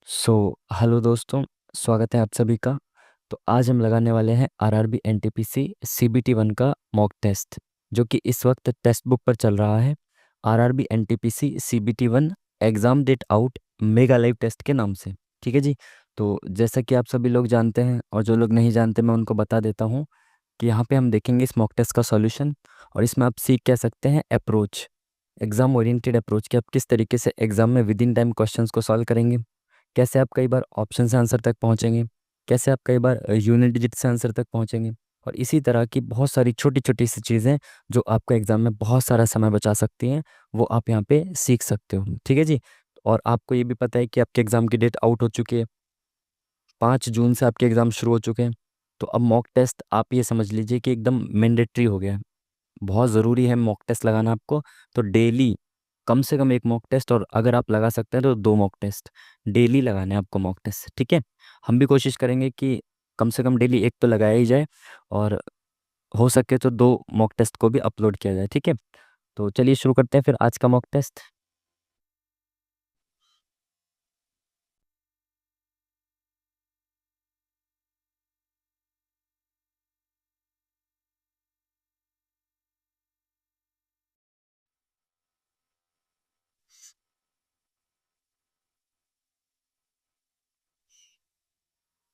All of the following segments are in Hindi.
हेलो दोस्तों, स्वागत है आप सभी का। तो आज हम लगाने वाले हैं आरआरबी एनटीपीसी सीबीटी वन का मॉक टेस्ट, जो कि इस वक्त टेक्स्ट बुक पर चल रहा है। RRB NTPC CBT one exam date out mega live test के नाम से। ठीक है जी। तो जैसा कि आप सभी लोग जानते हैं और जो लोग नहीं जानते मैं उनको बता देता हूँ कि यहाँ पे हम देखेंगे इस मॉक टेस्ट का सॉल्यूशन, और इसमें आप सीख कह सकते हैं अप्रोच, एग्जाम ओरिएंटेड अप्रोच, कि आप किस तरीके से एग्जाम में विद इन टाइम क्वेश्चंस को सॉल्व करेंगे, कैसे आप कई बार ऑप्शन से आंसर तक पहुंचेंगे, कैसे आप कई बार यूनिट डिजिट से आंसर तक पहुंचेंगे, और इसी तरह की बहुत सारी छोटी छोटी सी चीज़ें जो आपको एग्जाम में बहुत सारा समय बचा सकती हैं, वो आप यहाँ पे सीख सकते हो। ठीक है जी। और आपको ये भी पता है कि आपके एग्ज़ाम की डेट आउट हो चुकी है, 5 जून से आपके एग्ज़ाम शुरू हो चुके हैं। तो अब मॉक टेस्ट आप ये समझ लीजिए कि एकदम मैंडेटरी हो गया है, बहुत ज़रूरी है मॉक टेस्ट लगाना आपको। तो डेली कम से कम एक मॉक टेस्ट, और अगर आप लगा सकते हैं तो 2 मॉक टेस्ट डेली लगाने हैं आपको मॉक टेस्ट। ठीक है। हम भी कोशिश करेंगे कि कम से कम डेली एक तो लगाया ही जाए, और हो सके तो 2 मॉक टेस्ट को भी अपलोड किया जाए। ठीक है। तो चलिए शुरू करते हैं फिर आज का मॉक टेस्ट।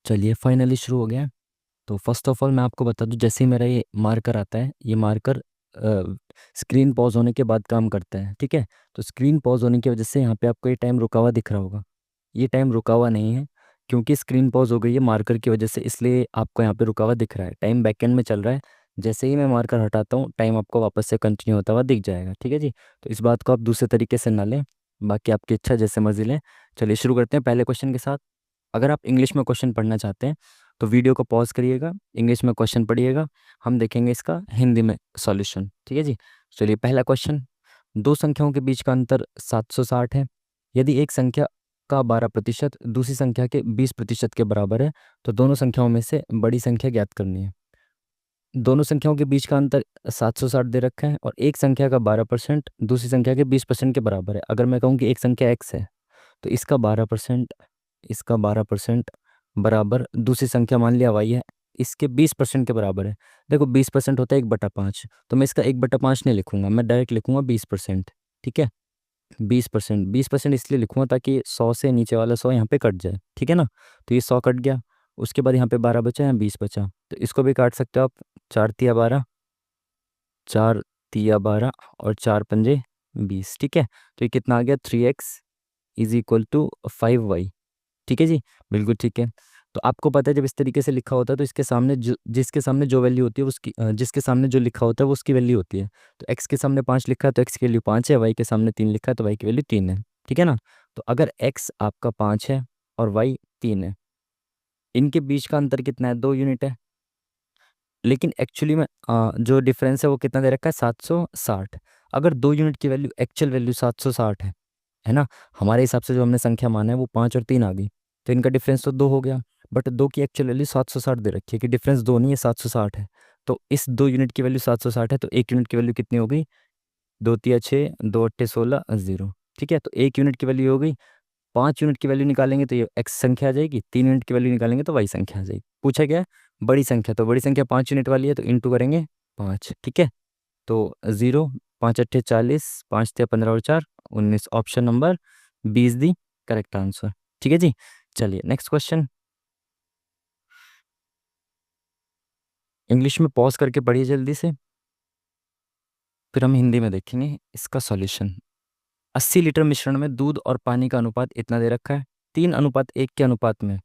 चलिए फाइनली शुरू हो गया। तो फर्स्ट ऑफ ऑल मैं आपको बता दूं, जैसे ही मेरा ये मार्कर आता है, ये मार्कर स्क्रीन पॉज होने के बाद काम करता है। ठीक है। तो स्क्रीन पॉज होने की वजह से यहाँ पे आपको ये टाइम रुका हुआ दिख रहा होगा। ये टाइम रुका हुआ नहीं है, क्योंकि स्क्रीन पॉज हो गई है मार्कर की वजह से, इसलिए आपको यहाँ पे रुका हुआ दिख रहा है। टाइम बैकएंड में चल रहा है। जैसे ही मैं मार्कर हटाता हूँ, टाइम आपको वापस से कंटिन्यू होता हुआ दिख जाएगा। ठीक है जी। तो इस बात को आप दूसरे तरीके से ना लें, बाकी आपकी इच्छा, जैसे मर्जी लें। चलिए शुरू करते हैं पहले क्वेश्चन के साथ। अगर आप इंग्लिश में क्वेश्चन पढ़ना चाहते हैं तो वीडियो को पॉज करिएगा, इंग्लिश में क्वेश्चन पढ़िएगा, हम देखेंगे इसका हिंदी में सॉल्यूशन। ठीक है जी। चलिए पहला क्वेश्चन। दो संख्याओं के बीच का अंतर 760 है। यदि एक संख्या का 12% दूसरी संख्या के 20% के बराबर है, तो दोनों संख्याओं में से बड़ी संख्या ज्ञात करनी है। दोनों संख्याओं के बीच का अंतर 760 दे रखा है, और एक संख्या का 12% दूसरी संख्या के 20% के बराबर है। अगर मैं कहूँ कि एक संख्या x है, तो इसका 12% बराबर दूसरी संख्या मान लिया y है, इसके 20% के बराबर है। देखो 20% होता है 1/5, तो मैं इसका 1/5 नहीं लिखूंगा, मैं डायरेक्ट लिखूंगा 20%। ठीक है। 20%, 20% इसलिए लिखूंगा ताकि 100 से नीचे वाला 100 यहाँ पे कट जाए। ठीक है ना। तो ये 100 कट गया, उसके बाद यहाँ पे 12 बचा, यहाँ 20 बचा, तो इसको भी काट सकते हो आप। 4 तिया 12, 4 तिया 12, और 4 पंजे 20। ठीक है। तो ये कितना आ गया, 3x is equal to 5y। ठीक है जी। बिल्कुल ठीक है। तो आपको पता है जब इस तरीके से लिखा होता है तो इसके सामने जो, जिसके सामने जो वैल्यू होती है उसकी जिसके सामने जो लिखा होता है वो उसकी वैल्यू होती है। तो x के सामने 5 लिखा है तो x की वैल्यू 5 है, y के सामने 3 लिखा है तो y की वैल्यू 3 है। ठीक है ना। तो अगर x आपका 5 है और y 3 है, इनके बीच का अंतर कितना है, 2 यूनिट है। लेकिन एक्चुअली में जो डिफरेंस है वो कितना दे रखा है, 760। अगर 2 यूनिट की वैल्यू, एक्चुअल वैल्यू 760 है ना, हमारे हिसाब से जो हमने संख्या माना है वो 5 और 3 आ गई, तो इनका डिफरेंस तो 2 हो गया। बट 2 की एक्चुअल वैल्यू 760 दे रखी है, कि डिफरेंस 2 नहीं है, 760 है। तो इस 2 यूनिट की वैल्यू 760 है, तो 1 यूनिट की वैल्यू कितनी हो गई, 2 तिया 6, 2 अट्ठे 16, 0। ठीक है। तो 1 यूनिट की वैल्यू हो गई। 5 यूनिट की वैल्यू निकालेंगे तो ये एक्स संख्या आ जाएगी, 3 यूनिट की वैल्यू निकालेंगे तो वाई संख्या आ जाएगी। पूछा गया है बड़ी संख्या, तो बड़ी संख्या 5 यूनिट वाली है तो इंटू करेंगे 5। ठीक है। तो 0, 5 अट्ठे 40, 5 तिया 15 और 4 19, option number B is the correct answer. ठीक है जी। चलिए नेक्स्ट क्वेश्चन। इंग्लिश में पॉज करके पढ़िए जल्दी से, फिर हम हिंदी में देखेंगे इसका सॉल्यूशन। 80 लीटर मिश्रण में दूध और पानी का अनुपात इतना दे रखा है। 3:1 के अनुपात में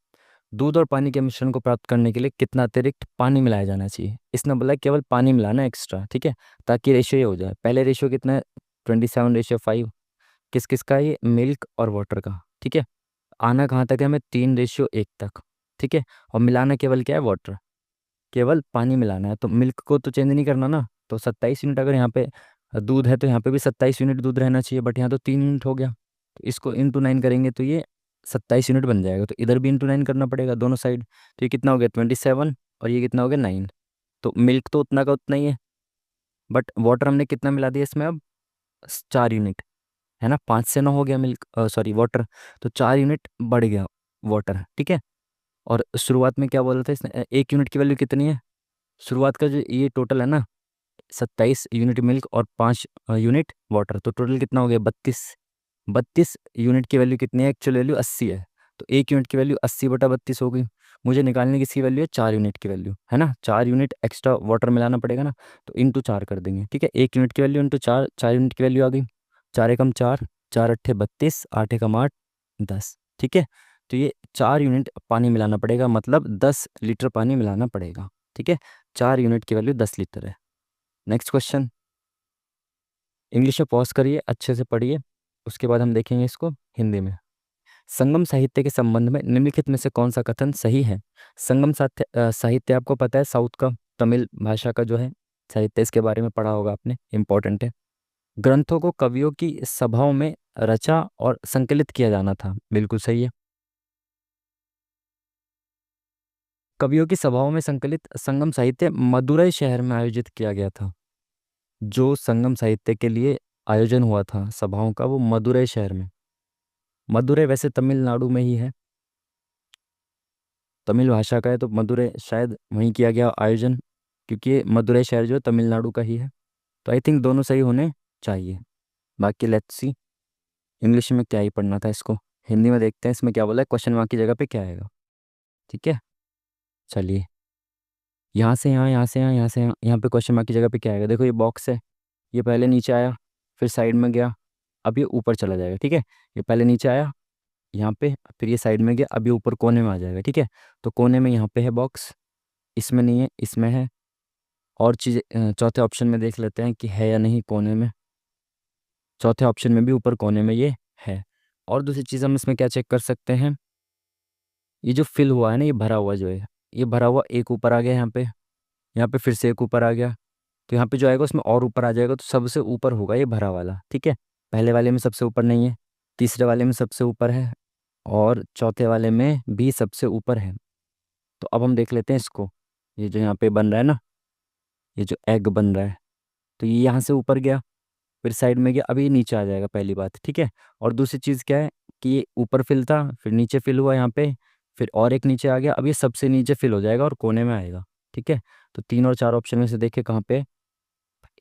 दूध और पानी के मिश्रण को प्राप्त करने के लिए कितना अतिरिक्त पानी मिलाया जाना चाहिए। इसने बोला है केवल पानी मिलाना है एक्स्ट्रा। ठीक है। ताकि रेशियो ये हो जाए, पहले रेशियो कितना है, 27:5। किस किस का है ये, मिल्क और वाटर का। ठीक है। आना कहाँ तक है हमें, 3:1 तक। ठीक है। और मिलाना केवल क्या है, वाटर, केवल पानी मिलाना है, तो मिल्क को तो चेंज नहीं करना ना। तो 27 यूनिट अगर यहाँ पे दूध है तो यहाँ पे भी 27 यूनिट दूध रहना चाहिए, बट यहाँ तो 3 यूनिट हो गया, तो इसको इंटू 9 करेंगे तो ये 27 यूनिट बन जाएगा। तो इधर भी इंटू 9 करना पड़ेगा दोनों साइड। तो ये कितना हो गया, 27, और ये कितना हो गया, 9। तो मिल्क तो उतना का उतना ही है, बट वाटर हमने कितना मिला दिया इसमें अब, 4 यूनिट, है ना। 5 से 9 हो गया मिल्क, सॉरी वाटर, तो 4 यूनिट बढ़ गया। वाटर, ठीक है। और शुरुआत में क्या बोला था इसने, 1 यूनिट की वैल्यू कितनी है, शुरुआत का जो ये टोटल है ना, 27 यूनिट मिल्क और 5 यूनिट वाटर, तो टोटल कितना हो गया, 32। 32 यूनिट की वैल्यू कितनी है, एक्चुअल वैल्यू 80 है। तो 1 यूनिट की वैल्यू 80/32 हो गई। मुझे निकालने की इसकी वैल्यू है 4 यूनिट की वैल्यू, है ना, 4 यूनिट एक्स्ट्रा वाटर मिलाना पड़ेगा ना, तो इंटू 4 कर देंगे, ठीक है। 1 यूनिट की वैल्यू इंटू 4, 4 यूनिट की वैल्यू आ गई। 4 एकम 4, 4 अट्ठे 32, 8 एकम 8, 10, ठीक है। तो ये 4 यूनिट पानी मिलाना पड़ेगा, मतलब 10 लीटर पानी मिलाना पड़ेगा, ठीक है। 4 यूनिट की वैल्यू 10 लीटर है। नेक्स्ट क्वेश्चन, इंग्लिश में पॉज करिए, अच्छे से पढ़िए, उसके बाद हम देखेंगे इसको हिंदी में। संगम साहित्य के संबंध में निम्नलिखित में से कौन सा कथन सही है। संगम साहित्य आपको पता है, साउथ का, तमिल भाषा का जो है साहित्य, इसके बारे में पढ़ा होगा आपने, इंपॉर्टेंट है। ग्रंथों को कवियों की सभाओं में रचा और संकलित किया जाना था, बिल्कुल सही है। कवियों की सभाओं में संकलित संगम साहित्य मदुरई शहर में आयोजित किया गया था। जो संगम साहित्य के लिए आयोजन हुआ था सभाओं का, वो मदुरई शहर में। मदुरई वैसे तमिलनाडु में ही है, तमिल भाषा का है, तो मदुरई शायद वहीं किया गया आयोजन, क्योंकि ये मदुरई शहर जो है तमिलनाडु का ही है। तो आई थिंक दोनों सही होने चाहिए। बाकी लेट्स सी, इंग्लिश में क्या ही पढ़ना था इसको, हिंदी में देखते हैं इसमें क्या बोला है, क्वेश्चन मार्क की जगह पे क्या आएगा, ठीक है। चलिए, यहाँ से यहाँ, यहाँ से यहाँ, यहाँ से यहाँ, यहाँ पे क्वेश्चन मार्क की जगह पे क्या आएगा, देखो ये बॉक्स है, ये पहले नीचे आया, फिर साइड में गया, अब ये ऊपर चला जाएगा, ठीक है। ये पहले नीचे आया यहाँ पे, फिर ये साइड में गया, अब ये ऊपर कोने में आ जाएगा, ठीक है। तो कोने में यहाँ पे है बॉक्स, इसमें नहीं है, इसमें है। और चीज़ चौथे ऑप्शन में देख लेते हैं कि है या नहीं कोने में। चौथे ऑप्शन में भी ऊपर कोने में ये है। और दूसरी चीज़ हम इसमें क्या चेक कर सकते हैं, ये जो फिल हुआ है ना, ये भरा हुआ जो है, ये भरा हुआ एक ऊपर आ गया यहाँ पे, यहाँ पे फिर से एक ऊपर आ गया, तो यहाँ पे जो आएगा उसमें और ऊपर आ जाएगा, तो सबसे ऊपर होगा ये भरा वाला, ठीक है। पहले वाले में सबसे ऊपर नहीं है, तीसरे वाले में सबसे ऊपर है, और चौथे वाले में भी सबसे ऊपर है। तो अब हम देख लेते हैं इसको, ये जो यहाँ पे बन रहा है ना, ये जो एग बन रहा है, तो ये यहाँ से ऊपर गया, फिर साइड में गया, अभी ये नीचे आ जाएगा, पहली बात, ठीक है। और दूसरी चीज़ क्या है कि ये ऊपर फिल था, फिर नीचे फिल हुआ यहाँ पे, फिर और एक नीचे आ गया, अब ये सबसे नीचे फिल हो जाएगा और कोने में आएगा, ठीक है। तो 3 और 4 ऑप्शन में से देखे कहाँ पे,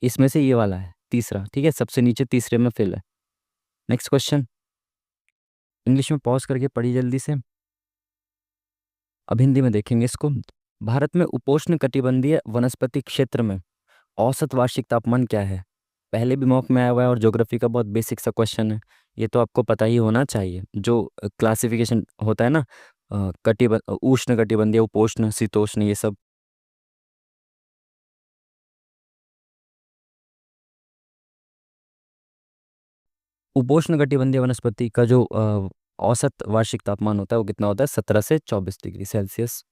इसमें से ये वाला है तीसरा, ठीक है, सबसे नीचे तीसरे में फिल है। नेक्स्ट क्वेश्चन, इंग्लिश में पॉज करके पढ़ी जल्दी से, अब हिंदी में देखेंगे इसको। भारत में उपोष्ण कटिबंधीय वनस्पति क्षेत्र में औसत वार्षिक तापमान क्या है। पहले भी मॉक में आया हुआ है और ज्योग्राफी का बहुत बेसिक सा क्वेश्चन है, ये तो आपको पता ही होना चाहिए। जो क्लासिफिकेशन होता है ना, उष्ण कटिबंधीय, उपोष्ण, शीतोष्ण, ये सब। उपोष्ण कटिबंधीय वनस्पति का जो औसत वार्षिक तापमान होता है वो कितना होता है, 17 से 24 डिग्री सेल्सियस।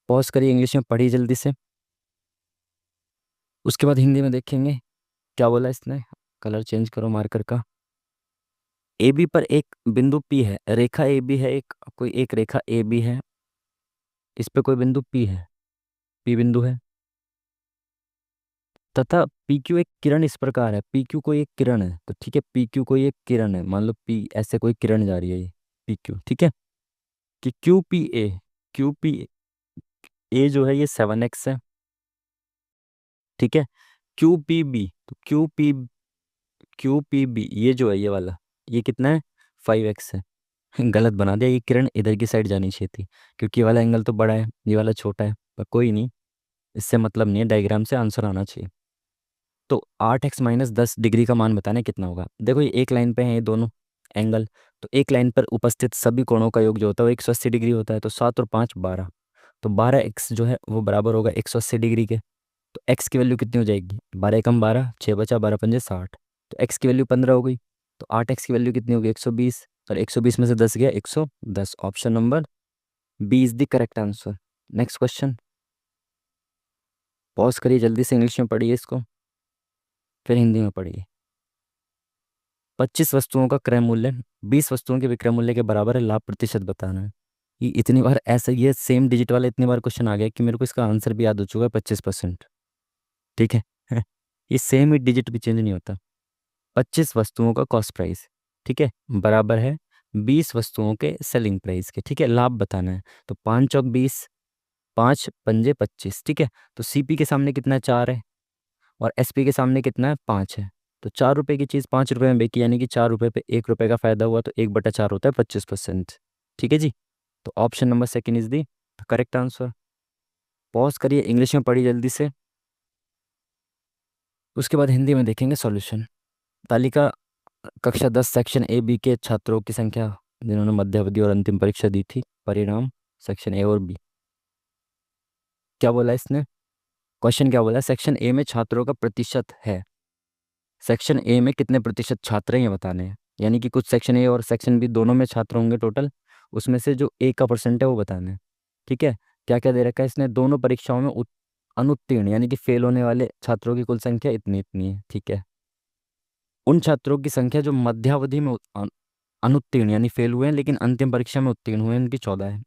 पॉज करिए, इंग्लिश में पढ़िए जल्दी से, उसके बाद हिंदी में देखेंगे क्या बोला इसने। कलर चेंज करो मार्कर का। ए बी पर एक बिंदु पी है, रेखा ए बी है, एक कोई एक रेखा ए बी है, इस पे कोई बिंदु पी है, पी बिंदु है, तथा पी क्यू एक किरण इस प्रकार है। पी क्यू कोई एक किरण है, तो ठीक है, पी क्यू कोई एक किरण है, मान लो पी ऐसे कोई किरण जा रही है, ये पी क्यू, ठीक है। कि Q P A, Q P A जो है ये 7x है, ठीक है। क्यू पी बी, तो क्यू पी बी ये जो है ये वाला, ये कितना है, 5x है। गलत बना दिया, ये किरण इधर की साइड जानी चाहिए थी, क्योंकि ये वाला एंगल तो बड़ा है, ये वाला छोटा है, पर कोई नहीं, इससे मतलब नहीं है, डायग्राम से आंसर आना चाहिए। तो 8x-10 डिग्री का मान बताना है कितना होगा। देखो ये एक लाइन पे है ये दोनों एंगल, तो एक लाइन पर उपस्थित सभी कोणों का योग जो होता है वो 180 डिग्री होता है, तो 7 और 5 12, तो 12x जो है वो बराबर होगा 180 डिग्री के। तो x की वैल्यू कितनी हो जाएगी, 12 एकम 12, 6 बचा, 12 पंजे 60, तो x की वैल्यू 15 हो गई। तो 8x की वैल्यू कितनी होगी, 120, और 120 में से 10 गया, 110। Option number B is the correct answer. Next question, pause करिए जल्दी से, इंग्लिश में पढ़िए इसको, फिर हिंदी में पढ़िए। 25 वस्तुओं का क्रय मूल्य 20 वस्तुओं के विक्रय मूल्य के बराबर है, लाभ प्रतिशत बताना है। ये इतनी बार ऐसा, ये सेम डिजिट वाला इतनी बार क्वेश्चन आ गया कि मेरे को इसका आंसर भी याद हो चुका है, 25%, ठीक है। ये सेम ही डिजिट भी चेंज नहीं होता। 25 वस्तुओं का कॉस्ट प्राइस, ठीक है, बराबर है 20 वस्तुओं के सेलिंग प्राइस के, ठीक है, लाभ बताना है। तो 5 चौक 20, 5 पंजे 25, ठीक है। तो सीपी के सामने कितना है, 4 है, और एसपी के सामने कितना है, 5 है। तो 4 रुपए की चीज़ 5 रुपए में बेची, यानी कि 4 रुपए पे 1 रुपए का फायदा हुआ, तो 1/4 होता है 25%। ठीक है जी। तो option number second is the correct answer. Pause करिए, इंग्लिश में पढ़िए जल्दी से, उसके बाद हिंदी में देखेंगे सॉल्यूशन। तालिका कक्षा 10 सेक्शन ए बी के छात्रों की संख्या जिन्होंने मध्यावधि और अंतिम परीक्षा दी थी, परिणाम सेक्शन ए और बी। क्या बोला इसने, क्वेश्चन क्या बोला, सेक्शन ए में छात्रों का प्रतिशत है, सेक्शन ए में कितने प्रतिशत छात्र हैं ये बताने हैं। यानी कि कुछ सेक्शन ए और सेक्शन बी दोनों में छात्र होंगे टोटल, उसमें से जो ए का परसेंट है वो बताना है। ठीक है। क्या क्या दे रखा है इसने, दोनों परीक्षाओं में अनुत्तीर्ण यानी कि फेल होने वाले छात्रों की कुल संख्या इतनी इतनी है। ठीक है। उन छात्रों की संख्या जो मध्यावधि में अनुत्तीर्ण यानी फेल हुए हैं लेकिन अंतिम परीक्षा में उत्तीर्ण हुए हैं, उनकी 14 है।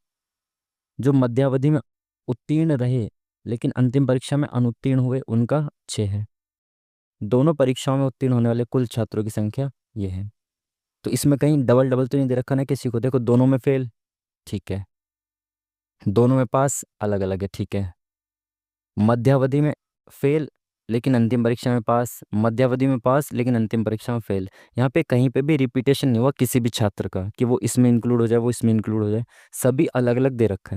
जो मध्यावधि में उत्तीर्ण रहे लेकिन अंतिम परीक्षा में अनुत्तीर्ण हुए, उनका 6 है। दोनों परीक्षाओं में उत्तीर्ण होने वाले कुल छात्रों की संख्या ये है। तो इसमें कहीं डबल डबल तो नहीं दे रखा ना किसी को, देखो दोनों में फेल, ठीक है, दोनों में पास अलग अलग है, ठीक है। मध्यावधि में फेल लेकिन अंतिम परीक्षा में पास, मध्यावधि में पास लेकिन अंतिम परीक्षा में फेल। यहाँ पे कहीं पे भी रिपीटेशन नहीं हुआ किसी भी छात्र का कि वो इसमें इंक्लूड हो जाए वो इसमें इंक्लूड हो जाए, सभी अलग अलग दे रखा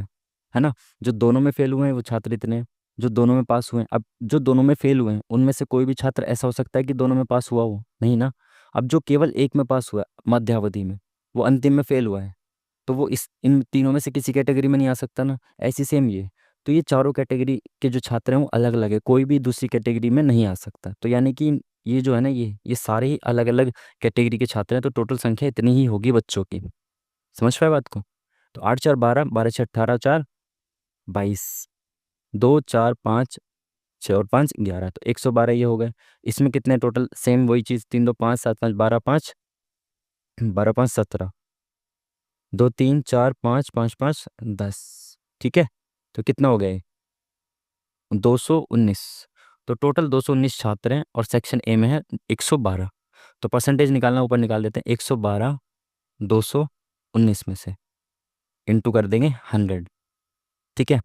है ना। जो दोनों में फेल हुए हैं वो छात्र इतने हैं, जो दोनों में पास हुए हैं, अब जो दोनों में फेल हुए हैं उनमें से कोई भी छात्र ऐसा हो सकता है कि दोनों में पास हुआ हो, नहीं ना। अब जो केवल एक में पास हुआ है मध्यावधि में, वो अंतिम में फेल हुआ है, तो वो इस इन तीनों में से किसी कैटेगरी में नहीं आ सकता ना। ऐसी सेम ये, तो ये चारों कैटेगरी के जो छात्र हैं वो अलग अलग है, कोई भी दूसरी कैटेगरी में नहीं आ सकता। तो यानी कि ये जो है ना, ये सारे ही अलग अलग कैटेगरी के छात्र हैं, तो टोटल संख्या इतनी ही होगी बच्चों की। समझ पाए बात को। तो 8 4 12, 12 6 18, 4 22, 2 4 5 6 और 5 11, तो 112 ये हो गए। इसमें कितने टोटल, सेम वही चीज़, 3 2 5 7 5 12 5, 12 5 17, 2 3 4 5 5 5 10, ठीक है। तो कितना हो गए, 219। तो टोटल 219 छात्र हैं और सेक्शन ए में है 112। तो परसेंटेज निकालना, ऊपर निकाल देते हैं, 112 219 में से इंटू कर देंगे 100, ठीक है।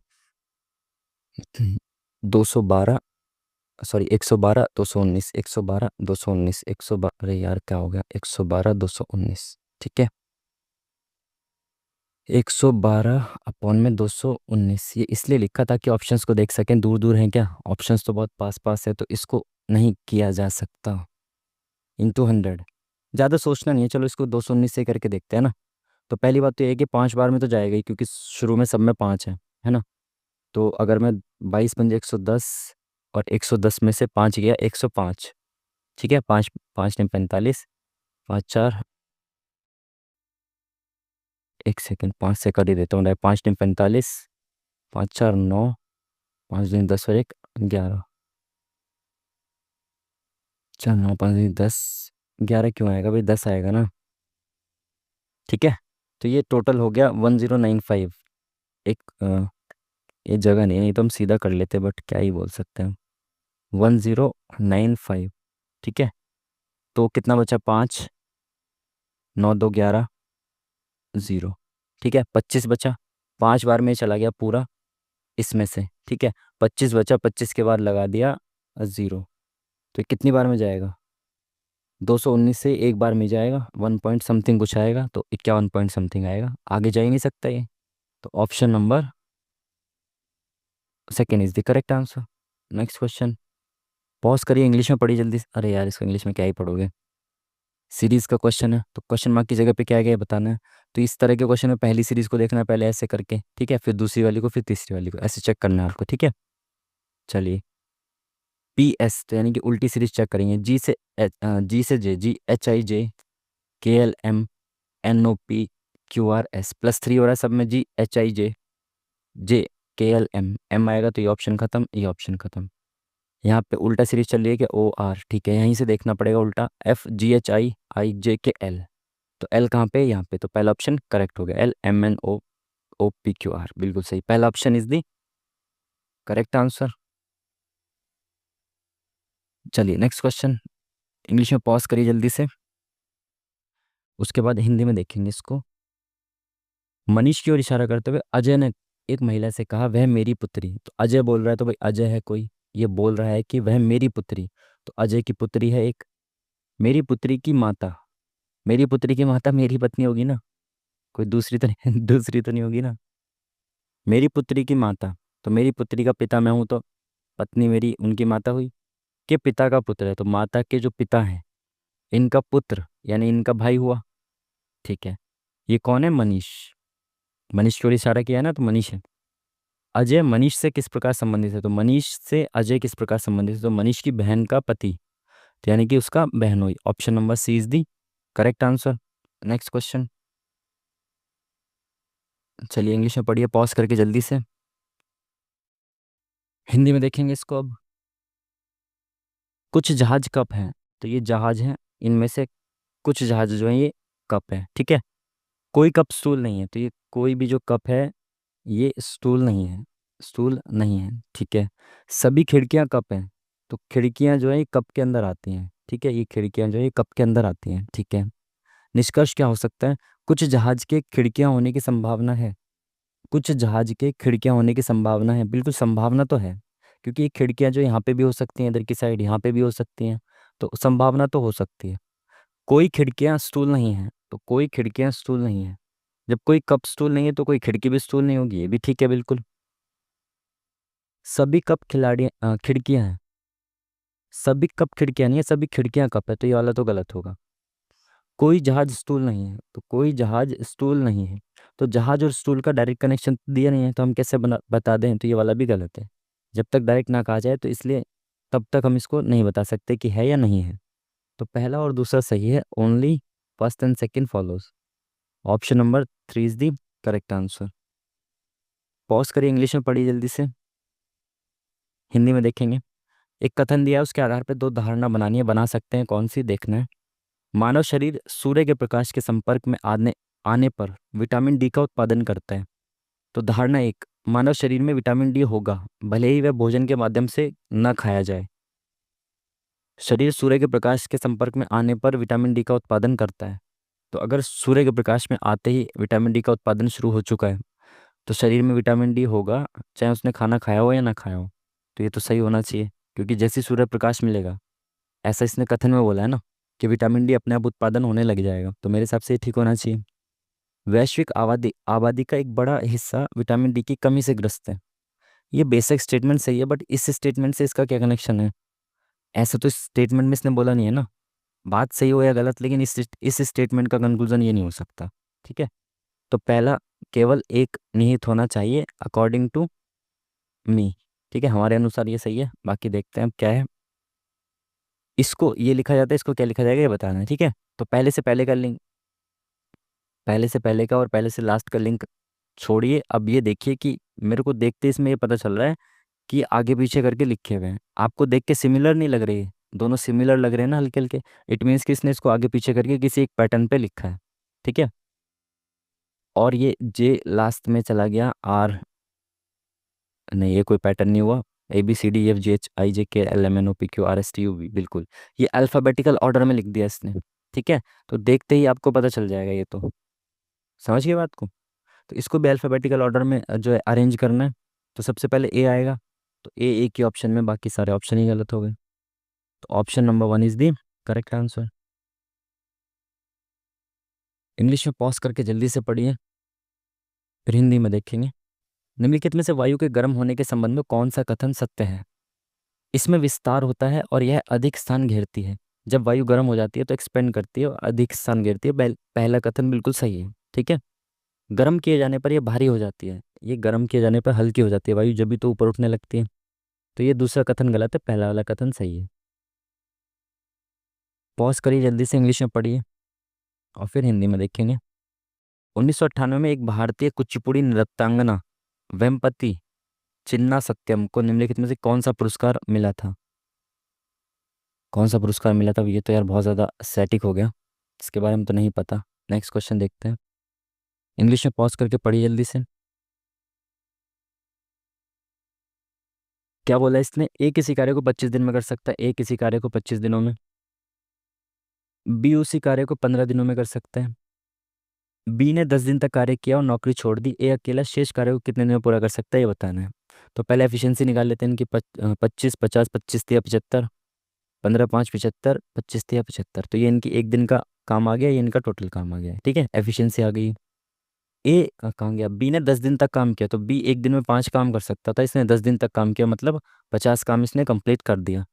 212, सॉरी 112 219, 112 219, 112, अरे यार क्या हो गया, 112 219, ठीक है। 112 अपॉन में 219, ये इसलिए लिखा था कि ऑप्शंस को देख सकें, दूर दूर हैं क्या ऑप्शंस, तो बहुत पास पास है, तो इसको नहीं किया जा सकता। इंटू 100, ज़्यादा सोचना नहीं है, चलो इसको 219 से करके देखते हैं ना। तो पहली बात तो ये है कि 5 बार में तो जाएगा ही, क्योंकि शुरू में सब में 5 है ना। तो अगर मैं 22 पंजे 110, और 110 में से 5 गया 105, ठीक है। 5 5 ने 45, 5 4, एक सेकंड 5 से कर ही देता हूँ, 5 ने 45, 5 4 9, 5 दिन 10 और 1 11, 4 9 5 दिन 10, 11 क्यों आएगा भाई, 10 आएगा ना, ठीक है। तो ये टोटल हो गया 1095। एक ये जगह नहीं है, नहीं तो हम सीधा कर लेते, बट क्या ही बोल सकते हैं, 1095, ठीक है। तो कितना बचा, 5 9 2 11 0, ठीक है। 25 बचा, 5 बार में चला गया पूरा इसमें से, ठीक है। 25 बचा, 25 के बाद लगा दिया 0, तो ये कितनी बार में जाएगा, 219 से एक बार में जाएगा, 1 पॉइंट समथिंग कुछ आएगा, तो 51 पॉइंट समथिंग आएगा, आगे जा ही नहीं सकता ये। तो option number second is the correct answer. Next question, pause करिए, इंग्लिश में पढ़िए जल्दी से, अरे यार इसको इंग्लिश में क्या ही पढ़ोगे, सीरीज का क्वेश्चन है तो क्वेश्चन मार्क की जगह पे क्या गया है बताना है। तो इस तरह के क्वेश्चन में पहली सीरीज को देखना है पहले ऐसे करके, ठीक है, फिर दूसरी वाली को, फिर तीसरी वाली को, ऐसे चेक करना है आपको, ठीक है। चलिए, PS तो यानी कि उल्टी सीरीज चेक करेंगे, जी से जे, GHI J KLM NOP QR S, +3 हो रहा है सब में, GHI J KLM, M आएगा तो ये ऑप्शन खत्म, ये ऑप्शन खत्म। यहाँ पे उल्टा सीरीज चल रही है कि OR, ठीक है, यहीं से देखना पड़ेगा उल्टा, FGHIIJKL, तो L कहाँ पे है, यहाँ पे, तो पहला ऑप्शन करेक्ट हो गया, LMNOOPQR, बिल्कुल सही, पहला option is the correct answer. चलिए नेक्स्ट क्वेश्चन, इंग्लिश में पॉज करिए जल्दी से। उसके बाद हिंदी में देखेंगे इसको। मनीष की ओर इशारा करते हुए अजय ने एक महिला से कहा, वह मेरी पुत्री। तो अजय बोल रहा है, तो भाई अजय है कोई, ये बोल रहा है कि वह मेरी पुत्री, तो अजय की पुत्री है एक। मेरी पुत्री की माता, मेरी पुत्री की माता मेरी पत्नी होगी ना, कोई दूसरी तो नहीं दूसरी तो नहीं होगी ना। मेरी पुत्री की माता, तो मेरी पुत्री का पिता मैं हूं, तो पत्नी मेरी उनकी माता हुई। के पिता का पुत्र है, तो माता के जो पिता हैं इनका पुत्र यानी इनका भाई हुआ। ठीक है, ये कौन है? मनीष। मनीष की ओर इशारा किया है ना, तो मनीष है। अजय मनीष से किस प्रकार संबंधित है? तो मनीष से अजय किस प्रकार संबंधित है? तो मनीष की बहन का पति, तो यानी कि उसका बहन हुई। Option number C is the correct answer. Next question. चलिए इंग्लिश में पढ़िए पॉज करके जल्दी से, हिंदी में देखेंगे इसको अब। कुछ जहाज कप हैं, तो ये जहाज हैं, इनमें से कुछ जहाज जो है ये कप है। ठीक है, कोई कप स्टूल नहीं है, तो ये कोई भी जो कप है ये स्टूल नहीं है, स्टूल नहीं है। ठीक है, सभी खिड़कियां कप हैं, तो खिड़कियां जो है ये कप के अंदर आती हैं। ठीक है, ये खिड़कियां जो है ये कप के अंदर आती हैं। ठीक है, निष्कर्ष क्या हो सकता है? कुछ जहाज के खिड़कियां होने की संभावना है, कुछ जहाज के खिड़कियां होने की संभावना है, बिल्कुल संभावना तो है, क्योंकि ये खिड़कियां जो यहाँ पे भी हो सकती हैं, इधर की साइड यहाँ पे भी हो सकती हैं, तो संभावना तो हो सकती है। कोई खिड़कियां स्टूल नहीं है, तो कोई खिड़कियां स्टूल नहीं है। जब कोई कप स्टूल नहीं है तो कोई खिड़की भी स्टूल नहीं होगी, ये भी ठीक है बिल्कुल। सभी कप खिड़कियां हैं, सभी कप खिड़कियां नहीं है, सभी खिड़कियां कप है, तो ये वाला तो गलत होगा। कोई जहाज स्टूल नहीं है, तो कोई जहाज स्टूल नहीं है, तो जहाज और स्टूल का डायरेक्ट कनेक्शन दिया नहीं है, तो हम कैसे बता दें? तो ये वाला भी गलत है। जब तक डायरेक्ट ना कहा जाए तो इसलिए तब तक हम इसको नहीं बता सकते कि है या नहीं है। तो पहला और दूसरा सही है, only first and second follows. Option number 3 is the correct answer. Pause करिए, इंग्लिश में पढ़िए जल्दी से, हिंदी में देखेंगे। एक कथन दिया है, उसके आधार पर दो धारणा बनानी है, बना सकते हैं, कौन सी देखना है। मानव शरीर सूर्य के प्रकाश के संपर्क में आने आने पर विटामिन डी का उत्पादन करता है। तो धारणा एक, मानव शरीर में विटामिन डी होगा भले ही वह भोजन के माध्यम से न खाया जाए। शरीर सूर्य के प्रकाश के संपर्क में आने पर विटामिन डी का उत्पादन करता है, तो अगर सूर्य के प्रकाश में आते ही विटामिन डी का उत्पादन शुरू हो चुका है तो शरीर में विटामिन डी होगा, चाहे उसने खाना खाया हो या ना खाया हो। तो ये तो सही होना चाहिए, क्योंकि जैसे ही सूर्य प्रकाश मिलेगा, ऐसा इसने कथन में बोला है ना कि विटामिन डी अपने आप उत्पादन होने लग जाएगा, तो मेरे हिसाब से ये ठीक होना चाहिए। वैश्विक आबादी आबादी का एक बड़ा हिस्सा विटामिन डी की कमी से ग्रस्त है। ये बेसिक स्टेटमेंट सही है, बट इस स्टेटमेंट से इसका क्या कनेक्शन है? ऐसा तो इस स्टेटमेंट में इसने बोला नहीं है ना। बात सही हो या गलत, लेकिन इस स्टेटमेंट का कंक्लूजन ये नहीं हो सकता। ठीक है, तो पहला केवल एक निहित होना चाहिए अकॉर्डिंग टू मी। ठीक है, हमारे अनुसार ये सही है, बाकी देखते हैं अब क्या है। इसको ये लिखा जाता है, इसको क्या लिखा जाएगा ये बताना है। ठीक है, तो पहले से पहले का लिंक, पहले से पहले का और पहले से लास्ट का लिंक छोड़िए। अब ये देखिए कि मेरे को देखते इसमें ये पता चल रहा है कि आगे पीछे करके लिखे हुए हैं। आपको देख के सिमिलर नहीं लग रही है? दोनों सिमिलर लग रहे हैं ना हल्के हल्के, इट मीन्स कि इसने इसको आगे पीछे करके किसी एक पैटर्न पे लिखा है। ठीक है, और ये जे लास्ट में चला गया, आर नहीं, ये कोई पैटर्न नहीं हुआ। ABCDEFGHIJKLMNOPQRSTUV, बिल्कुल ये अल्फ़ाबेटिकल ऑर्डर में लिख दिया इसने। ठीक है, तो देखते ही आपको पता चल जाएगा, ये तो समझ गए बात को। तो इसको भी अल्फ़ाबेटिकल ऑर्डर में जो है अरेंज करना है। तो सबसे पहले ए आएगा, तो ए एक ही ऑप्शन में, बाकी सारे ऑप्शन ही गलत हो गए। तो option number 1 is the correct answer. English में पॉज करके जल्दी से पढ़िए, फिर हिंदी में देखेंगे। निम्नलिखित में से वायु के गर्म होने के संबंध में कौन सा कथन सत्य है? इसमें विस्तार होता है और यह अधिक स्थान घेरती है। जब वायु गर्म हो जाती है तो एक्सपेंड करती है और अधिक स्थान घेरती है। पहला कथन बिल्कुल सही है। ठीक है, गर्म किए जाने पर यह भारी हो जाती है, ये गर्म किए जाने पर हल्की हो जाती है वायु, जब भी तो ऊपर उठने लगती है। तो ये दूसरा कथन गलत है, पहला वाला कथन सही है। पॉज करिए जल्दी से, इंग्लिश में पढ़िए और फिर हिंदी में देखेंगे। 1998 में एक भारतीय कुचिपुड़ी नृत्यांगना वेम्पति चिन्ना सत्यम को निम्नलिखित में से कौन सा पुरस्कार मिला था? कौन सा पुरस्कार मिला था? ये तो यार बहुत ज़्यादा सैटिक हो गया, इसके बारे में तो नहीं पता। नेक्स्ट क्वेश्चन देखते हैं, इंग्लिश में पॉज करके पढ़िए जल्दी से। क्या बोला इसने? एक किसी कार्य को 25 दिन में कर सकता है, एक किसी कार्य को 25 दिनों में। बी उसी कार्य को 15 दिनों में कर सकता है। बी ने 10 दिन तक कार्य किया और नौकरी छोड़ दी, ए अकेला शेष कार्य को कितने दिन में पूरा कर सकता है ये बताना है। तो पहले एफिशिएंसी निकाल लेते हैं इनकी, 25, 50, 25 या 75, 15, 5, 75, 25 या 75। तो ये इनकी एक दिन का काम आ गया, ये इनका टोटल काम आ गया है, ठीक है, एफिशिएंसी आ गई। ए कहाँ गया, बी ने 10 दिन तक काम किया, तो बी एक दिन में 5 काम कर सकता था, इसने 10 दिन तक काम किया, मतलब 50 काम इसने कंप्लीट कर दिया।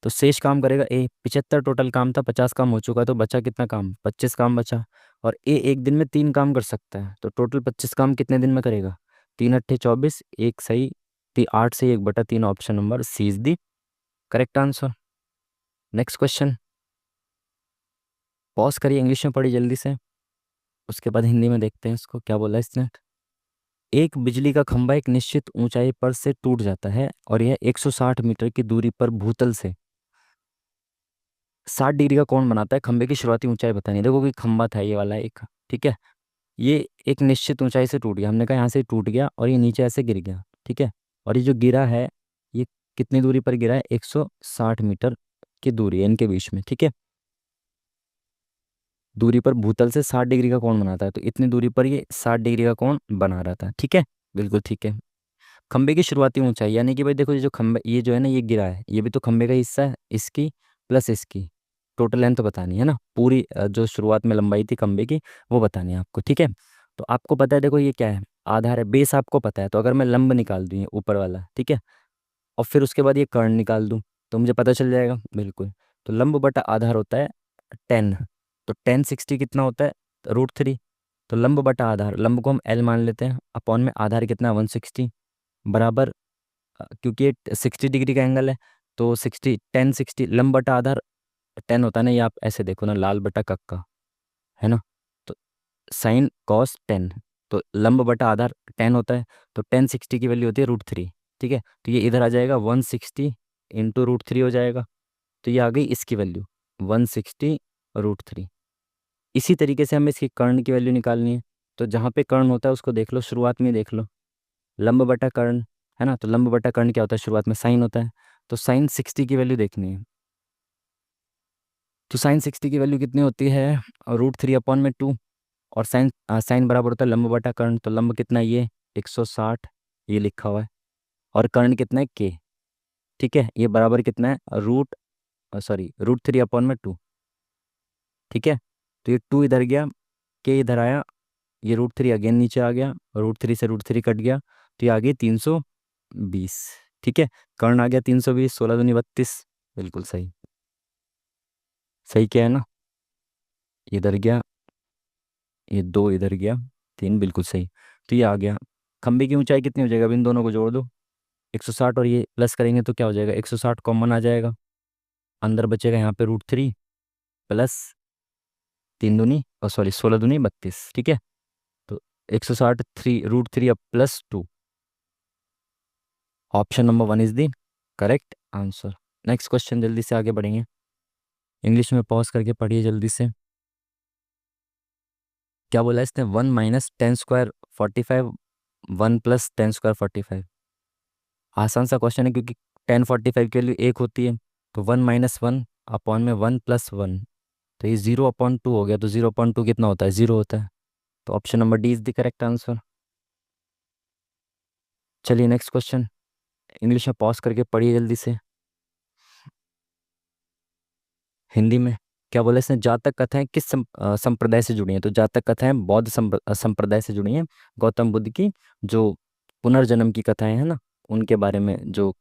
तो शेष काम करेगा ए, 75 टोटल काम था, 50 काम हो चुका, तो बचा कितना काम, 25 काम बचा। और ए एक दिन में 3 काम कर सकता है, तो टोटल 25 काम कितने दिन में करेगा, 3 × 8 = 24, एक सही, 8 से 1/3, option number C is the correct answer. Next question, pause करिए, इंग्लिश में पढ़ी जल्दी से, उसके बाद हिंदी में देखते हैं इसको क्या बोला है इसने। एक बिजली का खंभा एक निश्चित ऊंचाई पर से टूट जाता है और यह 160 मीटर की दूरी पर भूतल से 60 डिग्री का कोण बनाता है, खंभे की शुरुआती ऊंचाई बतानी है। देखो कि खंभा था ये वाला एक, ठीक है, ये एक निश्चित ऊंचाई से टूट गया, हमने कहा यहाँ से टूट गया और ये नीचे ऐसे गिर गया, ठीक है। और ये जो गिरा है, ये कितनी दूरी पर गिरा है, 160 मीटर की दूरी है इनके बीच में, ठीक है। दूरी पर भूतल से 60 डिग्री का कोण बनाता है, तो इतनी दूरी पर ये 60 डिग्री का कोण बना रहा था, ठीक है, बिल्कुल ठीक है। खंबे की शुरुआती ऊंचाई, यानी कि भाई देखो, ये जो खंबे, ये जो है ना, ये गिरा है, ये भी तो खंबे का हिस्सा है, इसकी प्लस इसकी टोटल लेंथ तो बतानी है ना, पूरी जो शुरुआत में लंबाई थी खंबे की, वो बतानी है आपको, ठीक है। तो आपको पता है, देखो ये क्या है, आधार है, बेस आपको पता है, तो अगर मैं लंब निकाल दूँ ये ऊपर वाला, ठीक है, और फिर उसके बाद ये कर्ण निकाल दूँ, तो मुझे पता चल जाएगा बिल्कुल। तो लंब बटा आधार होता है 10, तो 10/60 कितना होता है, √3। तो लंब बटा आधार, लंब को हम L मान लेते हैं, अपॉन में आधार कितना 160, बराबर क्योंकि ये 60 डिग्री का एंगल है, तो 60, 10/60, लंब बटा आधार 10 होता है ना, ये आप ऐसे देखो ना, लाल बटा कक्का, है ना, तो साइन कॉस 10, तो लंब बटा आधार 10 होता है, तो 10/60 की वैल्यू होती है √3, ठीक है। तो ये इधर आ जाएगा 160 इंटू √3 हो जाएगा, तो ये आ गई इसकी वैल्यू 160 √3। इसी तरीके से हमें इसकी कर्ण की वैल्यू निकालनी है, तो जहाँ पे कर्ण होता है उसको देख लो, शुरुआत में देख लो, लंब बटा कर्ण, है ना, तो लंब बटा कर्ण क्या होता है, शुरुआत में साइन होता है, तो साइन 60 की वैल्यू देखनी है। तो साइन 60 की वैल्यू कितनी होती है, √3/2, और साइन साइन बराबर होता है लंब बटा कर्ण, तो लंब कितना है ये 160, ये लिखा हुआ है, और कर्ण कितना है के, ठीक है, ये बराबर कितना है √3/2, ठीक है। तो ये 2 इधर गया, के इधर आया, ये √3 अगेन नीचे आ गया, √3 से √3 कट गया, तो ये आ गई 320, ठीक है। कर्ण आ गया 320, 16 दूनी 32, बिल्कुल सही, सही क्या है ना, इधर गया, ये 2 इधर गया, 3, बिल्कुल सही। तो ये आ गया, खंबे की ऊंचाई कितनी हो जाएगा, अब इन दोनों को जोड़ दो, 160 और ये प्लस करेंगे तो क्या हो जाएगा, 160 कॉमन आ जाएगा, अंदर बचेगा यहाँ पे √3 प्लस 16 दूनी 32, ठीक है। तो 160, 3 √3 अब +2, option number 1 is the correct answer. Next question, जल्दी से आगे बढ़ेंगे, इंग्लिश में पॉज करके पढ़िए जल्दी से। क्या बोला इसने, 1 - 10² 45, 1 + 10² 45। आसान सा क्वेश्चन है, क्योंकि 10 45 के लिए एक होती है, तो 1 - 1 अपॉन में 1 + 1, तो ये 0/2 हो गया, तो 0/2 कितना होता है, 0 होता है, तो option number D is the correct answer. चलिए नेक्स्ट क्वेश्चन, इंग्लिश में पॉज करके पढ़िए जल्दी से, हिंदी में। क्या बोला इसने, जातक कथाएं किस संप्रदाय से जुड़ी हैं, तो जातक कथाएं बौद्ध संप्रदाय से जुड़ी हैं, गौतम बुद्ध की जो पुनर्जन्म की कथाएं हैं ना, उनके बारे में जो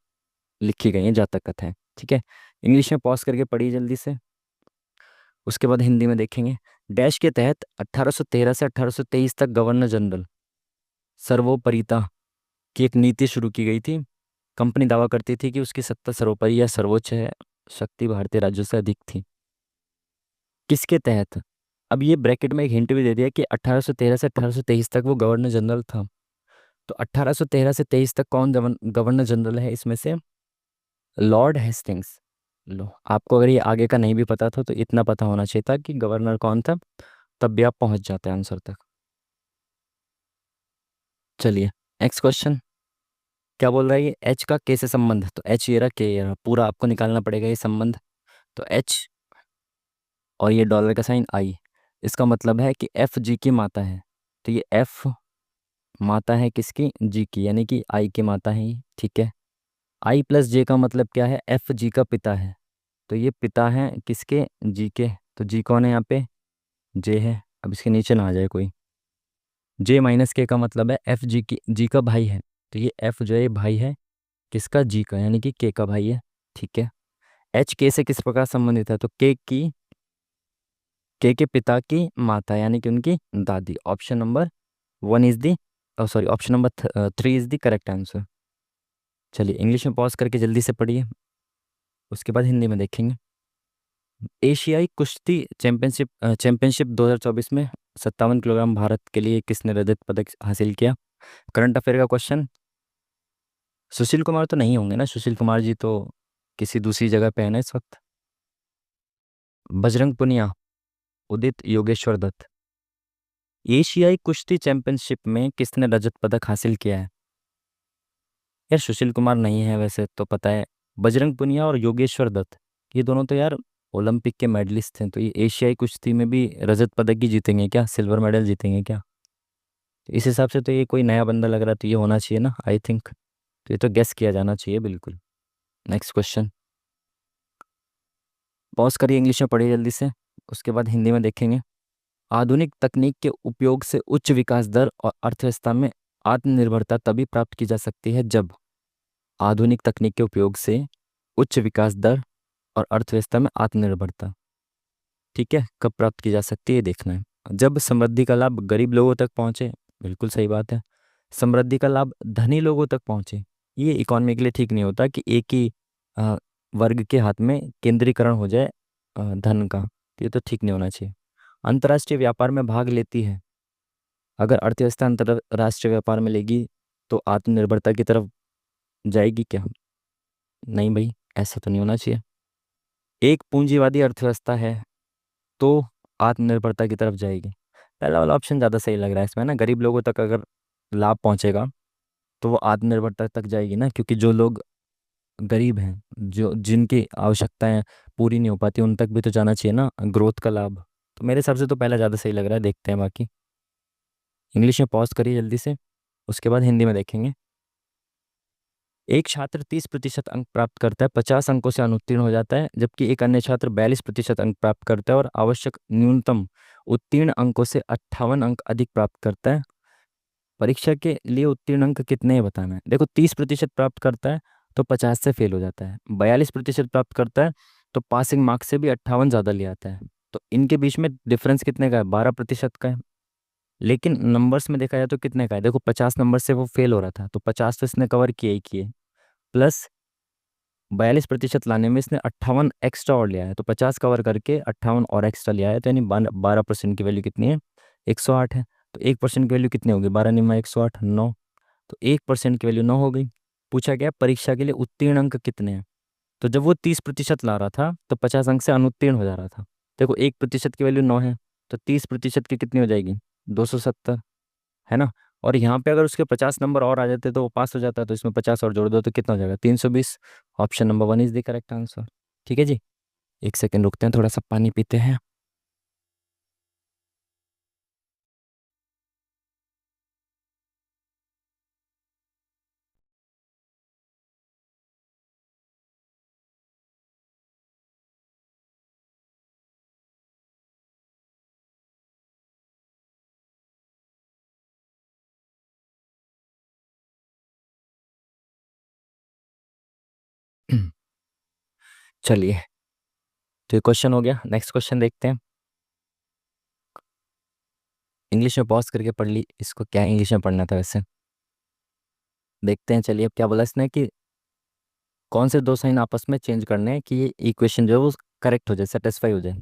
लिखी गई हैं जातक कथाएं, ठीक है। इंग्लिश में पॉज करके पढ़िए जल्दी से, उसके बाद हिंदी में देखेंगे। डैश के तहत 1813 से 1823 तक गवर्नर जनरल सर्वोपरिता की एक नीति शुरू की गई थी। कंपनी दावा करती थी कि उसकी सत्ता सर्वोपरि या सर्वोच्च है, शक्ति भारतीय राज्यों से अधिक थी। किसके तहत, अब ये ब्रैकेट में एक हिंट भी दे दिया कि 1813 से 1823 तक वो गवर्नर जनरल था, तो 1813 से 23 तक कौन गवर्नर जनरल है इसमें से, लॉर्ड हेस्टिंग्स। लो, आपको अगर ये आगे का नहीं भी पता था तो इतना पता होना चाहिए था कि गवर्नर कौन था, तब भी आप पहुंच जाते हैं आंसर तक। चलिए नेक्स्ट क्वेश्चन, क्या बोल रहा है ये, एच का के से संबंध, तो एच ये रहा, के ये रहा, पूरा आपको निकालना पड़ेगा ये संबंध। तो एच और ये डॉलर का साइन आई। इसका मतलब है कि एफ जी की माता है। तो ये एफ माता है किसकी? जी की, यानी कि आई की माता है ये, ठीक है। आई प्लस जे का मतलब क्या है? एफ जी का पिता है। तो ये पिता है किसके? जी के। तो जी कौन है यहाँ पे? जे है। अब इसके नीचे ना आ जाए कोई। जे माइनस के का मतलब है एफ जी की, जी का भाई है। तो ये एफ जो है ये भाई है किसका? जी का, यानी कि के का भाई है, ठीक है। एच के से किस प्रकार संबंधित है? तो के पिता की माता, यानी कि उनकी दादी। Option number one is the, sorry, option number three is the correct answer. चलिए इंग्लिश में पॉज करके जल्दी से पढ़िए, उसके बाद हिंदी में देखेंगे। एशियाई कुश्ती चैंपियनशिप 2024 में 57 किलोग्राम भारत के लिए किसने रजत पदक हासिल किया? करंट अफेयर का क्वेश्चन। सुशील कुमार तो नहीं होंगे ना? सुशील कुमार जी तो किसी दूसरी जगह पे है ना इस वक्त। बजरंग पुनिया, उदित योगेश्वर दत्त। एशियाई कुश्ती चैंपियनशिप में किसने रजत पदक हासिल किया है? यार सुशील कुमार नहीं है वैसे तो पता है। बजरंग पुनिया और योगेश्वर दत्त, ये दोनों तो यार ओलंपिक के मेडलिस्ट हैं। तो ये एशियाई कुश्ती में भी रजत पदक ही जीतेंगे क्या? सिल्वर मेडल जीतेंगे क्या? तो इस हिसाब से तो ये कोई नया बंदा लग रहा है, तो ये होना चाहिए ना, आई थिंक। तो ये तो गेस किया जाना चाहिए बिल्कुल। Next question. पॉज करिए, इंग्लिश में पढ़िए जल्दी से, उसके बाद हिंदी में देखेंगे। आधुनिक तकनीक के उपयोग से उच्च विकास दर और अर्थव्यवस्था में आत्मनिर्भरता तभी प्राप्त की जा सकती है जब। आधुनिक तकनीक के उपयोग से उच्च विकास दर और अर्थव्यवस्था में आत्मनिर्भरता, ठीक है, कब प्राप्त की जा सकती है देखना है। जब समृद्धि का लाभ गरीब लोगों तक पहुंचे, बिल्कुल सही बात है। समृद्धि का लाभ धनी लोगों तक पहुंचे, ये इकॉनमी के लिए ठीक नहीं होता कि एक ही अ, वर्ग के हाथ में केंद्रीकरण हो जाए धन का। ये तो ठीक नहीं होना चाहिए। अंतर्राष्ट्रीय व्यापार में भाग लेती है, अगर अर्थव्यवस्था अंतर्राष्ट्रीय व्यापार में लेगी तो आत्मनिर्भरता की तरफ जाएगी क्या? नहीं भाई, ऐसा तो नहीं होना चाहिए। एक पूंजीवादी अर्थव्यवस्था है तो आत्मनिर्भरता की तरफ जाएगी। पहला वाला ऑप्शन ज़्यादा सही लग रहा है इसमें ना, गरीब लोगों तक अगर लाभ पहुंचेगा तो वो आत्मनिर्भरता तक जाएगी ना, क्योंकि जो लोग गरीब हैं, जो जिनकी आवश्यकताएं पूरी नहीं हो पाती, उन तक भी तो जाना चाहिए ना ग्रोथ का लाभ। तो मेरे हिसाब से तो पहला ज़्यादा सही लग रहा है, देखते हैं बाकी। इंग्लिश में पॉज करिए जल्दी से, उसके बाद हिंदी में देखेंगे। एक छात्र 30% अंक प्राप्त करता है, 50 अंकों से अनुत्तीर्ण हो जाता है, जबकि एक अन्य छात्र 42% अंक प्राप्त करता है और आवश्यक न्यूनतम उत्तीर्ण अंकों से 58 अंक अधिक प्राप्त करता है। परीक्षा के लिए उत्तीर्ण अंक कितने हैं बताना है। देखो 30% प्राप्त करता है तो 50 से फेल हो जाता है, 42% प्राप्त करता है तो पासिंग मार्क्स से भी 58 ज़्यादा ले आता है। तो इनके बीच में डिफरेंस कितने का है? 12% का है। लेकिन नंबर्स में देखा जाए तो कितने का है? देखो 50 नंबर से वो फेल हो रहा था, तो 50 तो इसने कवर किए ही किए, प्लस 42% लाने में इसने 58 एक्स्ट्रा और लिया है, तो 50 कवर करके 58 और एक्स्ट्रा लिया है, तो यानी 12% की वैल्यू कितनी है? 108 है। तो 1% की वैल्यू कितनी होगी? 12 × 108 9। तो 1% की वैल्यू 9 हो गई। पूछा गया परीक्षा के लिए उत्तीर्ण अंक कितने हैं, तो जब वो 30% ला रहा था तो 50 अंक से अनुत्तीर्ण हो जा रहा था। देखो 1% की वैल्यू 9 है, तो 30% की कितनी हो जाएगी? 270, है ना। और यहाँ पे अगर उसके 50 नंबर और आ जाते तो वो पास हो जाता, तो इसमें 50 और जोड़ दो तो कितना हो जाएगा? 320। Option number one is the correct answer. ठीक है जी, एक सेकंड रुकते हैं, थोड़ा सा पानी पीते हैं। चलिए, तो ये क्वेश्चन हो गया, नेक्स्ट क्वेश्चन देखते हैं। इंग्लिश में पॉज करके पढ़ ली इसको, क्या इंग्लिश में पढ़ना था वैसे, देखते हैं। चलिए अब क्या बोला इसने कि कौन से दो साइन आपस में चेंज करने हैं कि ये इक्वेशन जो है वो करेक्ट हो जाए, सेटिस्फाई हो जाए।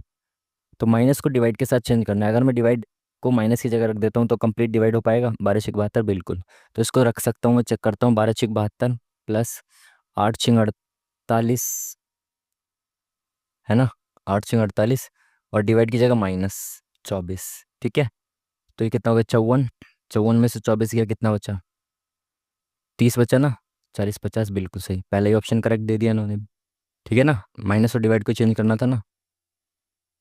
तो माइनस को डिवाइड के साथ चेंज करना है। अगर मैं डिवाइड को माइनस की जगह रख देता हूँ तो कंप्लीट डिवाइड हो पाएगा? 12×72 बिल्कुल। तो इसको रख सकता हूँ, मैं चेक करता हूँ। 12×72 प्लस 8×48, है ना, 8×48, और डिवाइड की जगह -24, ठीक है। तो ये कितना हो गया? 54। 54 में से 24 गया, कितना बचा? 30 बचा ना। 40×50 बिल्कुल सही, पहले ही ऑप्शन करेक्ट दे दिया इन्होंने। ठीक है ना, माइनस और डिवाइड को चेंज करना था ना।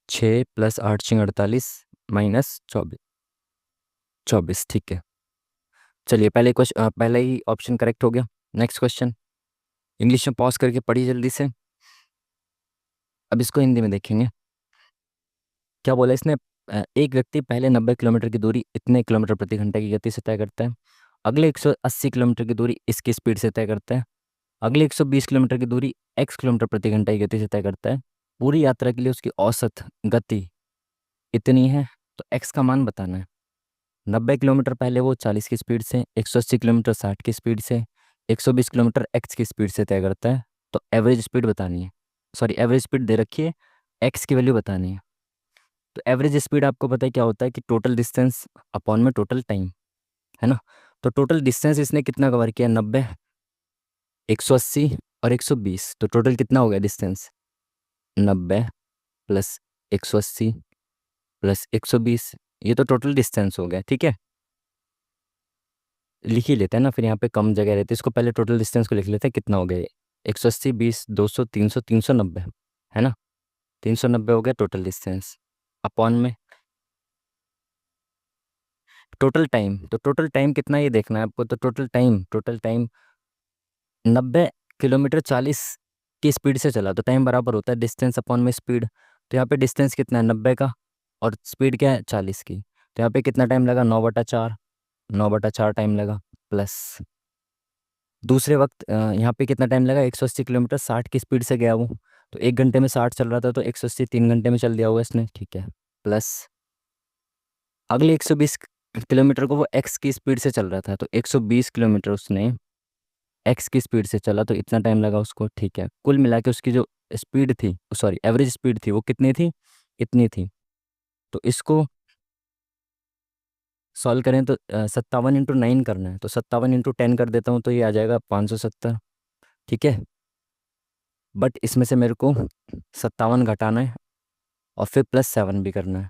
6 + 8 = 48 माइनस 24। 24, ठीक है। चलिए, पहले क्वेश्चन, पहला ही ऑप्शन करेक्ट हो गया। नेक्स्ट क्वेश्चन, इंग्लिश में पॉज करके पढ़िए जल्दी से। अब इसको हिंदी में देखेंगे। क्या बोला इसने? एक व्यक्ति पहले 90 किलोमीटर की दूरी इतने किलोमीटर प्रति घंटे की गति से तय करता है। अगले 180 किलोमीटर की दूरी इसकी स्पीड से तय करता है। अगले 120 किलोमीटर की दूरी x किलोमीटर प्रति घंटे की गति से तय करता है। पूरी यात्रा के लिए उसकी औसत गति इतनी है, तो x का मान बताना है। 90 किलोमीटर पहले वो 40 की स्पीड से, 180 किलोमीटर 60 की स्पीड से, 120 किलोमीटर x की स्पीड से तय करता है। तो एवरेज स्पीड बतानी है। सॉरी, एवरेज स्पीड दे रखी है, x की वैल्यू बतानी है। तो एवरेज स्पीड आपको पता है क्या होता है कि टोटल डिस्टेंस अपॉन में टोटल टाइम, है ना। तो टोटल डिस्टेंस इसने कितना कवर किया? 90, 180 और 120। तो टोटल कितना हो गया डिस्टेंस? 90 + 180 + 120। ये तो टोटल डिस्टेंस हो गया, ठीक है। लिख ही लेते हैं ना, फिर यहाँ पे कम जगह रहती है। इसको पहले टोटल डिस्टेंस को लिख लेते हैं, कितना हो गया ये? 180, 20, 200, 300, 390, है ना। 390 हो गया टोटल डिस्टेंस, अपॉन में टोटल टाइम। तो टोटल टाइम कितना ये देखना है आपको। तो टोटल टाइम 90 किलोमीटर 40 की स्पीड से चला, तो टाइम बराबर होता है डिस्टेंस अपॉन में स्पीड। तो यहाँ पे डिस्टेंस कितना है? 90 का, और स्पीड क्या है? 40 की। तो यहाँ पे कितना टाइम लगा? 9/4, 9/4 टाइम लगा। प्लस दूसरे वक्त यहाँ पे कितना टाइम लगा? 180 किलोमीटर 60 की स्पीड से गया वो, तो 1 घंटे में 60 चल रहा था, तो 180 3 घंटे में चल दिया होगा इसने, ठीक है। प्लस अगले 120 किलोमीटर को वो एक्स की स्पीड से चल रहा था, तो 120 किलोमीटर उसने एक्स की स्पीड से चला, तो इतना टाइम लगा उसको, ठीक है। कुल मिला के उसकी जो स्पीड थी, सॉरी एवरेज स्पीड थी, वो कितनी थी? इतनी थी। तो इसको सॉल्व करें तो 57 × 9 करना है, तो 57 × 10 कर देता हूँ, तो ये आ जाएगा 570, ठीक है। बट इसमें से मेरे को 57 घटाना है, और फिर +7 भी करना है।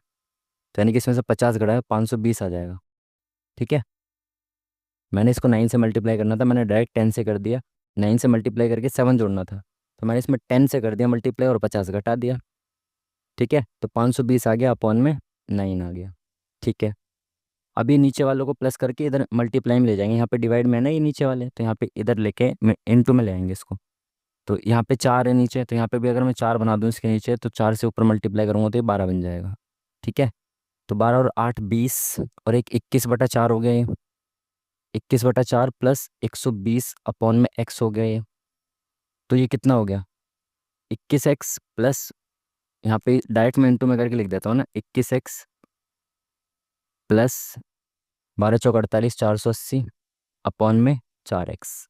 तो यानी कि इसमें से 50 घटाया 520 आ जाएगा, ठीक है। मैंने इसको 9 से मल्टीप्लाई करना था, मैंने डायरेक्ट 10 से कर दिया। 9 से मल्टीप्लाई करके 7 जोड़ना था, तो मैंने इसमें 10 से कर दिया मल्टीप्लाई, और 50 घटा दिया, ठीक है। तो 520 आ गया, अपॉन में 9 आ गया, ठीक है। अभी नीचे वालों को प्लस करके इधर मल्टीप्लाई में ले जाएंगे। यहाँ पे डिवाइड में है ना ये नीचे वाले, तो यहाँ पे इधर लेके इनटू में ले आएंगे इसको। तो यहाँ पे 4 है नीचे, तो यहाँ पे भी अगर मैं 4 बना दूँ इसके नीचे, तो 4 से ऊपर मल्टीप्लाई करूँगा तो ये 12 बन जाएगा, ठीक है। तो 12 और 8 20, और एक 21/4 हो गया ये। 21/4 + 120 अपॉन में x हो गया ये। तो ये कितना हो गया? 21x प्लस, यहाँ पे डायरेक्ट में इंटू में करके लिख देता हूँ ना, 21x प्लस 12×4 = 48, 480 अपॉन में 4x,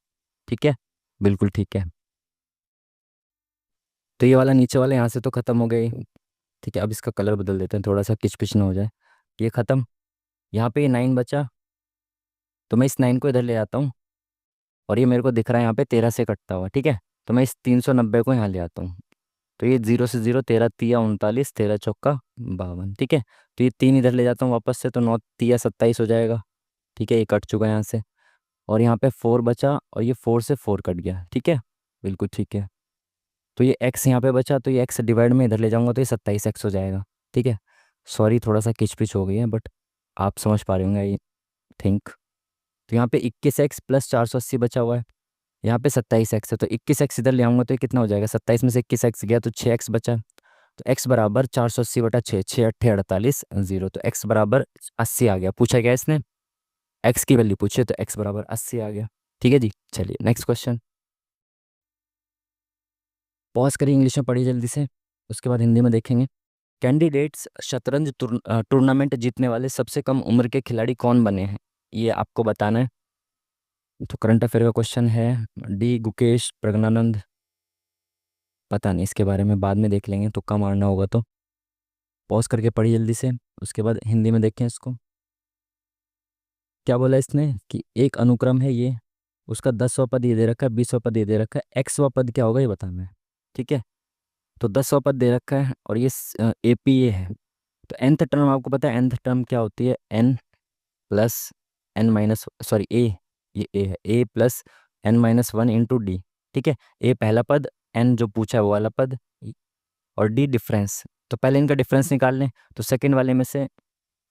ठीक है। बिल्कुल ठीक है। तो ये वाला नीचे वाला यहाँ से तो ख़त्म हो गई, ठीक है। अब इसका कलर बदल देते हैं, थोड़ा सा किचपिच ना हो जाए। ये ख़त्म। यहाँ पे ये 9 बचा, तो मैं इस 9 को इधर ले आता हूँ, और ये मेरे को दिख रहा है यहाँ पे 13 से कटता हुआ, ठीक है। तो मैं इस 390 को यहाँ ले आता हूँ। तो ये 0 से 0, 13 तिया 39, 13 चौका 52, ठीक है। तो ये 3 इधर ले जाता हूँ वापस से, तो 9 तिया 27 हो जाएगा, ठीक है। ये कट चुका है यहाँ से, और यहाँ पे 4 बचा, और ये 4 से 4 कट गया, ठीक है। बिल्कुल ठीक है। तो ये x यहाँ पे बचा, तो ये x डिवाइड में इधर ले जाऊंगा, तो ये 27x हो जाएगा, ठीक है। सॉरी, थोड़ा सा किचपिच हो गई है, बट आप समझ पा रहे होंगे आई थिंक। तो यहाँ पे 21x + 480 बचा हुआ है, यहाँ पे 27x है, तो 21x इधर ले आऊँगा, तो ये कितना हो जाएगा? 27 में से 21x गया, तो 6x बचा। तो x बराबर 480/6, 6 × 8 = 48, 0। तो x बराबर 80 आ गया। पूछा गया इसने x की वैल्यू पूछे, तो x बराबर 80 आ गया, ठीक है जी। चलिए नेक्स्ट क्वेश्चन। पॉज करिए, इंग्लिश में पढ़िए जल्दी से, उसके बाद हिंदी में देखेंगे। कैंडिडेट्स शतरंज टूर्नामेंट जीतने वाले सबसे कम उम्र के खिलाड़ी कौन बने हैं, ये आपको बताना है। तो करंट अफेयर का क्वेश्चन है। डी गुकेश, प्रज्ञानंद, पता नहीं, इसके बारे में बाद में देख लेंगे, तुक्का मारना होगा तो। पॉज करके पढ़िए जल्दी से, उसके बाद हिंदी में देखें इसको। क्या बोला इसने कि एक अनुक्रम है ये, उसका 10वां पद ये दे रखा है, 20वां पद ये दे रखा है, 100वां पद क्या होगा ये बताना है, ठीक है। तो 10वां पद दे रखा है, और ये APA है। तो nth टर्म आपको पता है, nth टर्म क्या होती है? n plus n minus, sorry a, ये a है, a + n-1 × d, ठीक है। a पहला पद, n जो पूछा है वो वाला पद, और d डिफरेंस, तो पहले इनका डिफरेंस निकाल लें। तो सेकंड वाले में से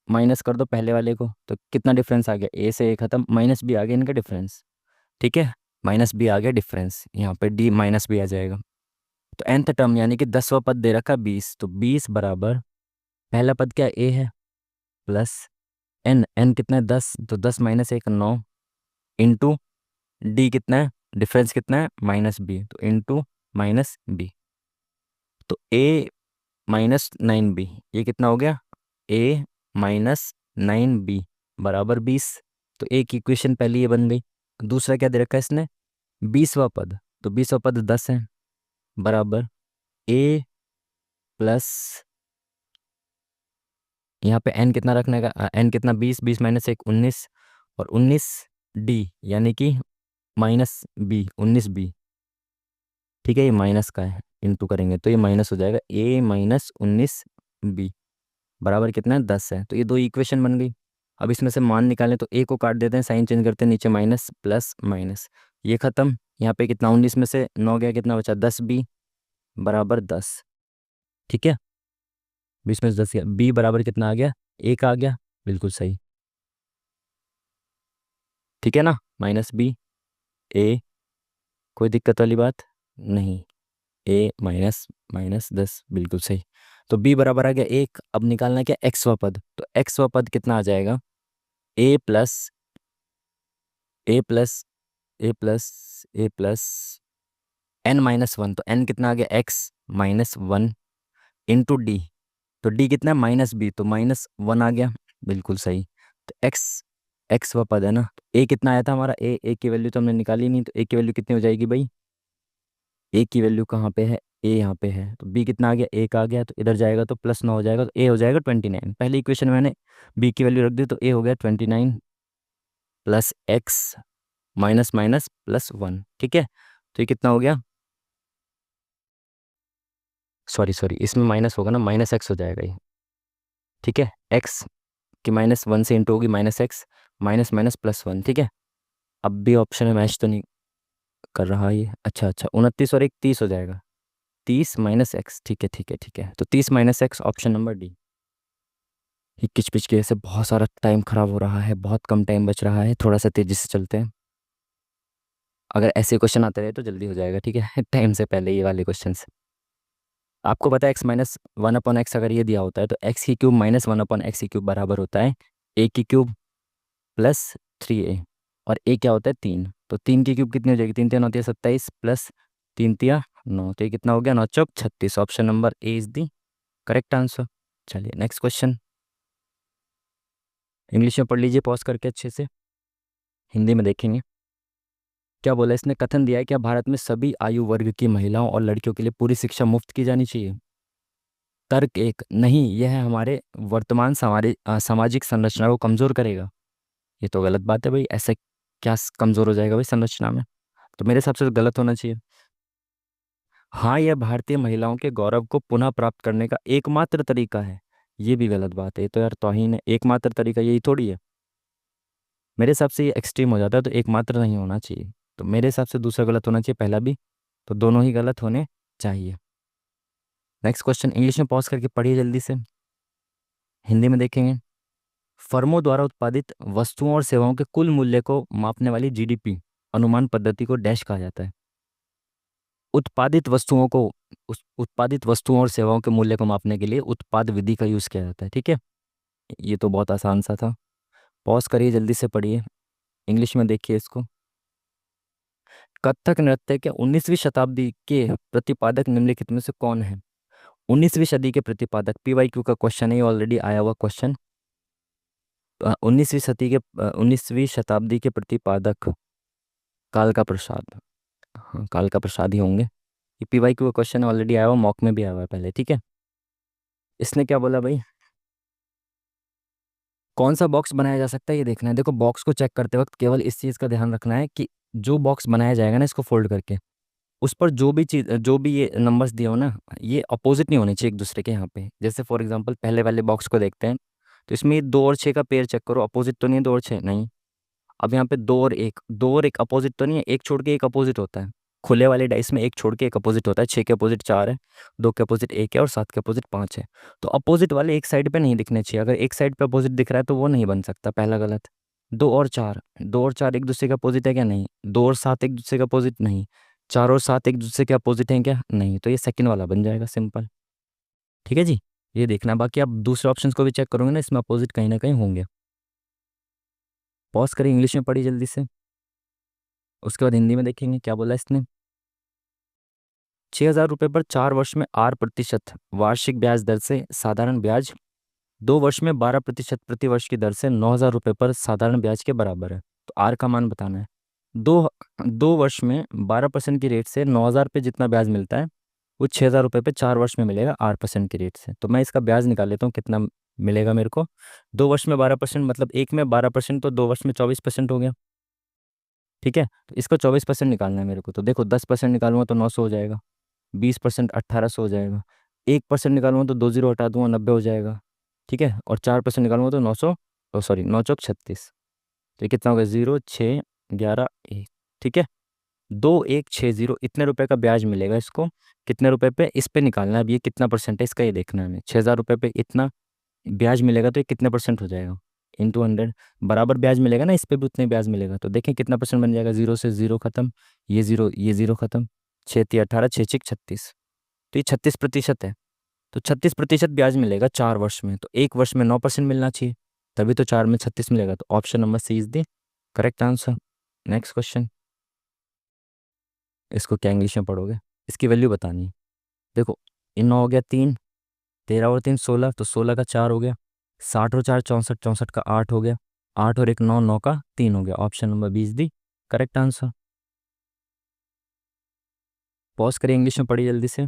माइनस कर दो पहले वाले को, तो कितना डिफरेंस आ गया, ए से ए खत्म, माइनस बी आ गया इनका डिफरेंस। ठीक है, माइनस बी आ गया डिफरेंस, यहाँ पे डी माइनस बी आ जाएगा। तो nth टर्म यानी कि 10वां पद दे रखा 20, तो 20 बराबर पहला पद क्या ए है प्लस एन, एन कितना है 10, तो 10 माइनस 1 9, इंटू डी कितना है, डिफरेंस कितना है माइनस बी, तो इंटू माइनस बी। तो ए माइनस 9b, ये कितना हो गया, ए माइनस 9b बराबर 20। तो एक इक्वेशन पहली ये बन गई। दूसरा क्या दे रखा है इसने, 20वां पद, तो 20वां पद 10 है बराबर ए प्लस, यहाँ पे एन कितना रखने का, एन कितना 20, 20 माइनस 1 19, और 19d यानी कि माइनस बी 19b। ठीक है, ये माइनस का है, इंटू करेंगे तो ये माइनस हो जाएगा, ए माइनस 19b बराबर कितना है 10 है। तो ये दो इक्वेशन बन गई। अब इसमें से मान निकालें, तो ए को काट देते हैं, साइन चेंज करते हैं, नीचे माइनस प्लस माइनस, ये खत्म। यहाँ पे कितना 19 में से 9 गया, कितना बचा 10b बराबर 10। ठीक है, 20 में से 10 गया, बी बराबर कितना आ गया, एक आ गया, बिल्कुल सही। ठीक है ना, माइनस बी ए, कोई दिक्कत वाली बात नहीं, ए माइनस माइनस 10 बिल्कुल सही। तो बी बराबर आ गया एक। अब निकालना क्या, एक्सवा पद, तो एक्सवा पद कितना आ जाएगा, ए प्लस ए प्लस ए प्लस ए प्लस एन माइनस 1, तो एन कितना आ गया एक्स माइनस 1 इंटू डी, तो डी कितना है माइनस बी, तो माइनस 1 आ गया, बिल्कुल सही। तो एक्स एक्स व पद है ना, तो ए कितना आया था हमारा, ए की वैल्यू तो हमने निकाली नहीं, तो ए की वैल्यू कितनी हो जाएगी भाई, ए की वैल्यू कहाँ पे है, ए यहाँ पे है, तो बी कितना आ गया, एक आ गया, तो इधर जाएगा तो प्लस 9 हो जाएगा, तो ए हो जाएगा 29। पहली इक्वेशन में मैंने बी की वैल्यू रख दी, तो ए हो गया 29 plus x minus minus plus 1। ठीक है, तो ये कितना हो गया, सॉरी सॉरी, इसमें माइनस होगा ना, माइनस एक्स हो जाएगा ये। ठीक है, एक्स की माइनस 1 से इंटू होगी minus x, minus minus plus 1। ठीक है, अब भी ऑप्शन में मैच तो नहीं कर रहा ये, अच्छा अच्छा, 29 और 1 30 हो जाएगा, 30 माइनस एक्स। ठीक है ठीक है ठीक है, तो 30 minus x, option number D. ये किच पिच के से बहुत सारा टाइम खराब हो रहा है, बहुत कम टाइम बच रहा है, थोड़ा सा तेजी से चलते हैं। अगर ऐसे क्वेश्चन आते रहे तो जल्दी हो जाएगा। ठीक है टाइम से पहले ये वाले क्वेश्चन। आपको पता है एक्स माइनस 1/x अगर ये दिया होता है, तो एक्स की क्यूब माइनस 1/x की क्यूब बराबर होता है ए की क्यूब प्लस 3a, और ए क्या होता है 3, तो 3 की क्यूब कितनी हो जाएगी, 3 3 होती है 27 प्लस 3 तिया 9, तो ये कितना हो गया 9 चौक 36। Option number A is the correct answer. चलिए नेक्स्ट क्वेश्चन, इंग्लिश में पढ़ लीजिए पॉज करके अच्छे से, हिंदी में देखेंगे। क्या बोला इसने, कथन दिया है क्या भारत में सभी आयु वर्ग की महिलाओं और लड़कियों के लिए पूरी शिक्षा मुफ्त की जानी चाहिए। तर्क एक, नहीं, यह हमारे वर्तमान सामाजिक संरचना को कमजोर करेगा। ये तो गलत बात है भाई, ऐसे क्या कमजोर हो जाएगा भाई संरचना में, तो मेरे हिसाब से तो गलत होना चाहिए। हाँ, यह भारतीय महिलाओं के गौरव को पुनः प्राप्त करने का एकमात्र तरीका है। ये भी गलत बात है, ये तो यार तौहीन है, एकमात्र तरीका यही थोड़ी है। मेरे हिसाब से ये एक्सट्रीम हो जाता है, तो एकमात्र नहीं होना चाहिए, तो मेरे हिसाब से दूसरा गलत होना चाहिए, पहला भी, तो दोनों ही गलत होने चाहिए। नेक्स्ट क्वेश्चन, इंग्लिश में पॉज करके पढ़िए जल्दी से, हिंदी में देखेंगे। फर्मों द्वारा उत्पादित वस्तुओं और सेवाओं के कुल मूल्य को मापने वाली जीडीपी अनुमान पद्धति को डैश कहा जाता है। उत्पादित वस्तुओं को, उस उत्पादित वस्तुओं और सेवाओं के मूल्य को मापने के लिए उत्पाद विधि का यूज किया जाता है। ठीक है, ये तो बहुत आसान सा था, पॉज करिए जल्दी से पढ़िए, इंग्लिश में देखिए इसको। कथक नृत्य के 19वीं शताब्दी के प्रतिपादक निम्नलिखित में से कौन है। 19वीं सदी के प्रतिपादक, पीवाईक्यू का क्वेश्चन है, ऑलरेडी आया हुआ क्वेश्चन। 19वीं शताब्दी के प्रतिपादक कालका प्रसाद, हाँ कालका प्रसाद ही होंगे। ये पीवाईक्यू का क्वेश्चन ऑलरेडी आया हुआ, मॉक में भी आया हुआ है पहले। ठीक है, इसने क्या बोला भाई, कौन सा बॉक्स बनाया जा सकता है ये देखना है। देखो बॉक्स को चेक करते वक्त केवल इस चीज़ का ध्यान रखना है कि जो बॉक्स बनाया जाएगा ना, इसको फोल्ड करके, उस पर जो भी चीज़, जो भी ये नंबर्स दिए हो ना, ये अपोजिट नहीं होने चाहिए एक दूसरे के। यहाँ पे जैसे फॉर एग्जांपल पहले वाले बॉक्स को देखते हैं, तो इसमें ये 2 और 6 का पेयर चेक करो, अपोजिट तो नहीं है 2 और 6, नहीं। अब यहाँ पे 2 और 1, 2 और 1 अपोजिट तो नहीं है, एक छोड़ के एक अपोजिट होता है, खुले वाले डाइस में एक छोड़ के एक अपोजिट होता है, 6 के अपोजिट 4 है, 2 के अपोजिट 1 है और 7 के अपोजिट 5 है। तो अपोजिट वाले एक साइड पे नहीं दिखने चाहिए, अगर एक साइड पे अपोजिट दिख रहा है तो वो नहीं बन सकता, पहला गलत। 2 और 4 एक दूसरे के अपोजिट है क्या? नहीं। 2 और 7 एक दूसरे के अपोजिट नहीं। 4 और 7 एक दूसरे के अपोजिट हैं क्या? नहीं। तो ये सेकंड वाला बन जाएगा, सिंपल। ठीक है जी। ये देखना, बाकी आप दूसरे ऑप्शंस को भी चेक करोगे ना, इसमें अपोजिट कहीं ना कहीं होंगे। पॉज करें, इंग्लिश में पढ़ी जल्दी से, उसके बाद हिंदी में देखेंगे क्या बोला इसने। 6,000 रुपये पर 4 वर्ष में 8% वार्षिक ब्याज दर से साधारण ब्याज 2 वर्ष में 12% प्रति वर्ष की दर से 9,000 रुपये पर साधारण ब्याज के बराबर है। तो आर का मान बताना है। दो 2 वर्ष में 12% की रेट से 9,000 पे जितना ब्याज मिलता है, वो 6,000 रुपये पे 4 वर्ष में मिलेगा 8% की रेट से। तो मैं इसका ब्याज निकाल लेता हूँ कितना मिलेगा मेरे को। 2 वर्ष में 12% मतलब एक में 12%, तो 2 वर्ष में 24% हो गया। ठीक है, तो इसका 24% निकालना है मेरे को। तो देखो 10% निकालूंगा तो 900 हो जाएगा, 20% 1800 हो जाएगा, 1% निकालूंगा तो 2 जीरो हटा दूंगा 90 हो जाएगा। ठीक है, और 4% निकालूंगा तो 900, ओ सॉरी 9 चौक 36। तो ये कितना होगा? 0, 6, 11, 1। ठीक है, 2,160 इतने रुपए का ब्याज मिलेगा इसको। कितने रुपए पे? इस पे निकालना है अब, ये कितना परसेंट है इसका, ये देखना है हमें। 6,000 रुपये पे इतना ब्याज मिलेगा तो ये कितने परसेंट हो जाएगा? इंटू 100। बराबर ब्याज मिलेगा ना, इस पे भी उतने ब्याज मिलेगा, तो देखें कितना परसेंट बन जाएगा। 0 से 0 खत्म, ये जीरो खत्म, 6 × 3 = 18, 6 × 6 = 36। तो ये 36% है। तो 36% ब्याज मिलेगा 4 वर्ष में, तो एक वर्ष में 9% मिलना चाहिए, तभी तो 4 में 36 मिलेगा। तो option number C is the correct answer. Next question. इसको क्या इंग्लिश में पढ़ोगे, इसकी वैल्यू बतानी है। देखो, इन 9 हो गया 3, 13 और 3 16, तो 16 का 4 हो गया, 60 और 4 64, 64 का 8 हो गया, 8 और 1 9, 9 का 3 हो गया। Option number B is the correct answer. Pause करिए, इंग्लिश में पढ़िए जल्दी से,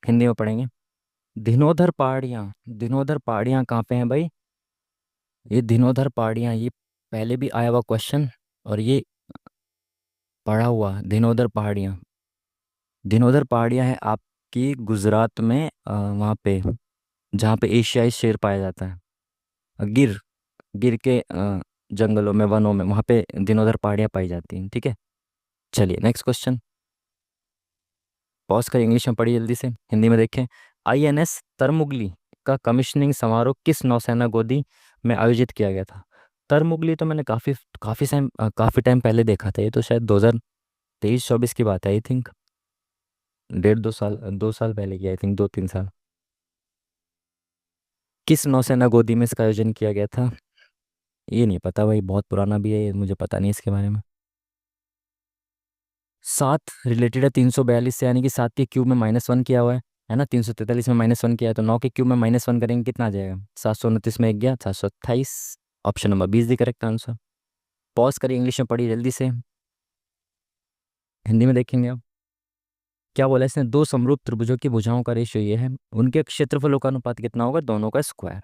हिंदी में पढ़ेंगे। धिनोधर पहाड़ियाँ, धिनोधर पहाड़ियाँ कहाँ पे हैं भाई? ये धिनोधर पहाड़ियाँ, ये पहले भी आया हुआ क्वेश्चन, और ये पढ़ा हुआ धिनोधर पहाड़ियाँ। धिनोधर पहाड़ियाँ है आपकी गुजरात में, वहाँ पे जहाँ पे एशियाई शेर पाया जाता है। गिर गिर के जंगलों में, वनों में, वहाँ पे धिनोधर पहाड़ियाँ पाई जाती हैं। ठीक है, चलिए नेक्स्ट क्वेश्चन। पॉज कर इंग्लिश में पढ़िए जल्दी से, हिंदी में देखें। आईएनएस तरमुगली का कमीशनिंग समारोह किस नौसेना गोदी में आयोजित किया गया था? तरमुगली तो मैंने काफ़ी काफ़ी टाइम पहले देखा था, ये तो शायद 2023-24 की बात है आई थिंक। 1.5-2 साल, 2 साल पहले की, आई थिंक 2-3 साल। किस नौसेना गोदी में इसका आयोजन किया गया था? ये नहीं पता भाई, बहुत पुराना भी है ये, मुझे पता नहीं इसके बारे में। 7 रिलेटेड है 342 से, यानी कि 7 के क्यूब में -1 किया हुआ है ना, 343 में -1 किया है, तो 9 के क्यूब में -1 करेंगे कितना आ जाएगा? 729 में 1 गया, 728। ऑप्शन नंबर 20 दी करेक्ट आंसर। पॉज करिए, इंग्लिश में पढ़िए जल्दी से, हिंदी में देखेंगे अब। क्या बोला इसने? दो समरूप त्रिभुजों की भुजाओं का रेशियो ये है, उनके क्षेत्रफलों का अनुपात कितना होगा? दोनों का स्क्वायर।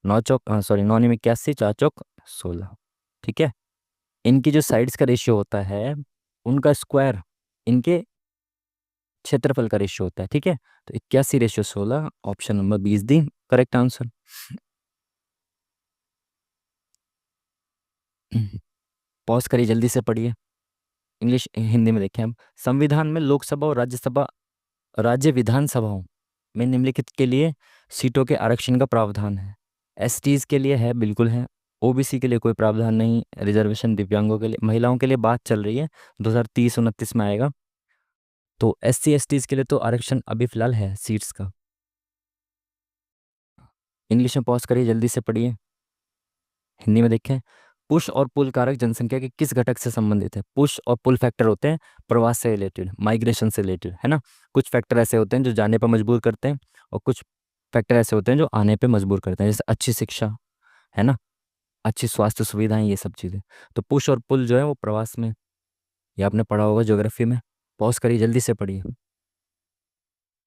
9 × 9 = 81, 4 × 4 = 16। ठीक है, इनकी जो साइड्स का रेशियो होता है, उनका स्क्वायर इनके क्षेत्रफल का रेशियो होता है। ठीक है, तो 81/16, ऑप्शन नंबर 20 दी करेक्ट आंसर। पॉज करिए जल्दी से पढ़िए, इंग्लिश हिंदी में देखें अब। संविधान में लोकसभा और राज्य विधानसभाओं में निम्नलिखित के लिए सीटों के आरक्षण का प्रावधान है। एसटीज के लिए है, बिल्कुल है। ओबीसी के लिए कोई प्रावधान नहीं। रिजर्वेशन दिव्यांगों के लिए, महिलाओं के लिए बात चल रही है, 2030-29 में आएगा। तो SC STs के लिए तो आरक्षण अभी फिलहाल है सीट्स का। इंग्लिश में पॉज करिए जल्दी से पढ़िए, हिंदी में देखें। पुश और पुल कारक जनसंख्या के किस घटक से संबंधित है? पुश और पुल फैक्टर होते हैं प्रवास से रिलेटेड, माइग्रेशन से रिलेटेड, है ना। कुछ फैक्टर ऐसे होते हैं जो जाने पर मजबूर करते हैं, और कुछ फैक्टर ऐसे होते हैं जो आने पे मजबूर करते हैं, जैसे अच्छी शिक्षा, है ना, अच्छी स्वास्थ्य सुविधाएं, ये सब चीज़ें। तो पुश और पुल जो है वो प्रवास में, ये आपने पढ़ा होगा ज्योग्राफी में। पॉज करिए जल्दी से पढ़िए,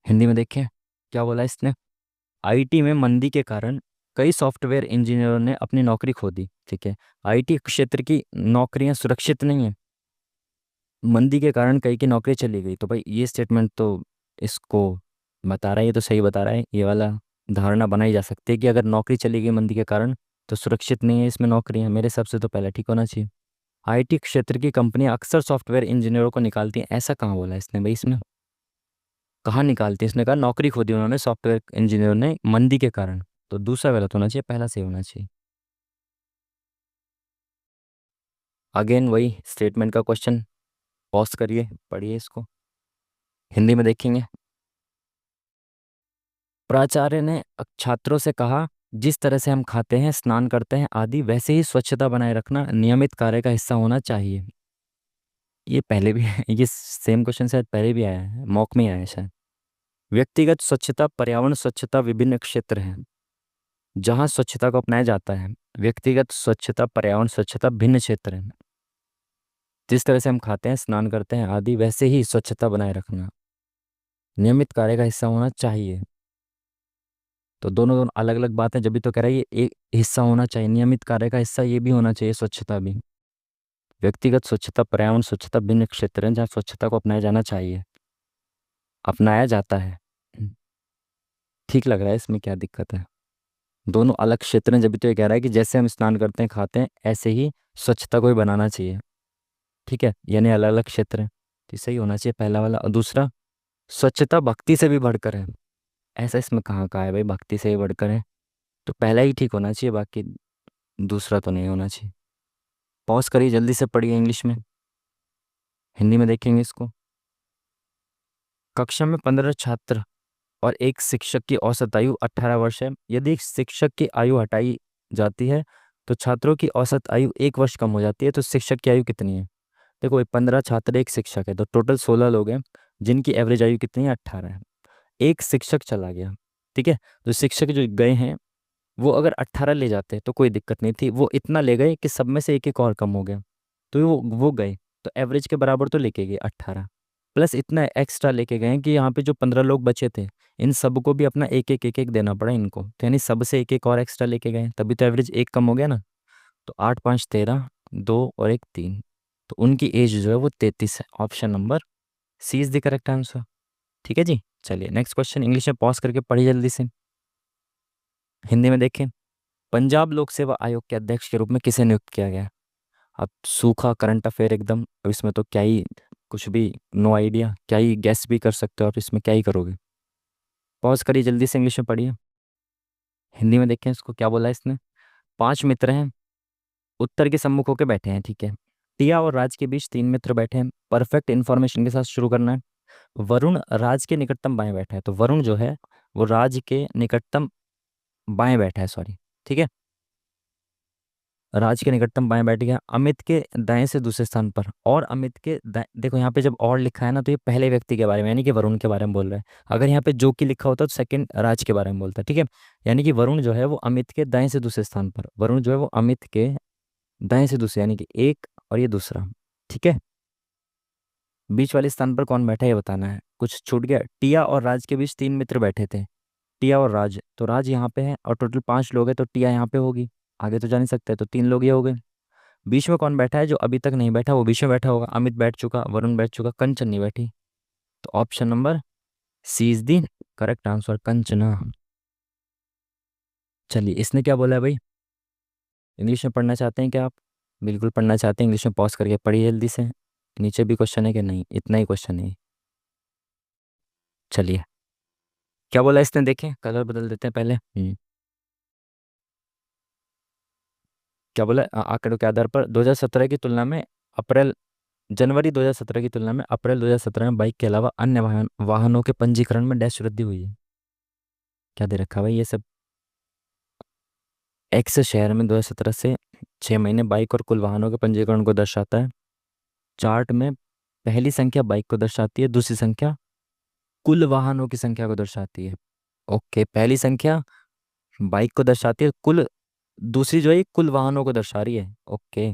हिंदी में देखें क्या बोला इसने। आईटी में मंदी के कारण कई सॉफ्टवेयर इंजीनियरों ने अपनी नौकरी खो दी। ठीक है, आईटी क्षेत्र की नौकरियां सुरक्षित नहीं है, मंदी के कारण कई की नौकरी चली गई। तो भाई ये स्टेटमेंट तो इसको बता रहा है, ये तो सही बता रहा है। ये वाला धारणा बनाई जा सकती है कि अगर नौकरी चली गई मंदी के कारण तो सुरक्षित नहीं है इसमें नौकरियां। मेरे हिसाब से तो पहले ठीक होना चाहिए। आईटी क्षेत्र की कंपनियां अक्सर सॉफ्टवेयर इंजीनियरों को निकालती हैं, ऐसा कहाँ बोला इसने भाई? इसमें कहाँ निकालती है? इसने कहा नौकरी खो दी उन्होंने सॉफ्टवेयर इंजीनियर ने मंदी के कारण। तो दूसरा गलत होना चाहिए, पहला सही होना चाहिए। अगेन वही स्टेटमेंट का क्वेश्चन, पॉज करिए पढ़िए इसको, हिंदी में देखेंगे। प्राचार्य ने छात्रों से कहा, जिस तरह से हम खाते हैं, स्नान करते हैं आदि, वैसे ही स्वच्छता बनाए रखना नियमित कार्य का हिस्सा होना चाहिए। ये पहले भी ये सेम क्वेश्चन शायद पहले भी आया है, मॉक में आया है शायद। व्यक्तिगत स्वच्छता, पर्यावरण स्वच्छता विभिन्न क्षेत्र हैं जहाँ स्वच्छता को अपनाया जाता है। व्यक्तिगत स्वच्छता, पर्यावरण स्वच्छता भिन्न क्षेत्र हैं। जिस तरह से हम खाते हैं, स्नान करते हैं आदि, वैसे ही स्वच्छता बनाए रखना नियमित कार्य का हिस्सा होना चाहिए। तो दोनों दोनों अलग अलग बातें, जब भी तो कह रहा है ये एक हिस्सा होना चाहिए, नियमित कार्य का हिस्सा ये भी होना चाहिए स्वच्छता भी। व्यक्तिगत स्वच्छता, पर्यावरण स्वच्छता भिन्न क्षेत्र हैं जहाँ स्वच्छता को अपनाया जाना चाहिए, अपनाया जाता है। ठीक लग रहा है, इसमें क्या दिक्कत है? दोनों अलग क्षेत्र हैं, जब भी तो ये कह रहा है कि जैसे हम स्नान करते हैं, खाते हैं, ऐसे ही स्वच्छता को भी बनाना चाहिए। ठीक है, यानी अलग अलग क्षेत्र हैं, तो सही होना चाहिए पहला वाला। और दूसरा, स्वच्छता भक्ति से भी बढ़कर है, ऐसा इसमें कहाँ कहा है भाई भक्ति से भी बढ़कर है? तो पहला ही ठीक होना चाहिए, बाकी दूसरा तो नहीं होना चाहिए। पॉज करिए, जल्दी से पढ़िए इंग्लिश में, हिंदी में देखेंगे इसको। कक्षा में 15 छात्र और एक शिक्षक की औसत आयु 18 वर्ष है। यदि शिक्षक की आयु हटाई जाती है तो छात्रों की औसत आयु 1 वर्ष कम हो जाती है। तो शिक्षक की आयु कितनी है? देखो ये 15 छात्र, एक शिक्षक है, तो टोटल 16 लोग हैं जिनकी एवरेज आयु कितनी है? 18 है। एक शिक्षक चला गया, ठीक है, तो शिक्षक जो गए हैं वो अगर 18 ले जाते तो कोई दिक्कत नहीं थी, वो इतना ले गए कि सब में से एक एक और कम हो गया, तो वो गए, तो एवरेज के बराबर तो लेके गए 18, प्लस इतना एक्स्ट्रा लेके गए कि यहाँ पे जो 15 लोग बचे थे इन सबको भी अपना एक एक देना पड़ा इनको, तो यानी सबसे एक एक और एक्स्ट्रा लेके गए, तभी तो एवरेज एक कम हो गया ना। तो 8 5 13, 2 और 1 3, तो उनकी एज जो है वो 33 है। Option number C is the correct answer. ठीक है जी, चलिए नेक्स्ट क्वेश्चन, इंग्लिश में पॉज करके पढ़िए जल्दी से, हिंदी में देखें। पंजाब लोक सेवा आयोग के अध्यक्ष के रूप में किसे नियुक्त किया गया? अब सूखा करंट अफेयर एकदम, अब इसमें तो क्या ही, कुछ भी नो आइडिया, क्या ही गैस भी कर सकते हो आप, इसमें क्या ही करोगे। पॉज करिए जल्दी से, इंग्लिश में पढ़िए, हिंदी में देखें इसको क्या बोला है इसने। 5 मित्र हैं, उत्तर के सम्मुख होकर बैठे हैं, ठीक है। टिया और राज के बीच 3 मित्र बैठे हैं। परफेक्ट इन्फॉर्मेशन के साथ शुरू करना है। वरुण राज के निकटतम बाएं बैठा है, तो वरुण जो है वो राज के निकटतम बाएं बैठा है, सॉरी, ठीक है, राज के निकटतम बाएं बैठ गया। अमित के दाएं से दूसरे स्थान पर, और अमित के दाएं, देखो यहाँ पे जब और लिखा है ना तो ये पहले व्यक्ति के बारे में, यानी कि वरुण के बारे में बोल रहा है। अगर यहाँ पे जो की लिखा होता तो सेकंड राज के बारे में बोलता, ठीक है। यानी कि वरुण जो है वो अमित के दाएं से दूसरे स्थान पर, वरुण जो है वो अमित के दाएं से दूसरे, यानी कि एक और ये दूसरा, ठीक है। बीच वाले स्थान पर कौन बैठा है ये बताना है, कुछ छूट गया। टिया और राज के बीच 3 मित्र बैठे थे, टिया और राज, तो राज यहाँ पे है और टोटल 5 लोग हैं, तो टिया यहाँ पे होगी, आगे तो जा नहीं सकते, तो 3 लोग ये हो गए। बीच में कौन बैठा है? जो अभी तक नहीं बैठा वो बीच में बैठा होगा। अमित बैठ चुका, वरुण बैठ चुका, कंचन नहीं बैठी, तो option number C is the correct answer, Kanchana. चलिए इसने क्या बोला है भाई, इंग्लिश में पढ़ना चाहते हैं क्या आप? बिल्कुल पढ़ना चाहते हैं, इंग्लिश में पॉज करके पढ़िए जल्दी से। नीचे भी क्वेश्चन है कि नहीं? इतना ही क्वेश्चन है। चलिए क्या बोला इसने, देखें, कलर बदल देते हैं पहले। क्या बोला, आंकड़ों के आधार पर 2017 की तुलना में अप्रैल जनवरी 2017 की तुलना में अप्रैल 2017 में बाइक के अलावा अन्य वाहनों के पंजीकरण में डैश वृद्धि हुई है। क्या दे रखा है भाई ये सब? एक्स शहर में 2017 से 6 महीने बाइक और कुल वाहनों के पंजीकरण को दर्शाता है। चार्ट में पहली संख्या बाइक को दर्शाती है, दूसरी संख्या कुल वाहनों की संख्या को दर्शाती है। ओके, पहली संख्या बाइक को दर्शाती है, कुल, दूसरी जो है कुल वाहनों को दर्शा रही है। ओके,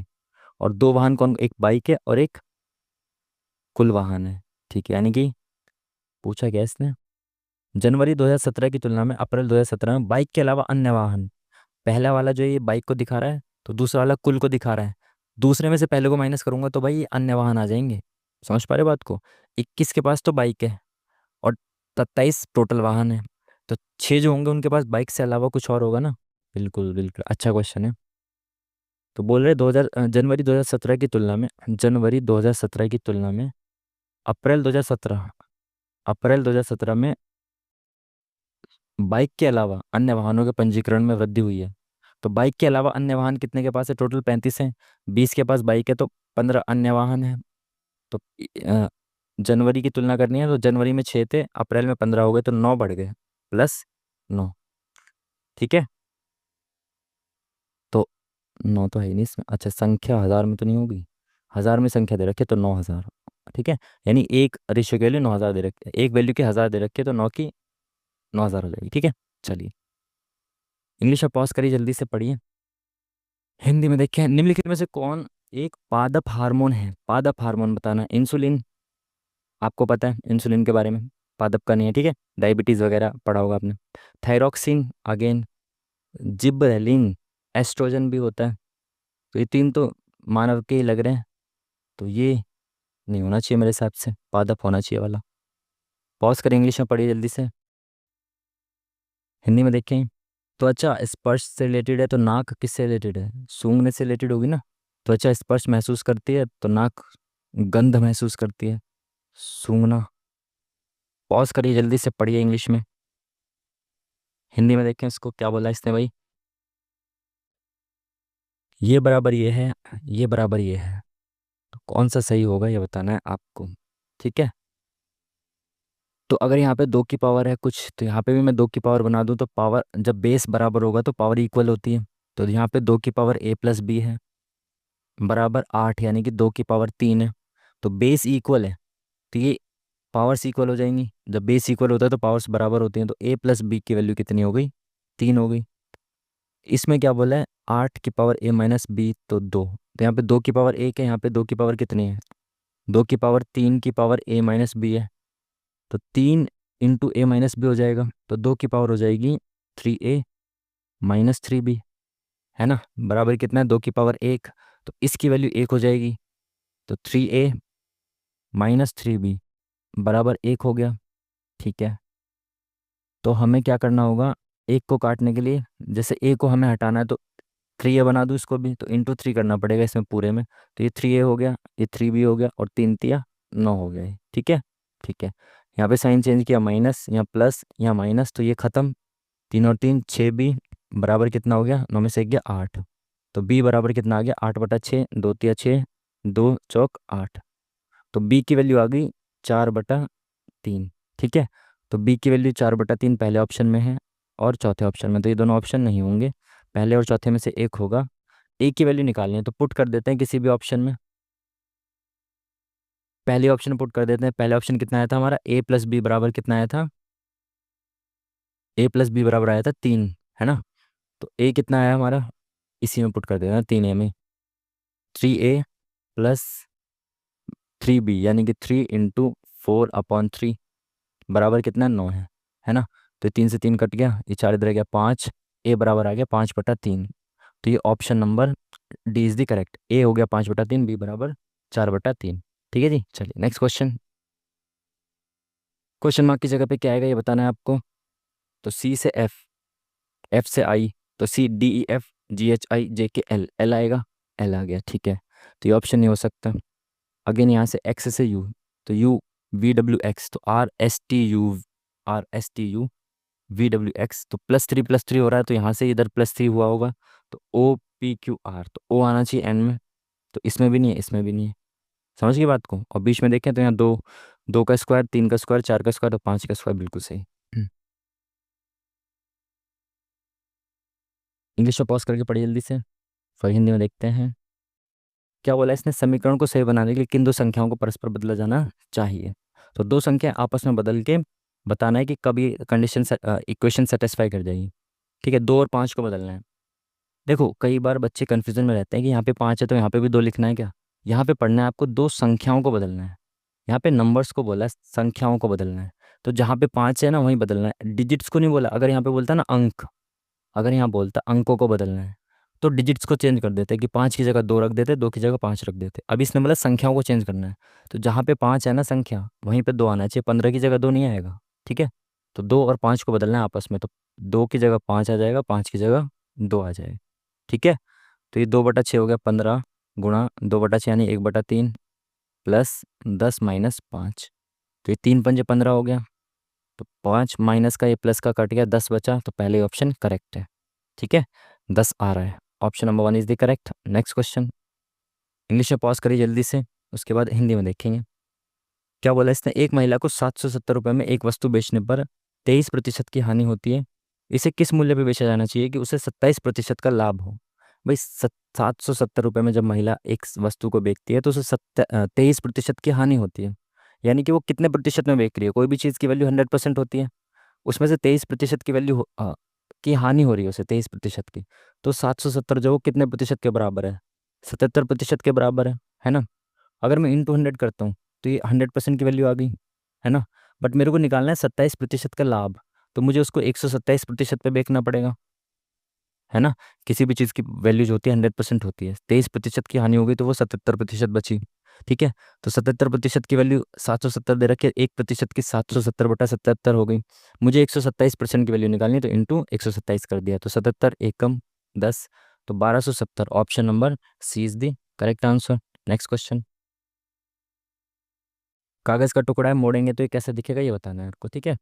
और दो वाहन कौन, एक बाइक है और एक कुल वाहन है, ठीक है। यानी कि पूछा गया इसने जनवरी 2017 की तुलना में अप्रैल 2017 में बाइक के अलावा अन्य वाहन, पहला वाला जो है ये बाइक को दिखा रहा है, तो दूसरा वाला कुल को दिखा रहा है। दूसरे में से पहले को माइनस करूंगा तो भाई ये अन्य वाहन आ जाएंगे। समझ पा रहे बात को? 21 के पास तो बाइक है और 27 टोटल वाहन है, तो 6 जो होंगे उनके पास बाइक से अलावा कुछ और होगा ना। बिल्कुल बिल्कुल, अच्छा क्वेश्चन है। तो बोल रहे 2000 जनवरी 2017 की तुलना में, जनवरी 2017 की तुलना में अप्रैल 2017, अप्रैल 2017 में बाइक के अलावा अन्य वाहनों के पंजीकरण में वृद्धि हुई है। तो बाइक के अलावा अन्य वाहन कितने के पास है? टोटल 35 हैं। 20 के पास बाइक है तो 15 अन्य वाहन है। तो जनवरी की तुलना करनी है तो जनवरी में 6 थे, अप्रैल में 15 हो गए, तो 9 बढ़ गए, प्लस 9। ठीक है, तो 9 तो है ही नहीं इसमें। अच्छा, संख्या हजार में तो नहीं होगी, हजार में संख्या दे रखी है तो 9,000। ठीक है, यानी एक रेशियो के वैल्यू 9,000 दे रखी है, एक वैल्यू की 1000 दे रखी है, तो 9 की 9,000 हो जाएगी। ठीक है, चलिए इंग्लिश में पॉज करिए, जल्दी से पढ़िए। हिंदी में देखें, निम्नलिखित में से कौन एक पादप हार्मोन है? पादप हार्मोन बताना है। इंसुलिन, आपको पता है इंसुलिन के बारे में, पादप का नहीं है। ठीक है, डायबिटीज वगैरह पढ़ा होगा आपने। थायरॉक्सिन, अगेन जिबरेलिन, एस्ट्रोजन भी होता है। तो ये तीन तो मानव के ही लग रहे हैं, तो ये नहीं होना चाहिए मेरे हिसाब से, पादप होना चाहिए वाला। पॉज करें, इंग्लिश में पढ़िए जल्दी से। हिंदी में देखें, तो अच्छा स्पर्श से रिलेटेड है, तो नाक किससे रिलेटेड है? सूंघने से रिलेटेड होगी ना। तो अच्छा स्पर्श महसूस करती है, तो नाक गंध महसूस करती है, सूंघना। पॉज करिए, जल्दी से पढ़िए इंग्लिश में। हिंदी में देखें इसको, क्या बोला इसने भाई? ये बराबर ये है, ये बराबर ये है, तो कौन सा सही होगा ये बताना है आपको। ठीक है, तो अगर यहाँ पे 2 की पावर है कुछ, तो यहाँ पे भी मैं 2 की पावर बना दूँ, तो पावर जब बेस बराबर होगा तो पावर इक्वल होती है। तो यहाँ पे 2 की पावर a+b है, बराबर 8, यानी कि 2 की पावर 3 है। तो बेस इक्वल है, तो ये पावर्स इक्वल हो जाएंगी। जब बेस इक्वल होता है तो पावर्स बराबर होती हैं, तो a+b की वैल्यू कितनी हो गई? 3 हो गई। इसमें क्या बोला है? 8 की पावर a-b, तो 2। तो यहाँ पे 2 की पावर 1 है, यहाँ पे 2 की पावर कितनी है? 2 की पावर 3 की पावर a-b है, तो 3 इंटू a-b हो जाएगा, तो 2 की पावर हो जाएगी 3a-3b, है ना। बराबर कितना है? 2 की पावर 1, तो इसकी वैल्यू 1 हो जाएगी, तो 3a-3b बराबर 1 हो गया। ठीक है, तो हमें क्या करना होगा? एक को काटने के लिए, जैसे ए को हमें हटाना है, तो 3a बना दूँ इसको भी, तो इंटू 3 करना पड़ेगा इसमें पूरे में। तो ये 3a हो गया, ये 3b हो गया, और 3 3 9 हो गया ये। ठीक है, ठीक है, यहाँ पे साइन चेंज किया, माइनस, यहाँ प्लस, यहाँ माइनस, तो ये खत्म। 3 और 3 6b बराबर कितना हो गया? 9 में से 1 गया 8। तो b बराबर कितना आ गया? 8/6, 2 × 6 2 चौक 8। तो b की वैल्यू आ गई 4/3। ठीक है, तो b की वैल्यू 4/3 पहले ऑप्शन में है और चौथे ऑप्शन में, तो ये दोनों ऑप्शन नहीं होंगे, पहले और चौथे में से एक होगा। ए की वैल्यू निकालनी है, तो पुट कर देते हैं किसी भी ऑप्शन में। पहले ऑप्शन में पुट कर देते हैं। पहले ऑप्शन कितना आया था हमारा? a+b बराबर कितना आया था? a+b बराबर आया था 3, है ना। तो a कितना आया हमारा? इसी में पुट कर देना, 3a में। 3a+3b, यानी कि 3 × 4/3 बराबर कितना? 9 है ना। तो 3 से 3 कट गया, ये 4 इधर आ गया 5, ए बराबर आ गया 5/3। तो ये option number D is the correct. A हो गया 5/3, बी बराबर 4/3। ठीक है जी, चलिए नेक्स्ट क्वेश्चन। क्वेश्चन मार्क की जगह पे क्या आएगा ये बताना है आपको। तो सी से एफ, एफ से आई, तो C D E F G H I J K L, L आएगा, एल आ गया। ठीक है, तो ये ऑप्शन नहीं हो सकता। अगेन यहाँ से एक्स से यू, तो U V W X, तो R S T U तो +3 हो रहा है, तो यहाँ से इधर +3 हुआ होगा, तो OPQR, तो O आना चाहिए एंड में, तो इसमें भी नहीं है, इसमें भी नहीं है। समझ गई बात को। और बीच में देखें तो यहाँ 2, 2 का स्क्वायर, 3 का स्क्वायर, 4 का स्क्वायर और 5 का स्क्वायर, बिल्कुल सही। इंग्लिश में पॉज करके पढ़िए जल्दी से, फिर हिंदी में देखते हैं। क्या बोला इसने? समीकरण को सही बनाने के लिए किन दो संख्याओं को परस्पर बदला जाना चाहिए? तो दो संख्या आपस में बदल के बताना है कि कब ये कंडीशन इक्वेशन सेटिस्फाई कर जाएगी। ठीक है, 2 और 5 को बदलना है। देखो कई बार बच्चे कन्फ्यूजन में रहते हैं कि यहाँ पे 5 है तो यहाँ पे भी 2 लिखना है क्या। यहाँ पे पढ़ना है आपको, दो संख्याओं को बदलना है। यहाँ पे नंबर्स को बोला है, संख्याओं को बदलना है। तो जहाँ पे 5 है ना वहीं बदलना है, डिजिट्स को नहीं बोला। अगर यहाँ पे बोलता ना अंक, अगर यहाँ बोलता अंकों को बदलना है, तो डिजिट्स को चेंज कर देते कि 5 की जगह 2 रख देते, 2 की जगह 5 रख देते। अब इसने बोला संख्याओं को चेंज करना है, तो जहाँ पे 5 है ना संख्या, वहीं पे 2 आना चाहिए, 15 की जगह 2 नहीं आएगा। ठीक है, तो 2 और 5 को बदलना है आपस में, तो 2 की जगह 5 आ जाएगा, 5 की जगह 2 आ जाएगा। ठीक है, तो ये 2/6 हो गया 15 गुणा 2/6 यानी 1/3 प्लस 10 माइनस 5। तो ये 3×5 = 15 हो गया। तो 5 माइनस का ये प्लस का कट गया, 10 बचा, तो पहले ऑप्शन करेक्ट है। ठीक है, 10 आ रहा है। Option number 1 is the correct. Next question. English में पॉज करिए जल्दी से, उसके बाद हिंदी में देखेंगे। क्या बोला इसने, एक महिला को 770 रुपये में एक वस्तु बेचने पर 23% की हानि होती है। इसे किस मूल्य पे बेचा जाना चाहिए कि उसे 27% का लाभ हो। भाई 770 रुपये में जब महिला एक वस्तु को बेचती है तो उसे 23% की हानि होती है। यानी कि वो कितने प्रतिशत में बेच रही है, कोई भी चीज़ की वैल्यू 100% होती है, उसमें से 23% की वैल्यू की हानि हो रही है उसे 23% की। तो 770 जो वो कितने प्रतिशत के बराबर है, 77% के बराबर है ना। अगर मैं इंटू 100 करता हूँ तो ये 100% की वैल्यू आ गई, है ना। बट मेरे को निकालना है 27% का लाभ, तो मुझे उसको 127% पे बेचना पड़ेगा, है ना। किसी भी चीज़ की वैल्यू जो होती है 100% होती है, 23% की हानि हो गई तो वो 77% बची। ठीक है, तो 77% की वैल्यू 770 दे रखी है, 1% की 770/77 हो गई। मुझे 127% की वैल्यू निकालनी है, तो इंटू 127 कर दिया, तो 77 एकम 10, तो 1270। Option number C is the correct answer. Next question. कागज का टुकड़ा है, मोड़ेंगे तो ये कैसे दिखेगा ये बताना है आपको। ठीक है,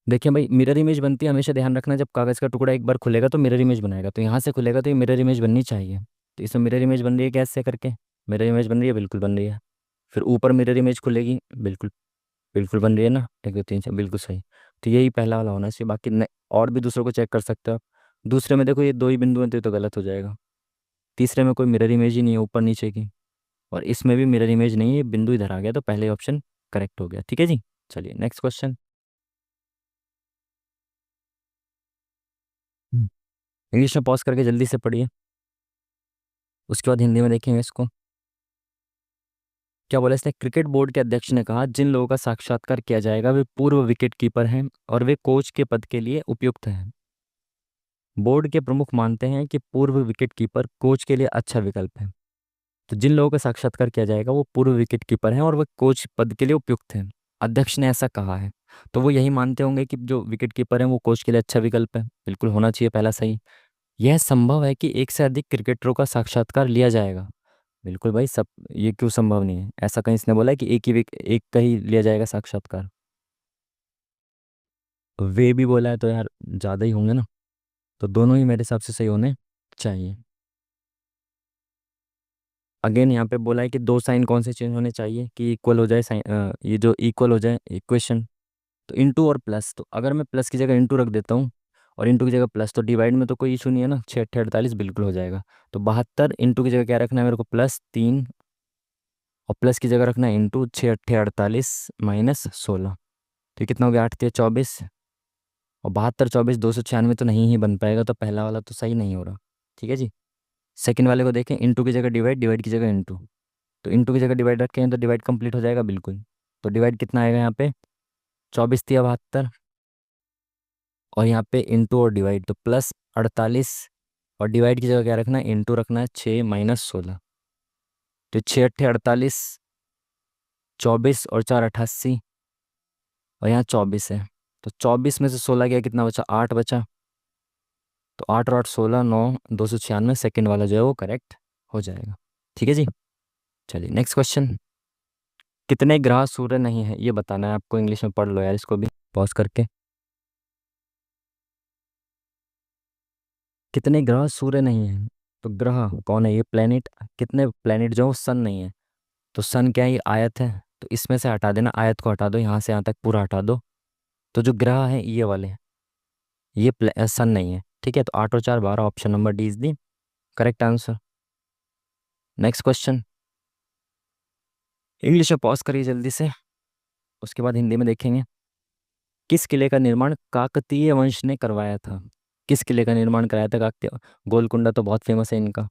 देखिए भाई, मिरर इमेज बनती है, हमेशा ध्यान रखना, जब कागज का टुकड़ा एक बार खुलेगा तो मिरर इमेज बनाएगा, तो यहाँ से खुलेगा तो ये मिरर इमेज बननी चाहिए। तो इसमें मिरर इमेज बन रही है कैसे करके, मिरर इमेज बन रही है, बिल्कुल बन रही है। फिर ऊपर मिरर इमेज खुलेगी, बिल्कुल बिल्कुल बन रही है ना, 1 2 3 4 बिल्कुल सही। तो यही पहला वाला होना चाहिए, बाकी और भी दूसरों को चेक कर सकते हो आप। दूसरे में देखो ये 2 ही बिंदु हैं तो ये तो गलत हो जाएगा। तीसरे में कोई मिरर इमेज ही नहीं है ऊपर नीचे की, और इसमें भी मिरर इमेज नहीं है, बिंदु इधर आ गया, तो पहले ऑप्शन करेक्ट हो गया। ठीक है जी, चलिए नेक्स्ट क्वेश्चन। इंग्लिश में पॉज करके जल्दी से पढ़िए, उसके बाद हिंदी में देखेंगे इसको। क्या बोला इसने, क्रिकेट बोर्ड के अध्यक्ष ने कहा जिन लोगों का साक्षात्कार किया जाएगा वे पूर्व विकेट कीपर हैं और वे कोच के पद के लिए उपयुक्त हैं। बोर्ड के प्रमुख मानते हैं कि पूर्व विकेट कीपर कोच के लिए अच्छा विकल्प है। तो जिन लोगों का साक्षात्कार किया जाएगा वो पूर्व विकेट कीपर हैं और वे कोच पद के लिए उपयुक्त हैं, अध्यक्ष ने ऐसा कहा है। तो वो यही मानते होंगे कि जो विकेट कीपर हैं वो कोच के लिए अच्छा विकल्प है, बिल्कुल होना चाहिए पहला सही। यह संभव है कि एक से अधिक क्रिकेटरों का साक्षात्कार लिया जाएगा। बिल्कुल भाई, सब ये क्यों संभव नहीं है, ऐसा कहीं इसने बोला है कि एक का ही लिया जाएगा साक्षात्कार। वे भी बोला है तो यार ज़्यादा ही होंगे ना, तो दोनों ही मेरे हिसाब से सही होने चाहिए। अगेन यहाँ पे बोला है कि दो साइन कौन से चेंज होने चाहिए कि इक्वल हो जाए साइन, ये जो इक्वल हो जाए इक्वेशन। तो इंटू और प्लस, तो अगर मैं प्लस की जगह इंटू रख देता हूँ और इंटू की जगह प्लस, तो डिवाइड में तो कोई इशू नहीं है ना, 6 8 48 बिल्कुल हो जाएगा। तो 72 इंटू की जगह क्या रखना है मेरे को, +3, और प्लस की जगह रखना है इंटू 6 8 48 माइनस 16। तो ये कितना हो गया, 8 3 24, और 72 24 296 तो नहीं ही बन पाएगा, तो पहला वाला तो सही नहीं हो रहा। ठीक है जी, सेकंड वाले को देखें, इंटू की जगह डिवाइड, डिवाइड की जगह इंटू। तो इंटू की जगह डिवाइड रखें तो डिवाइड कंप्लीट हो जाएगा बिल्कुल। तो डिवाइड कितना आएगा यहाँ पे, 24 3 72, और यहाँ पे इंटू और डिवाइड तो +48, और डिवाइड की जगह क्या रखना है, इंटू रखना है, 6 - 16। तो 6 8 48, 24 और 4 88, और यहाँ 24 है। तो 24 में से 16 गया, कितना बचा, 8 बचा। तो 8 और 8 16, 9 296, सेकेंड वाला जो है वो करेक्ट हो जाएगा। ठीक है जी, चलिए नेक्स्ट क्वेश्चन। कितने ग्रह सूर्य नहीं है ये बताना है आपको, इंग्लिश में पढ़ लो यार इसको भी पॉज करके। कितने ग्रह सूर्य नहीं है, तो ग्रह कौन है, ये प्लेनेट, कितने प्लेनेट जो सन नहीं है। तो सन क्या है, ये आयत है, तो इसमें से हटा देना, आयत को हटा दो, यहाँ से यहाँ तक पूरा हटा दो। तो जो ग्रह है ये वाले हैं, ये सन नहीं है। ठीक है, तो 8 और 4 12, option number D is the correct answer. Next question. English में पॉज करिए जल्दी से, उसके बाद हिंदी में देखेंगे। किस किले का निर्माण काकतीय वंश ने करवाया था। किस किले का निर्माण कराया था काकतीय, गोलकुंडा तो बहुत फेमस है इनका,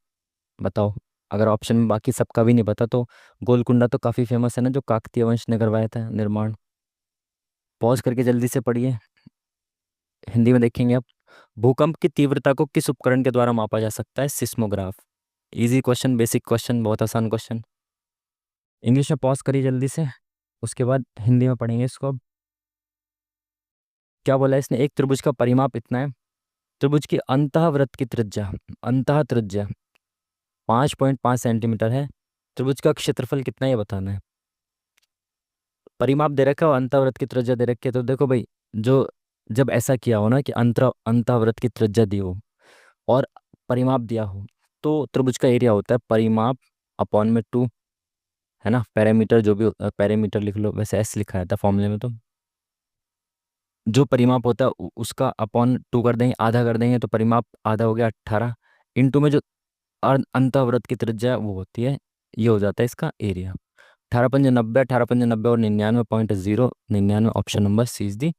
बताओ। अगर ऑप्शन में बाकी सबका भी नहीं पता तो गोलकुंडा तो काफ़ी फेमस है ना, जो काकतीय वंश ने करवाया था निर्माण। पॉज करके जल्दी से पढ़िए, हिंदी में देखेंगे आप। भूकंप की तीव्रता को किस उपकरण के द्वारा मापा जा सकता है, seismograph. Easy question, basic question, बहुत आसान क्वेश्चन। इंग्लिश में पॉज करिए जल्दी से, उसके बाद हिंदी में पढ़ेंगे इसको अब। क्या बोला है इसने, एक त्रिभुज का परिमाप इतना है, त्रिभुज की अंतः त्रिज्या 5.5 सेंटीमीटर है। त्रिभुज का क्षेत्रफल कितना है ये बताना है। परिमाप दे रखा है और अंतःवृत्त की त्रिज्या दे रखी है, तो देखो भाई, जो जब ऐसा किया हो ना कि अंतःवृत्त की त्रिज्या दी हो और परिमाप दिया हो, तो त्रिभुज का एरिया होता है परिमाप अपॉन में 2, है ना। पैरामीटर जो भी पैरामीटर लिख लो, वैसे एस लिखा रहता है फॉर्मूले में, तो जो परिमाप होता है उसका अपॉन 2 कर देंगे, आधा कर देंगे, तो परिमाप आधा हो गया 18, इंटू में जो अंतःवृत्त की त्रिज्या है वो होती है, ये हो जाता है इसका एरिया। 18×5 = 90, 18×5 और 99.0, 99, option number C is the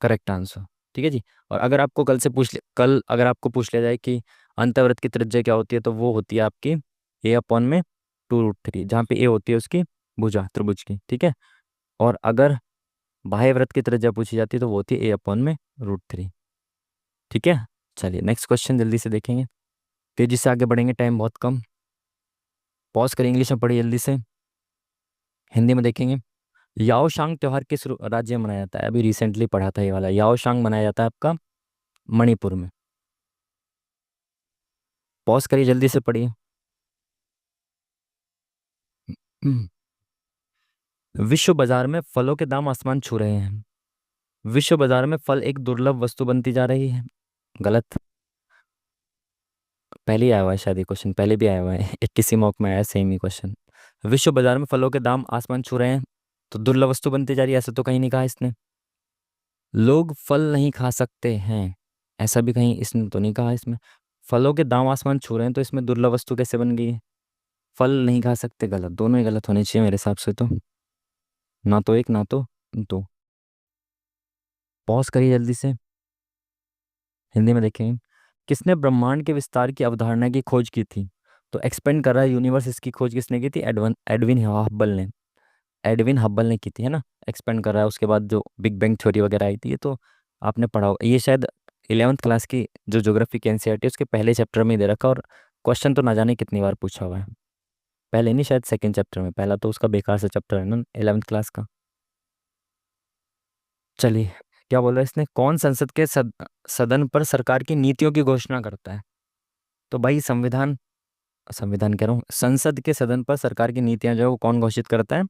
correct answer. ठीक है जी। और अगर आपको कल अगर आपको पूछ लिया जाए कि अंतःवृत्त की त्रिज्या क्या होती है, तो वो होती है आपकी ए अपॉन में 2√3, जहाँ पे ए होती है उसकी भुजा त्रिभुज की। ठीक है। और अगर बाह्य वृत्त की त्रिज्या पूछी जाती है तो वो होती है ए अपॉन में √3। ठीक है। चलिए नेक्स्ट क्वेश्चन जल्दी से देखेंगे, तेजी से आगे बढ़ेंगे, टाइम बहुत कम। पॉज करें, इंग्लिश में पढ़िए जल्दी से, हिंदी में देखेंगे। याओशांग त्योहार किस राज्य में मनाया जाता है? अभी रिसेंटली पढ़ा था ये वाला। याओशांग मनाया जाता है आपका मणिपुर में। पॉज करिए, जल्दी से पढ़िए। हम्म। विश्व बाजार में फलों के दाम आसमान छू रहे हैं। विश्व बाजार में फल एक दुर्लभ वस्तु बनती जा रही है। गलत। पहले ही आया हुआ है शायद ये क्वेश्चन, पहले भी आया हुआ है किसी मॉक में आया सेम ही क्वेश्चन। विश्व बाजार में फलों के दाम आसमान छू रहे हैं, तो दुर्लभ वस्तु बनती जा रही है, ऐसा तो कहीं नहीं कहा इसने। लोग फल नहीं खा सकते हैं, ऐसा भी कहीं इसने तो नहीं कहा इसमें। फलों के दाम आसमान छू रहे हैं, तो इसमें दुर्लभ वस्तु कैसे बन गई है? फल नहीं खा सकते, गलत, दोनों ही गलत होने चाहिए मेरे हिसाब से तो, ना तो एक ना तो दो। पॉज करिए जल्दी से, हिंदी में देखें। किसने ब्रह्मांड के विस्तार की अवधारणा की खोज की थी? तो एक्सपेंड कर रहा है यूनिवर्स, इसकी खोज किसने की थी? एडविन हब्बल ने। एडविन हब्बल ने की थी, है ना। एक्सपेंड कर रहा है, उसके बाद जो बिग बैंग थ्योरी वगैरह आई थी, ये तो आपने पढ़ा होगा, ये शायद 11th क्लास की जो ज्योग्राफी की एनसीईआरटी उसके पहले चैप्टर में ही दे रखा, और क्वेश्चन तो ना जाने कितनी बार पूछा हुआ है। पहले नहीं, शायद सेकंड चैप्टर में, पहला तो उसका बेकार सा चैप्टर है ना 11th क्लास का। चलिए, क्या बोल रहा है इसने, कौन संसद के सदन पर सरकार की नीतियों की घोषणा करता है? तो भाई संविधान, संविधान कह रहा हूँ, संसद के सदन पर सरकार की नीतियां जो है वो कौन घोषित करता है?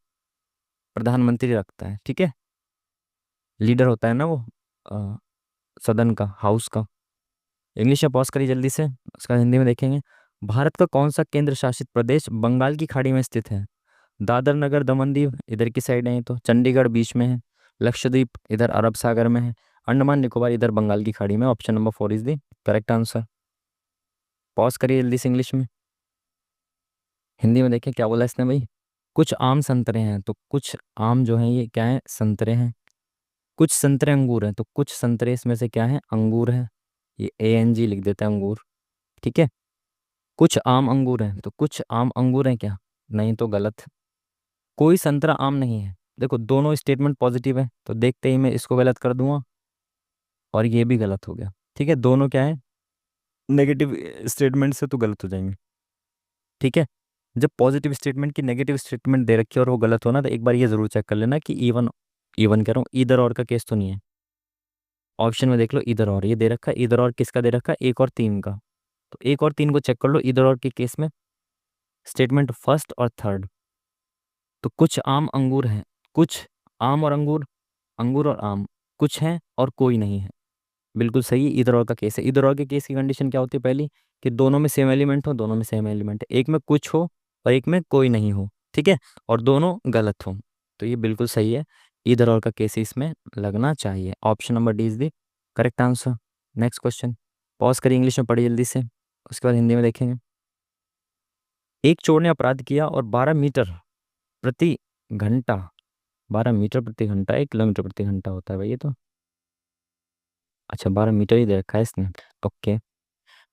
प्रधानमंत्री रखता है। ठीक है। लीडर होता है ना वो अ, सदन का, हाउस का। इंग्लिश में पॉज करिए जल्दी से, उसका हिंदी में देखेंगे। भारत का कौन सा केंद्र शासित प्रदेश बंगाल की खाड़ी में स्थित है? दादर नगर दमन दीव इधर की साइड है, तो चंडीगढ़ बीच में है, लक्षद्वीप इधर अरब सागर में है, अंडमान निकोबार इधर बंगाल की खाड़ी में। Option number 4 is the correct answer. Pause करिए जल्दी से इंग्लिश में, हिंदी में देखें क्या बोला इसने भाई। कुछ आम संतरे हैं, तो कुछ आम जो है ये क्या है? संतरे हैं। कुछ संतरे अंगूर हैं, तो कुछ संतरे इसमें से क्या है? अंगूर है। ये ANG लिख देता है, अंगूर। ठीक है। कुछ आम अंगूर हैं, तो कुछ आम अंगूर हैं क्या? नहीं, तो गलत। कोई संतरा आम नहीं है, देखो दोनों स्टेटमेंट पॉजिटिव है, तो देखते ही मैं इसको गलत कर दूंगा और ये भी गलत हो गया। ठीक है, दोनों क्या है? नेगेटिव स्टेटमेंट से तो गलत हो जाएंगे। ठीक है। जब पॉजिटिव स्टेटमेंट की नेगेटिव स्टेटमेंट दे रखी है और वो गलत हो ना, तो एक बार ये जरूर चेक कर लेना कि इवन, इवन कह रहा हूँ, इधर और का केस तो नहीं है। ऑप्शन में देख लो, इधर और ये दे रखा है, इधर और किसका दे रखा है? 1 और 3 का। तो 1 और 3 को चेक कर लो, इधर और के केस में स्टेटमेंट फर्स्ट और थर्ड। तो कुछ आम अंगूर हैं, कुछ आम और अंगूर, अंगूर और आम, कुछ हैं और कोई नहीं है। बिल्कुल सही, इधर और का केस है। इधर और के केस की कंडीशन क्या होती है? पहली, कि दोनों में सेम एलिमेंट हो, दोनों में सेम एलिमेंट है, एक में कुछ हो और एक में कोई नहीं हो। ठीक है। और दोनों गलत हो, तो ये बिल्कुल सही है, इधर और का केस इसमें लगना चाहिए। Option number D is the correct answer. Next question, pause करिए, इंग्लिश में पढ़िए जल्दी से, उसके बाद हिंदी में देखेंगे। एक चोर ने अपराध किया और 12 मीटर प्रति घंटा, 12 मीटर प्रति घंटा 1 किलोमीटर प्रति घंटा होता है भाई ये तो। अच्छा, 12 मीटर ही दे रखा है इसने। ओके।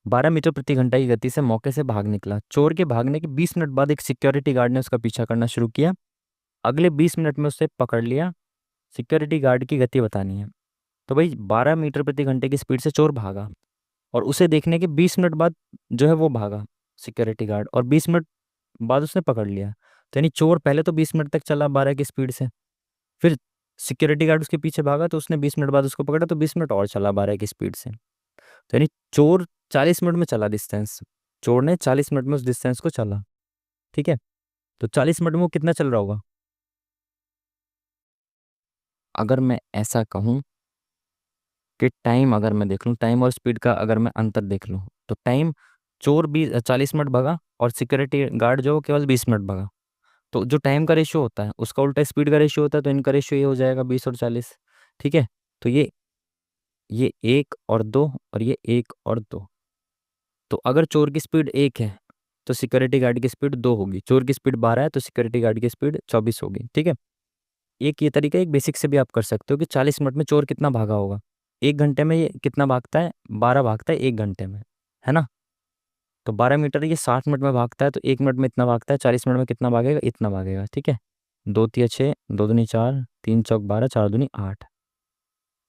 12 मीटर प्रति घंटा की गति से मौके से भाग निकला। चोर के भागने के 20 मिनट बाद एक सिक्योरिटी गार्ड ने उसका पीछा करना शुरू किया। अगले 20 मिनट में उसे पकड़ लिया। सिक्योरिटी गार्ड की गति बतानी है। तो भाई 12 मीटर प्रति घंटे की स्पीड से चोर भागा और उसे देखने के 20 मिनट बाद जो है वो भागा सिक्योरिटी गार्ड, और 20 मिनट बाद उसने पकड़ लिया। तो यानी चोर पहले तो 20 मिनट तक चला 12 की स्पीड से, फिर सिक्योरिटी गार्ड उसके पीछे भागा तो उसने 20 मिनट बाद उसको पकड़ा, तो 20 मिनट और चला 12 की स्पीड से। तो यानी चोर 40 मिनट में चला डिस्टेंस, चोर ने 40 मिनट में उस डिस्टेंस को चला। ठीक है, तो 40 मिनट में वो कितना चल रहा होगा? अगर मैं ऐसा कहूँ कि टाइम, अगर मैं देख लूँ टाइम और स्पीड का अगर मैं अंतर देख लूँ, तो टाइम, चोर 40 मिनट भागा और सिक्योरिटी गार्ड जो वो केवल 20 मिनट भागा। तो जो टाइम का रेशियो होता है उसका उल्टा स्पीड का रेशियो होता है, तो इनका रेशियो ये हो जाएगा 20 और 40। ठीक है, तो ये 1 और 2 और ये 1 और 2। तो अगर चोर की स्पीड 1 है तो सिक्योरिटी गार्ड की स्पीड 2 होगी, चोर की स्पीड 12 है तो सिक्योरिटी गार्ड की स्पीड 24 होगी। ठीक है, एक ये तरीका, एक बेसिक से भी आप कर सकते हो कि 40 मिनट में चोर कितना भागा होगा। 1 घंटे में ये कितना भागता है? 12 भागता है 1 घंटे में, है ना। तो 12 मीटर ये 60 मिनट में भागता है, तो 1 मिनट में इतना भागता है, 40 मिनट में कितना भागेगा? इतना भागेगा। ठीक है, 2 तिया 6, 2 दूनी 4, 3 चौक 12, 4 दूनी 8।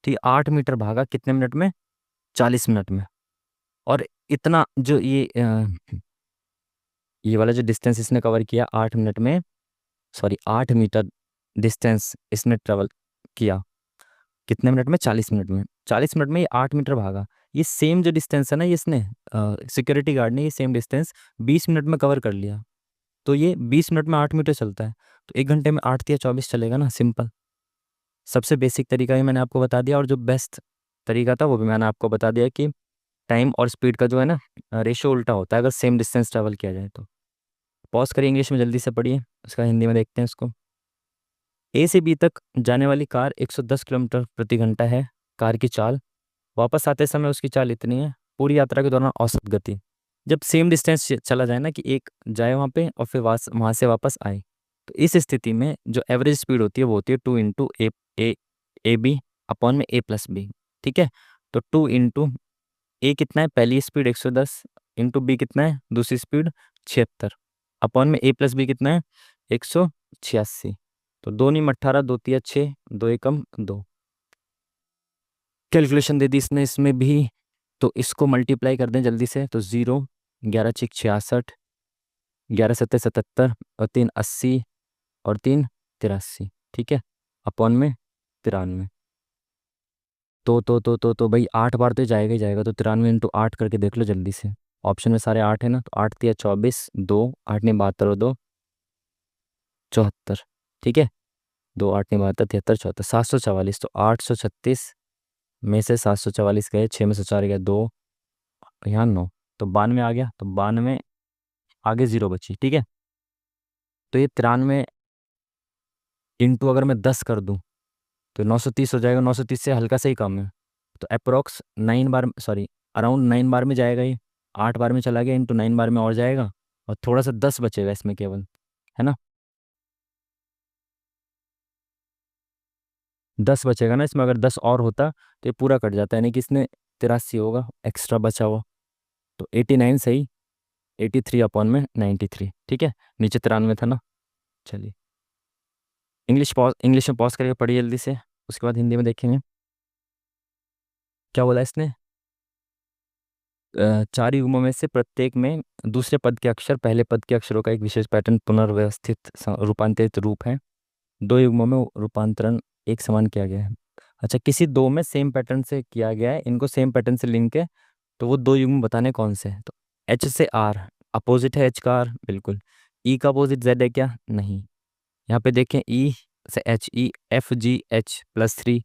तो ये 8 मीटर भागा कितने मिनट में? 40 मिनट में। और इतना जो ये वाला जो डिस्टेंस इसने कवर किया 8 मिनट में, सॉरी 8 मीटर डिस्टेंस इसने ट्रेवल किया कितने मिनट में? 40 मिनट में। 40 मिनट में ये 8 मीटर भागा। ये सेम जो डिस्टेंस है ना, ये इसने सिक्योरिटी गार्ड ने ये सेम डिस्टेंस 20 मिनट में कवर कर लिया। तो ये 20 मिनट में 8 मीटर चलता है, तो 1 घंटे में 8 तिया 24 चलेगा ना, सिंपल। सबसे बेसिक तरीका ही मैंने आपको बता दिया, और जो बेस्ट तरीका था वो भी मैंने आपको बता दिया कि टाइम और स्पीड का जो है ना रेशियो उल्टा होता है अगर सेम डिस्टेंस ट्रेवल किया जाए तो। पॉज करिए, इंग्लिश में जल्दी से पढ़िए, उसका हिंदी में देखते हैं इसको। ए से बी तक जाने वाली कार 110 किलोमीटर प्रति घंटा है कार की चाल। वापस आते समय उसकी चाल इतनी है। पूरी यात्रा के दौरान औसत गति, जब सेम डिस्टेंस चला जाए ना, कि एक जाए वहाँ पे और फिर वहाँ से वापस आए, तो इस स्थिति में जो एवरेज स्पीड होती है वो होती है 2 इंटू ए अपॉन में A+B। ठीक है, तो 2 इंटू ए कितना है? पहली स्पीड 110, इंटू बी कितना है? दूसरी स्पीड 76, अपॉन में A+B कितना है? 186। तो 2 × 18, 2 तिया 6, 2 × 1 = 2। कैलकुलेशन दे दी इसने इसमें भी, तो इसको मल्टीप्लाई कर दें जल्दी से, तो 0, 11×6 = 66, 11×7 = 77, और 3 × 80, और 3 × 83। ठीक है, अपॉन में 93। तो भाई 8 बार तो ये जाएगा ही जाएगा, तो 93 × 8 करके देख लो जल्दी से। ऑप्शन में सारे 8 है ना, तो 8 तिया 24, 2, 8 × 9 = 72, और 2 74। ठीक है, 2 × 8 = 72, 73, 74, 744। तो 836 में से 744 गए, 6 में से 4 गया 2, यहाँ 9, तो 92 आ गया। तो 92, आगे 0 बची। ठीक है, तो ये 93 इंटू अगर मैं 10 कर दूं तो 930 हो जाएगा। 930 से हल्का से ही कम है, तो अप्रोक्स 9 बार, सॉरी अराउंड 9 बार में जाएगा ये। 8 बार में चला गया, इंटू 9 बार में और जाएगा, और थोड़ा सा 10 बचेगा इसमें केवल, है ना। 10 बचेगा ना इसमें, अगर 10 और होता तो ये पूरा कट जाता है, यानी कि इसने 83 होगा एक्स्ट्रा बचा हुआ। तो 89 सही, 83 अपॉन में 93। ठीक है, नीचे 93 था ना। चलिए, इंग्लिश में पॉज करके पढ़िए जल्दी से, उसके बाद हिंदी में देखेंगे। क्या बोला इसने? 4 युग्मों में से प्रत्येक में दूसरे पद के अक्षर पहले पद के अक्षरों का एक विशेष पैटर्न पुनर्व्यवस्थित रूपांतरित रूप है। 2 युग्मों में रूपांतरण एक समान किया गया है। अच्छा, किसी दो में सेम पैटर्न से किया गया है, इनको सेम पैटर्न से लिंक है, तो वो 2 युग्म बताने कौन से हैं। तो H से R अपोजिट है, H का R बिल्कुल। E का अपोजिट Z है क्या? नहीं। यहाँ पे देखें, E से H, E FGH+3,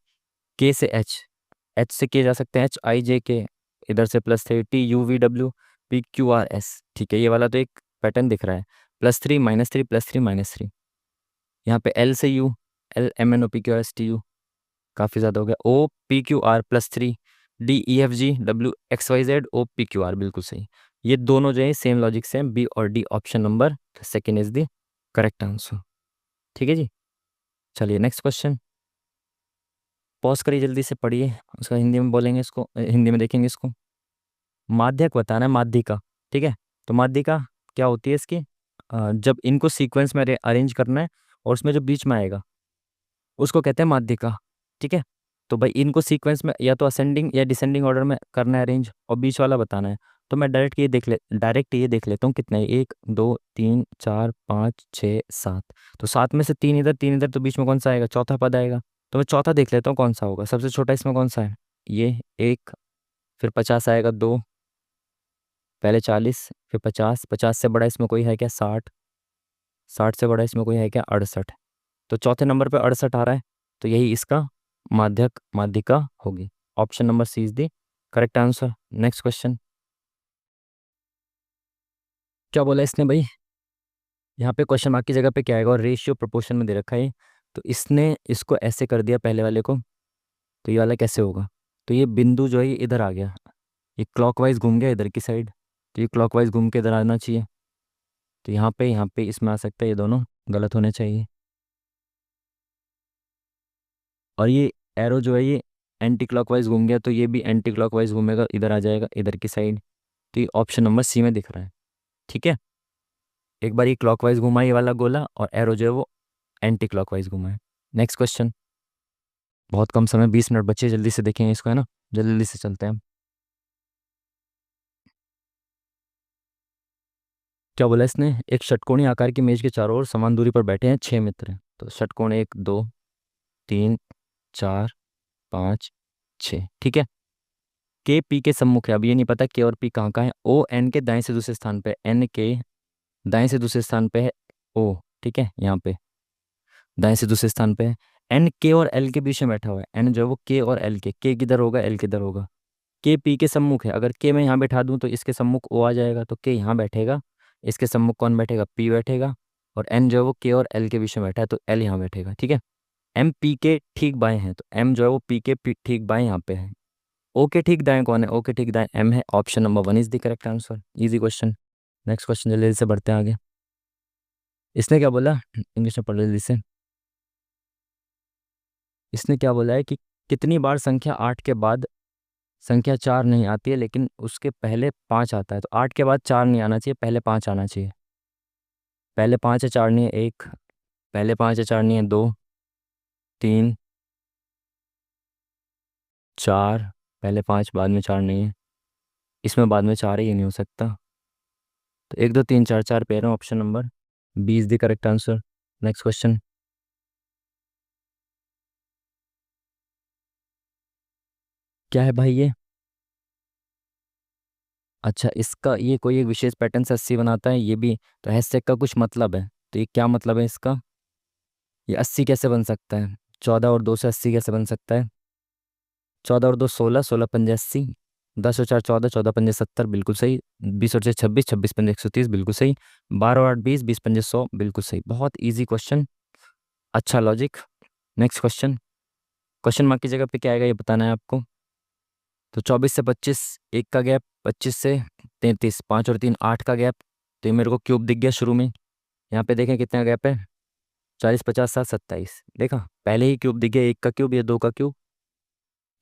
K से H से K जा सकते हैं, HIJK, इधर से +3, TUVW, PQRS। ठीक है, ये वाला तो एक पैटर्न दिख रहा है, +3 -3 +3 -3। यहाँ पे L से U, LMNOPQRSTU, काफ़ी ज़्यादा हो गया। OPQR+3, DEFGWXYZ OPQR, बिल्कुल सही। ये दोनों जो है सेम लॉजिक से हैं, बी और D, option number second is the correct answer. ठीक है जी, चलिए नेक्स्ट क्वेश्चन। पॉज करिए, जल्दी से पढ़िए, उसका हिंदी में बोलेंगे इसको, हिंदी में देखेंगे इसको। माध्यक बताना है, माध्यिका। ठीक है, तो माध्यिका क्या होती है इसकी? जब इनको सीक्वेंस में अरेंज करना है और उसमें जो बीच में आएगा उसको कहते हैं माध्यिका। ठीक है, तो भाई इनको सीक्वेंस में या तो असेंडिंग या डिसेंडिंग ऑर्डर में करना है अरेंज, और बीच वाला बताना है। तो मैं डायरेक्ट ये देख लेता हूँ कितने हैं, 1 2 3 4 5 6 7। तो 7 में से 3 इधर 3 इधर, तो बीच में कौन सा आएगा? चौथा पद आएगा। तो मैं चौथा देख लेता हूँ कौन सा होगा, सबसे छोटा इसमें कौन सा है? ये 1, फिर 50 आएगा 2, पहले 40, फिर 50, 50 से बड़ा इसमें कोई है क्या? 60, 60 से बड़ा इसमें कोई है क्या? 68। तो चौथे नंबर पे 68 आ रहा है, तो यही इसका माध्यक माध्यिका होगी। Option number C is the correct answer. Next question. क्या बोला इसने भाई? यहाँ पे क्वेश्चन मार्क की जगह पे क्या आएगा? और रेशियो प्रोपोर्शन में दे रखा है, तो इसने इसको ऐसे कर दिया पहले वाले को, तो ये वाला कैसे होगा? तो ये बिंदु जो है ये इधर आ गया, ये क्लॉकवाइज घूम गया इधर की साइड, तो ये क्लॉकवाइज घूम के इधर आना चाहिए। तो यहाँ पे इसमें आ सकता है, ये दोनों गलत होने चाहिए। और ये एरो जो है ये एंटी क्लॉकवाइज घूम गया, तो ये भी एंटी क्लॉकवाइज घूमेगा, इधर आ जाएगा इधर की साइड। तो ये ऑप्शन नंबर सी में दिख रहा है। ठीक है, एक बार ये क्लॉकवाइज घुमा ये वाला गोला, और एरो जो है वो एंटी क्लॉकवाइज घुमा है। Next question. बहुत कम समय, 20 मिनट बचे, जल्दी से देखेंगे इसको, है ना, जल्दी जल्दी से चलते हैं हम। क्या बोला इसने? एक षटकोणीय आकार की मेज के चारों ओर समान दूरी पर बैठे हैं 6 मित्र। तो षटकोण 1 2 3 4 5 6, ठीक है। के पी के सम्मुख है, अब ये नहीं पता के और पी कहाँ कहाँ है। ओ एन के दाएं से दूसरे स्थान पे, एन के दाएं से दूसरे स्थान पे है ओ, ठीक है, यहाँ पे दाएं से दूसरे स्थान पे है। एन के और एल के बीच में बैठा हुआ है, एन जो है वो के और एल के किधर होगा? एल किधर होगा? के पी के सम्मुख है, अगर के मैं यहाँ बैठा दूं तो इसके सम्मुख ओ आ जाएगा, तो के यहाँ बैठेगा, इसके सम्मुख कौन बैठेगा? पी बैठेगा। और एन जो है वो के और एल के बीच में बैठा है, तो एल यहाँ बैठेगा, ठीक है। एम पी के ठीक बाएं हैं, तो एम जो है वो पी के ठीक बाएं यहाँ पे है। ओ के ठीक दाएं कौन है? ओ के ठीक दाएं एम है। Option number 1 is the correct answer. Easy question. Next question, जल्दी से बढ़ते हैं आगे। इसने क्या बोला? इंग्लिश में पढ़ लो जल्दी से। इसने क्या बोला है कि कितनी बार संख्या 8 के बाद संख्या 4 नहीं आती है लेकिन उसके पहले 5 आता है? तो 8 के बाद 4 नहीं आना चाहिए, पहले 5 आना चाहिए। पहले 5 है, 4 नहीं है, एक, पहले 5 है, 4 नहीं है, 2, 3, 4, पहले 5 बाद में 4 नहीं है, इसमें बाद में 4 है, ये नहीं हो सकता। तो 1 2 3 4 4 पेयर है, option number B is the correct answer. Next question. क्या है भाई ये? अच्छा, इसका ये कोई एक विशेष पैटर्न से 80 बनाता है, ये भी तो हैशटैग का कुछ मतलब है, तो ये क्या मतलब है इसका? ये 80 कैसे बन सकता है? 14 और 2 से 80 कैसे बन सकता है? 14 और 2 16, 16 पंजे 80, 10 और 4 14, 14 पंजे 70, बिल्कुल सही। 20 और 6 26, 26 पंजे 130, बिल्कुल सही। 12 और 8 20, 20 पंजे 100, बिल्कुल सही। बहुत इजी क्वेश्चन, अच्छा logic. Next question. Question mark की जगह पे क्या आएगा ये बताना है आपको। तो 24 से 25 एक का गैप, 25 से 33 5 और 3 8 का गैप। तो ये मेरे को क्यूब दिख गया शुरू में, यहाँ पे देखें कितना गैप है, 40 50 60 27, देखा पहले ही क्यूब दिख गया। एक का क्यूब, ये 2 का क्यूब,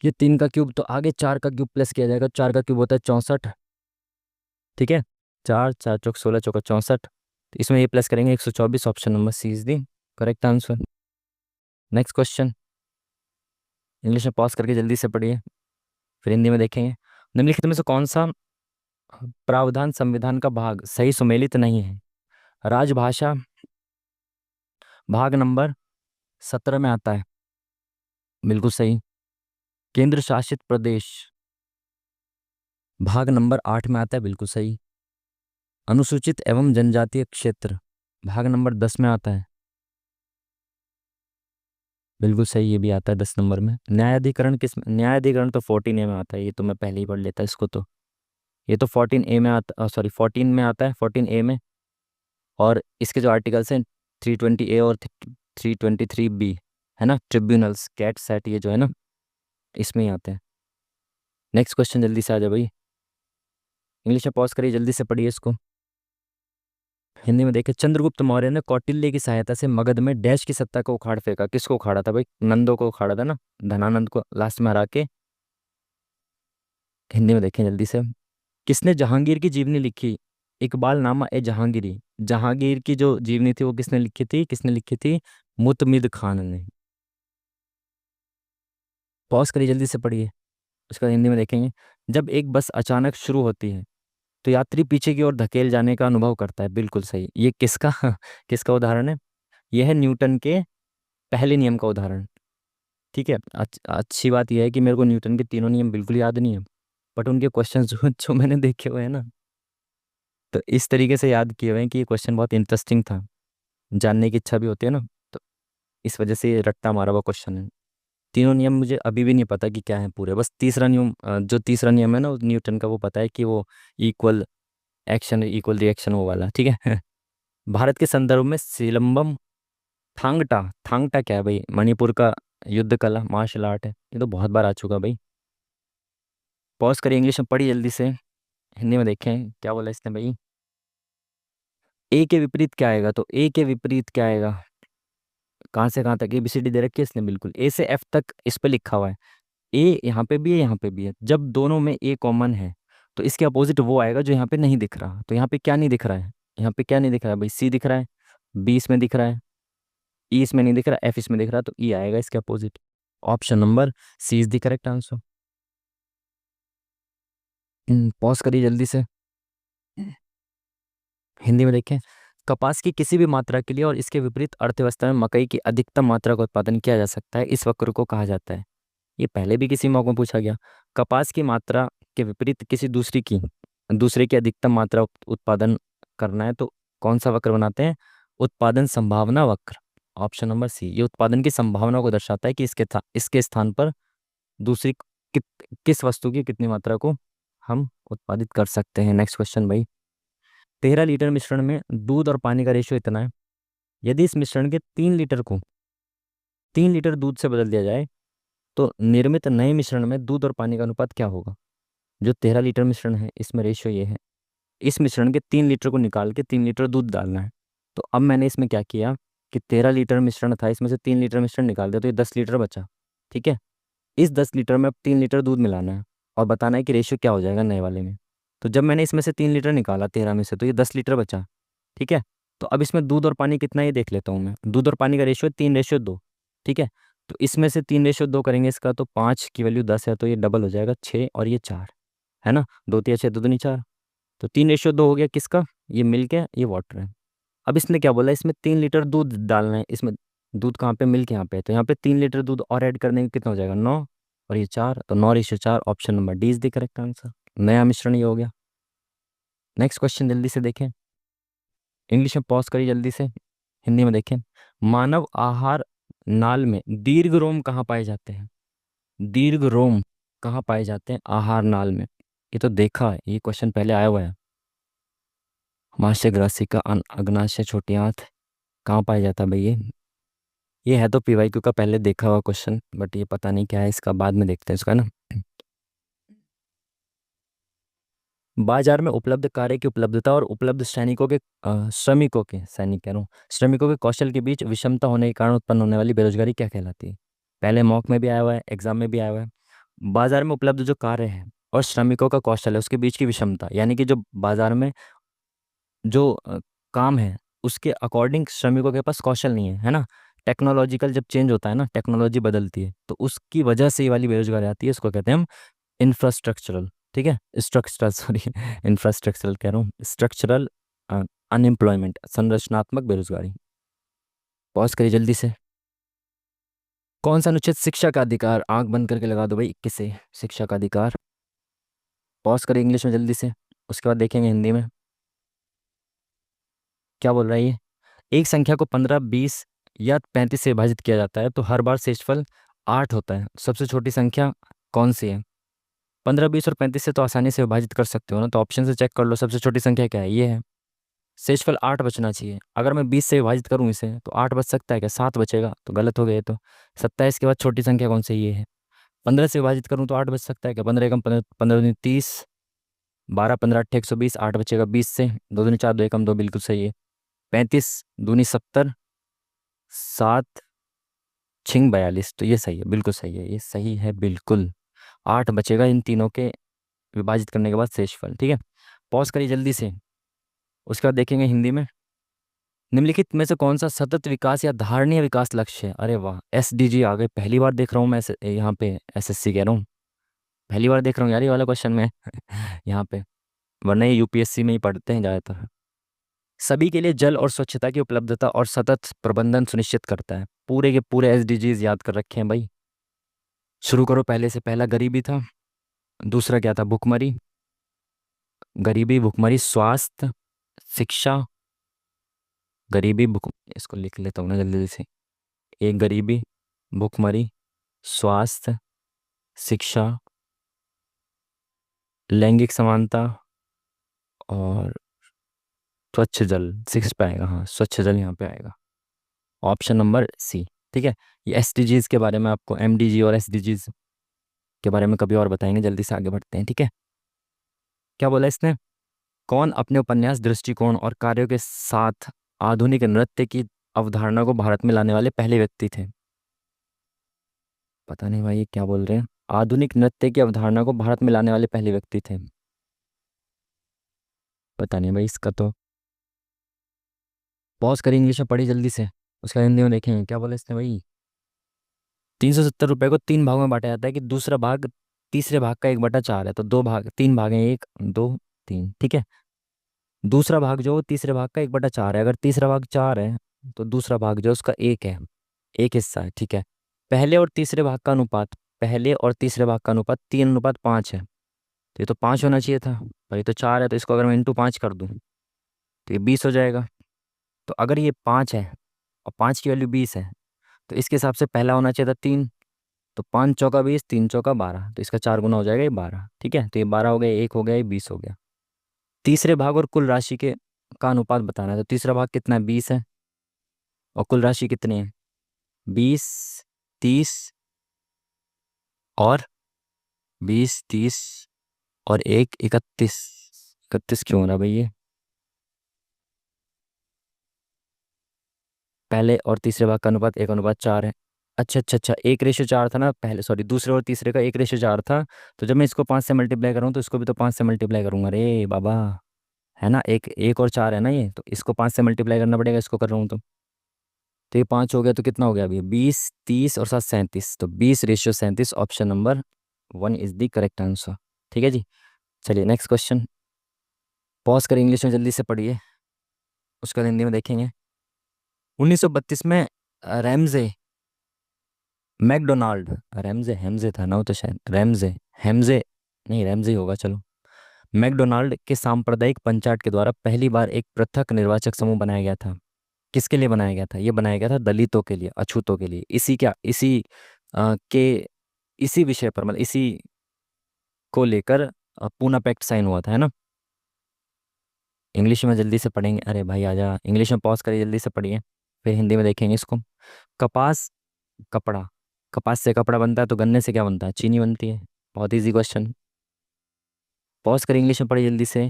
ये 3 का क्यूब, तो आगे 4 का क्यूब प्लस किया जाएगा। 4 का क्यूब होता है 64, ठीक है। 4 4 चौक 16 चौका 64, तो इसमें ये प्लस करेंगे 124। Option number C is the correct answer. Next question. English में पॉज करके जल्दी से पढ़िए, फिर हिंदी में देखेंगे। निम्नलिखित में से कौन सा प्रावधान संविधान का भाग सही सुमेलित नहीं है? राजभाषा भाग नंबर 17 में आता है, बिल्कुल सही। केंद्र शासित प्रदेश भाग नंबर 8 में आता है, बिल्कुल सही। अनुसूचित एवं जनजातीय क्षेत्र भाग नंबर 10 में आता है, बिल्कुल सही, ये भी आता है 10 नंबर में। न्यायाधिकरण किस में? न्यायाधिकरण तो 14 ए में आता है, ये तो मैं पहले ही पढ़ लेता इसको तो। ये तो 14 ए में आता, सॉरी 14 में आता है, 14 ए में। और इसके जो आर्टिकल्स हैं 320 ए और 323 बी, है ना, ट्रिब्यूनल्स कैट सेट ये जो है ना, इसमें ही आते हैं। नेक्स्ट क्वेश्चन जल्दी से आ जाए भाई। इंग्लिश में पॉज करिए, जल्दी से पढ़िए इसको। हिंदी में देखिए। चंद्रगुप्त मौर्य ने कौटिल्य की सहायता से मगध में डैश की सत्ता को उखाड़ फेंका। किसको उखाड़ा था भाई? नंदो को उखाड़ा था ना, धनानंद को लास्ट में हरा के। हिंदी में देखें जल्दी से। किसने जहांगीर की जीवनी लिखी? इकबाल नामा ए जहांगीरी। जहांगीर की जो जीवनी थी वो किसने लिखी थी? किसने लिखी थी? मुतमिद खान ने। पॉज करिए, जल्दी से पढ़िए, उसका हिंदी में देखेंगे। जब एक बस अचानक शुरू होती है तो यात्री पीछे की ओर धकेल जाने का अनुभव करता है, बिल्कुल सही। ये किसका किसका उदाहरण है? यह है न्यूटन के पहले नियम का उदाहरण, ठीक है। अच्छी बात यह है कि मेरे को न्यूटन के तीनों नियम बिल्कुल याद नहीं है, बट उनके क्वेश्चन जो जो मैंने देखे हुए हैं ना, तो इस तरीके से याद किए हुए हैं कि ये क्वेश्चन बहुत इंटरेस्टिंग था, जानने की इच्छा भी होती है ना, तो इस वजह से ये रट्टा मारा हुआ क्वेश्चन है। तीनों नियम मुझे अभी भी नहीं पता कि क्या है पूरे, बस तीसरा नियम, जो तीसरा नियम है ना वो न्यूटन का, वो पता है कि वो इक्वल एक्शन इक्वल रिएक्शन वो वाला, ठीक है। भारत के संदर्भ में सिलंबम, थांगटा, थांगटा क्या है भाई? मणिपुर का युद्ध कला, मार्शल आर्ट है। ये तो बहुत बार आ चुका भाई। पॉज करिए, इंग्लिश में पढ़िए जल्दी से, हिंदी में देखें क्या बोला इसने भाई। ए के विपरीत क्या आएगा? तो ए के विपरीत क्या आएगा? कहाँ से कहाँ तक एबीसीडी दे रखी है इसने, बिल्कुल ए से एफ तक इस पे लिखा हुआ है। ए यहाँ पे भी है, यहाँ पे भी है। जब दोनों में ए कॉमन है तो इसके अपोजिट वो आएगा जो यहाँ पे नहीं दिख रहा। तो यहाँ पे क्या नहीं दिख रहा है? यहाँ पे क्या नहीं दिख रहा है भाई? सी दिख रहा है, बी इसमें दिख रहा है, ई इसमें नहीं दिख रहा, एफ इसमें दिख रहा, तो ई आएगा इसके opposite. Option number C is the correct answer. Pause करिए जल्दी से, हिंदी में देखें। कपास की किसी भी मात्रा के लिए और इसके विपरीत अर्थव्यवस्था में मकई की अधिकतम मात्रा का उत्पादन किया जा सकता है, इस वक्र को कहा जाता है। ये पहले भी किसी मौके में पूछा गया। कपास की मात्रा के विपरीत किसी दूसरे की अधिकतम मात्रा उत्पादन करना है तो कौन सा वक्र बनाते हैं? उत्पादन संभावना वक्र। ऑप्शन नंबर सी, ये उत्पादन की संभावना को दर्शाता है कि इसके स्थान पर दूसरी किस वस्तु की कितनी मात्रा को हम उत्पादित कर सकते हैं। नेक्स्ट क्वेश्चन भाई। 13 लीटर मिश्रण में दूध और पानी का रेशियो इतना है। यदि इस मिश्रण के 3 लीटर को 3 लीटर दूध से बदल दिया जाए तो निर्मित नए मिश्रण में दूध और पानी का अनुपात क्या होगा? जो 13 लीटर मिश्रण है इसमें रेशियो ये है। इस मिश्रण के 3 लीटर को निकाल के 3 लीटर दूध डालना है। तो अब मैंने इसमें क्या किया कि 13 लीटर मिश्रण था, इसमें से 3 लीटर मिश्रण निकाल दिया तो ये 10 लीटर बचा। ठीक है, इस 10 लीटर में अब 3 लीटर दूध मिलाना है और बताना है कि रेशियो क्या हो जाएगा नए वाले में। तो जब मैंने इसमें से 3 लीटर निकाला 13 में से, तो ये 10 लीटर बचा। ठीक है, तो अब इसमें दूध और पानी कितना ये देख लेता हूँ मैं। दूध और पानी का रेशियो 3:2। ठीक है, तो इसमें से 3:2 करेंगे इसका, तो 5 की वैल्यू 10 है तो ये डबल हो जाएगा 6 और ये 4, है ना। 2 3 6 2 दूनी 4, तो 3:2 हो गया किसका? ये मिल के ये वाटर है। अब इसने क्या बोला, इसमें 3 लीटर दूध डालना है। इसमें दूध कहाँ पे? मिल्क यहाँ पे है। तो यहाँ पे 3 लीटर दूध और ऐड करने में कितना हो जाएगा? 9 और ये 4, तो 9:4। Option number D is the correct answer. नया मिश्रण ये हो गया। नेक्स्ट क्वेश्चन जल्दी से देखें, इंग्लिश में पॉज करिए जल्दी से, हिंदी में देखें। मानव आहार नाल में दीर्घ रोम कहाँ पाए जाते हैं? दीर्घ रोम कहाँ पाए जाते हैं आहार नाल में? ये तो देखा है, ये क्वेश्चन पहले आया हुआ है। मास्य ग्रासिका अग्नाशय छोटी आंत कहाँ पाया जाता है भाई? ये है तो पीवाईक्यू का पहले देखा हुआ क्वेश्चन, बट ये पता नहीं क्या है इसका, बाद में देखते हैं इसका ना। बाजार में उपलब्ध कार्य की उपलब्धता और उपलब्ध श्रमिकों के सैनिक कह रहा हूँ, श्रमिकों के कौशल के बीच विषमता होने के कारण उत्पन्न होने वाली बेरोजगारी क्या कहलाती है? पहले मॉक में भी आया हुआ है, एग्जाम में भी आया हुआ है। बाजार में उपलब्ध जो कार्य है और श्रमिकों का कौशल है उसके बीच की विषमता, यानी कि जो बाजार में जो काम है उसके अकॉर्डिंग श्रमिकों के पास कौशल नहीं है, है ना। टेक्नोलॉजिकल जब चेंज होता है ना, टेक्नोलॉजी बदलती है तो उसकी वजह से ये वाली बेरोजगारी आती है, उसको कहते हैं हम इंफ्रास्ट्रक्चरल। ठीक है, स्ट्रक्चरल, सॉरी इंफ्रास्ट्रक्चरल कह रहा हूँ, स्ट्रक्चरल अनएम्प्लॉयमेंट, संरचनात्मक बेरोजगारी। पॉज करिए जल्दी से। कौन सा अनुच्छेद शिक्षा का अधिकार, आंख बंद करके लगा दो भाई, 21 से शिक्षा का अधिकार। पॉज करिए इंग्लिश में जल्दी से, उसके बाद देखेंगे हिंदी में क्या बोल रहा है ये। एक संख्या को 15, 20 या 35 से विभाजित किया जाता है तो हर बार शेषफल 8 होता है। सबसे छोटी संख्या कौन सी है? 15, 20 और 35 से तो आसानी से विभाजित कर सकते हो ना, तो ऑप्शन से चेक कर लो सबसे छोटी संख्या क्या है, ये है। शेषफल 8 बचना चाहिए। अगर मैं 20 से विभाजित करूँ इसे तो 8 बच सकता है क्या? 7 बचेगा, तो गलत हो गया ये तो। 27 के बाद छोटी संख्या कौन सी? ये है। 15 से विभाजित करूँ तो 8 बच सकता है क्या? 15 एकम 15, 15 दूनी 30, 12 15 8 120, 8 बचेगा 20 से। 2 दूनी 4, 2 एकम 2, बिल्कुल सही है। 35 दूनी 70, 7 छिंग 42, तो ये सही है, बिल्कुल सही है, ये सही है बिल्कुल। 8 बचेगा इन तीनों के विभाजित करने के बाद शेषफल। ठीक है, पॉज करिए जल्दी से, उसके बाद देखेंगे हिंदी में। निम्नलिखित में से कौन सा सतत विकास या धारणीय विकास लक्ष्य है? अरे वाह, एसडीजी आ गए, पहली बार देख रहा हूँ मैं यहाँ पे एसएससी कह रहा हूँ, पहली बार देख रहा हूँ यार ये वाला क्वेश्चन में यहाँ पे, वरना ये यूपीएससी में ही पढ़ते हैं ज़्यादातर। सभी के लिए जल और स्वच्छता की उपलब्धता और सतत प्रबंधन सुनिश्चित करता है। पूरे के पूरे एसडीजीज याद कर रखे हैं भाई। शुरू करो पहले से, पहला गरीबी था, दूसरा क्या था? भुखमरी, गरीबी, भुखमरी, स्वास्थ्य, शिक्षा। गरीबी, भुख, इसको लिख लेता हूँ ना जल्दी से। एक, गरीबी, भुखमरी, स्वास्थ्य, शिक्षा, लैंगिक समानता और स्वच्छ जल। सिक्स पे आएगा, हाँ स्वच्छ जल यहाँ पे आएगा, ऑप्शन नंबर सी। ठीक है। ये एसडीजीज के बारे में आपको, एमडीजी और एसडीजीज के बारे में कभी और बताएंगे। जल्दी से आगे बढ़ते हैं, ठीक है। क्या बोला इसने? कौन अपने उपन्यास, दृष्टिकोण और कार्यों के साथ आधुनिक नृत्य की अवधारणा को भारत में लाने वाले पहले व्यक्ति थे? पता नहीं भाई ये क्या बोल रहे हैं। आधुनिक नृत्य की अवधारणा को भारत में लाने वाले पहले व्यक्ति थे, पता नहीं भाई इसका तो। पॉज करी, इंग्लिश में पढ़ी जल्दी से, उसका हिंदी में देखेंगे। क्या बोला इसने भाई? 370 रुपये को तीन भागों में बांटा जाता है कि दूसरा भाग तीसरे भाग का 1/4 है, तो दो भाग, तीन भाग हैं, एक, दो, तीन, ठीक है। दूसरा भाग जो तीसरे भाग का 1/4 है, अगर तीसरा भाग 4 है तो दूसरा भाग जो उसका एक है, एक हिस्सा है, ठीक है। पहले और तीसरे भाग का अनुपात, पहले और तीसरे भाग का अनुपात 3:5 है, तो ये तो 5 होना चाहिए था, पर ये तो 4 है, तो इसको अगर मैं इंटू 5 कर दूँ तो ये 20 हो जाएगा। तो अगर ये 5 है और 5 की वैल्यू 20 है, तो इसके हिसाब से पहला होना चाहिए था 3। तो 5 चौका 20, 3 चौका 12, तो इसका 4 गुना हो जाएगा ये 12, ठीक है। तो ये 12 हो गया, एक हो गया, ये 20 हो गया। तीसरे भाग और कुल राशि के का अनुपात बताना है, तो तीसरा भाग कितना है? 20 है, और कुल राशि कितनी है? 20, 30 और 20, 30 और एक, 31। 31 क्यों हो रहा भाई ये? पहले और तीसरे भाग का अनुपात 1:4 है। अच्छा अच्छा अच्छा, 1:4 था ना पहले, सॉरी, दूसरे और तीसरे का 1:4 था। तो जब मैं इसको 5 से मल्टीप्लाई करूँ तो इसको भी तो 5 से मल्टीप्लाई करूंगा रे बाबा, है ना। एक, एक और 4 है ना ये, तो इसको 5 से मल्टीप्लाई करना पड़ेगा, इसको कर रहा हूँ तो ये 5 हो गया, तो कितना हो गया अभी? 20, 30 और 7, 37, तो 20:37, option number 1 is the correct answer. ठीक है जी। चलिए नेक्स्ट क्वेश्चन। पॉज कर, इंग्लिश में जल्दी से पढ़िए, उसका हिंदी में देखेंगे। 1932 में रैमजे मैकडोनाल्ड, रैमजे हेमजे था ना वो तो, शायद रैमजे, हेमजे, नहीं रैमजे ही होगा, चलो। मैकडोनाल्ड के सांप्रदायिक पंचायत के द्वारा पहली बार एक पृथक निर्वाचक समूह बनाया गया था। किसके लिए बनाया गया था? ये बनाया गया था दलितों के लिए, अछूतों के लिए। इसी क्या, इसी के इसी विषय पर, मतलब इसी को लेकर पूना पैक्ट साइन हुआ था, है ना। इंग्लिश में जल्दी से पढ़ेंगे, अरे भाई आजा, इंग्लिश में पॉज करिए, जल्दी से पढ़िए, फिर हिंदी में देखेंगे इसको। कपास, कपड़ा, कपास से कपड़ा बनता है, तो गन्ने से क्या बनता है? चीनी बनती है। बहुत इजी क्वेश्चन। पॉज करिए, इंग्लिश में पढ़िए जल्दी से,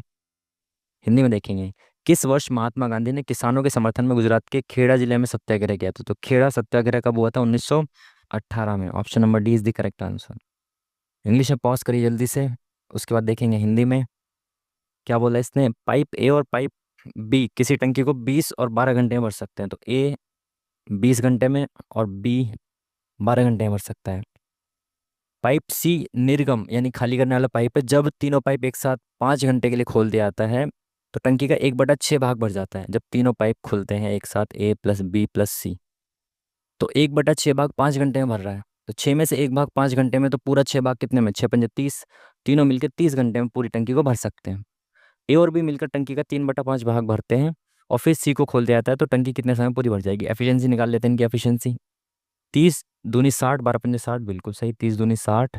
हिंदी में देखेंगे। किस वर्ष महात्मा गांधी ने किसानों के समर्थन में गुजरात के खेड़ा जिले में सत्याग्रह किया था? तो खेड़ा सत्याग्रह कब हुआ था? 1918 में, option number D is the correct answer. English में पॉज करिए जल्दी से, उसके बाद देखेंगे हिंदी में। क्या बोला इसने? पाइप ए और पाइप बी किसी टंकी को 20 और 12 घंटे में भर सकते हैं, तो ए 20 घंटे में और बी 12 घंटे में भर सकता है। पाइप सी निर्गम यानी खाली करने वाला पाइप है, जब तीनों पाइप एक साथ 5 घंटे के लिए खोल दिया जाता है तो टंकी का 1/6 भाग भर जाता है। जब तीनों पाइप खुलते हैं एक साथ, ए प्लस बी प्लस सी, तो 1/6 भाग 5 घंटे में भर रहा है। तो 6 में से एक भाग 5 घंटे में, तो पूरा 6 भाग कितने में? 6×5 = 30, तीनों मिलकर 30 घंटे में पूरी टंकी को भर सकते हैं। ए और बी मिलकर टंकी का 3/5 भाग भरते हैं, और फिर सी को खोल दिया जाता है, तो टंकी कितने समय में पूरी भर जाएगी? एफिशिएंसी निकाल लेते हैं इनकी एफिशिएंसी। 30×2 = 60, 12×5 = 60, बिल्कुल सही, 30×2 = 60,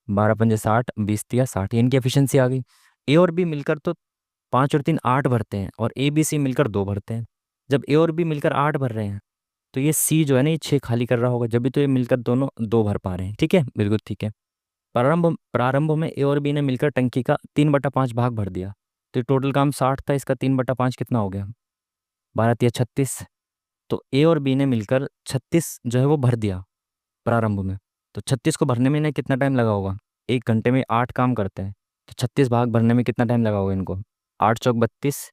12×5 = 60, 20×3 = 60, ये इनकी एफिशिएंसी आ गई। ए और बी मिलकर तो 5 और 3 8 भरते हैं, और ए बी सी मिलकर 2 भरते हैं। जब ए और बी मिलकर 8 भर रहे हैं, तो ये सी जो है ना, ये 6 खाली कर रहा होगा, जब भी तो ये मिलकर दोनों 2 भर पा रहे हैं। ठीक है, बिल्कुल ठीक है। प्रारंभ प्रारंभ में ए और बी ने मिलकर टंकी का 3/5 भाग भर दिया, तो टोटल काम 60 था, इसका 3/5 कितना हो गया? 12×3 = 36। तो ए और बी ने मिलकर 36 जो है वो भर दिया प्रारंभ में। तो 36 को भरने में इन्हें कितना टाइम लगा होगा? 1 घंटे में 8 काम करते हैं, तो 36 भाग भरने में कितना टाइम लगा होगा इनको? 8×4 = 32,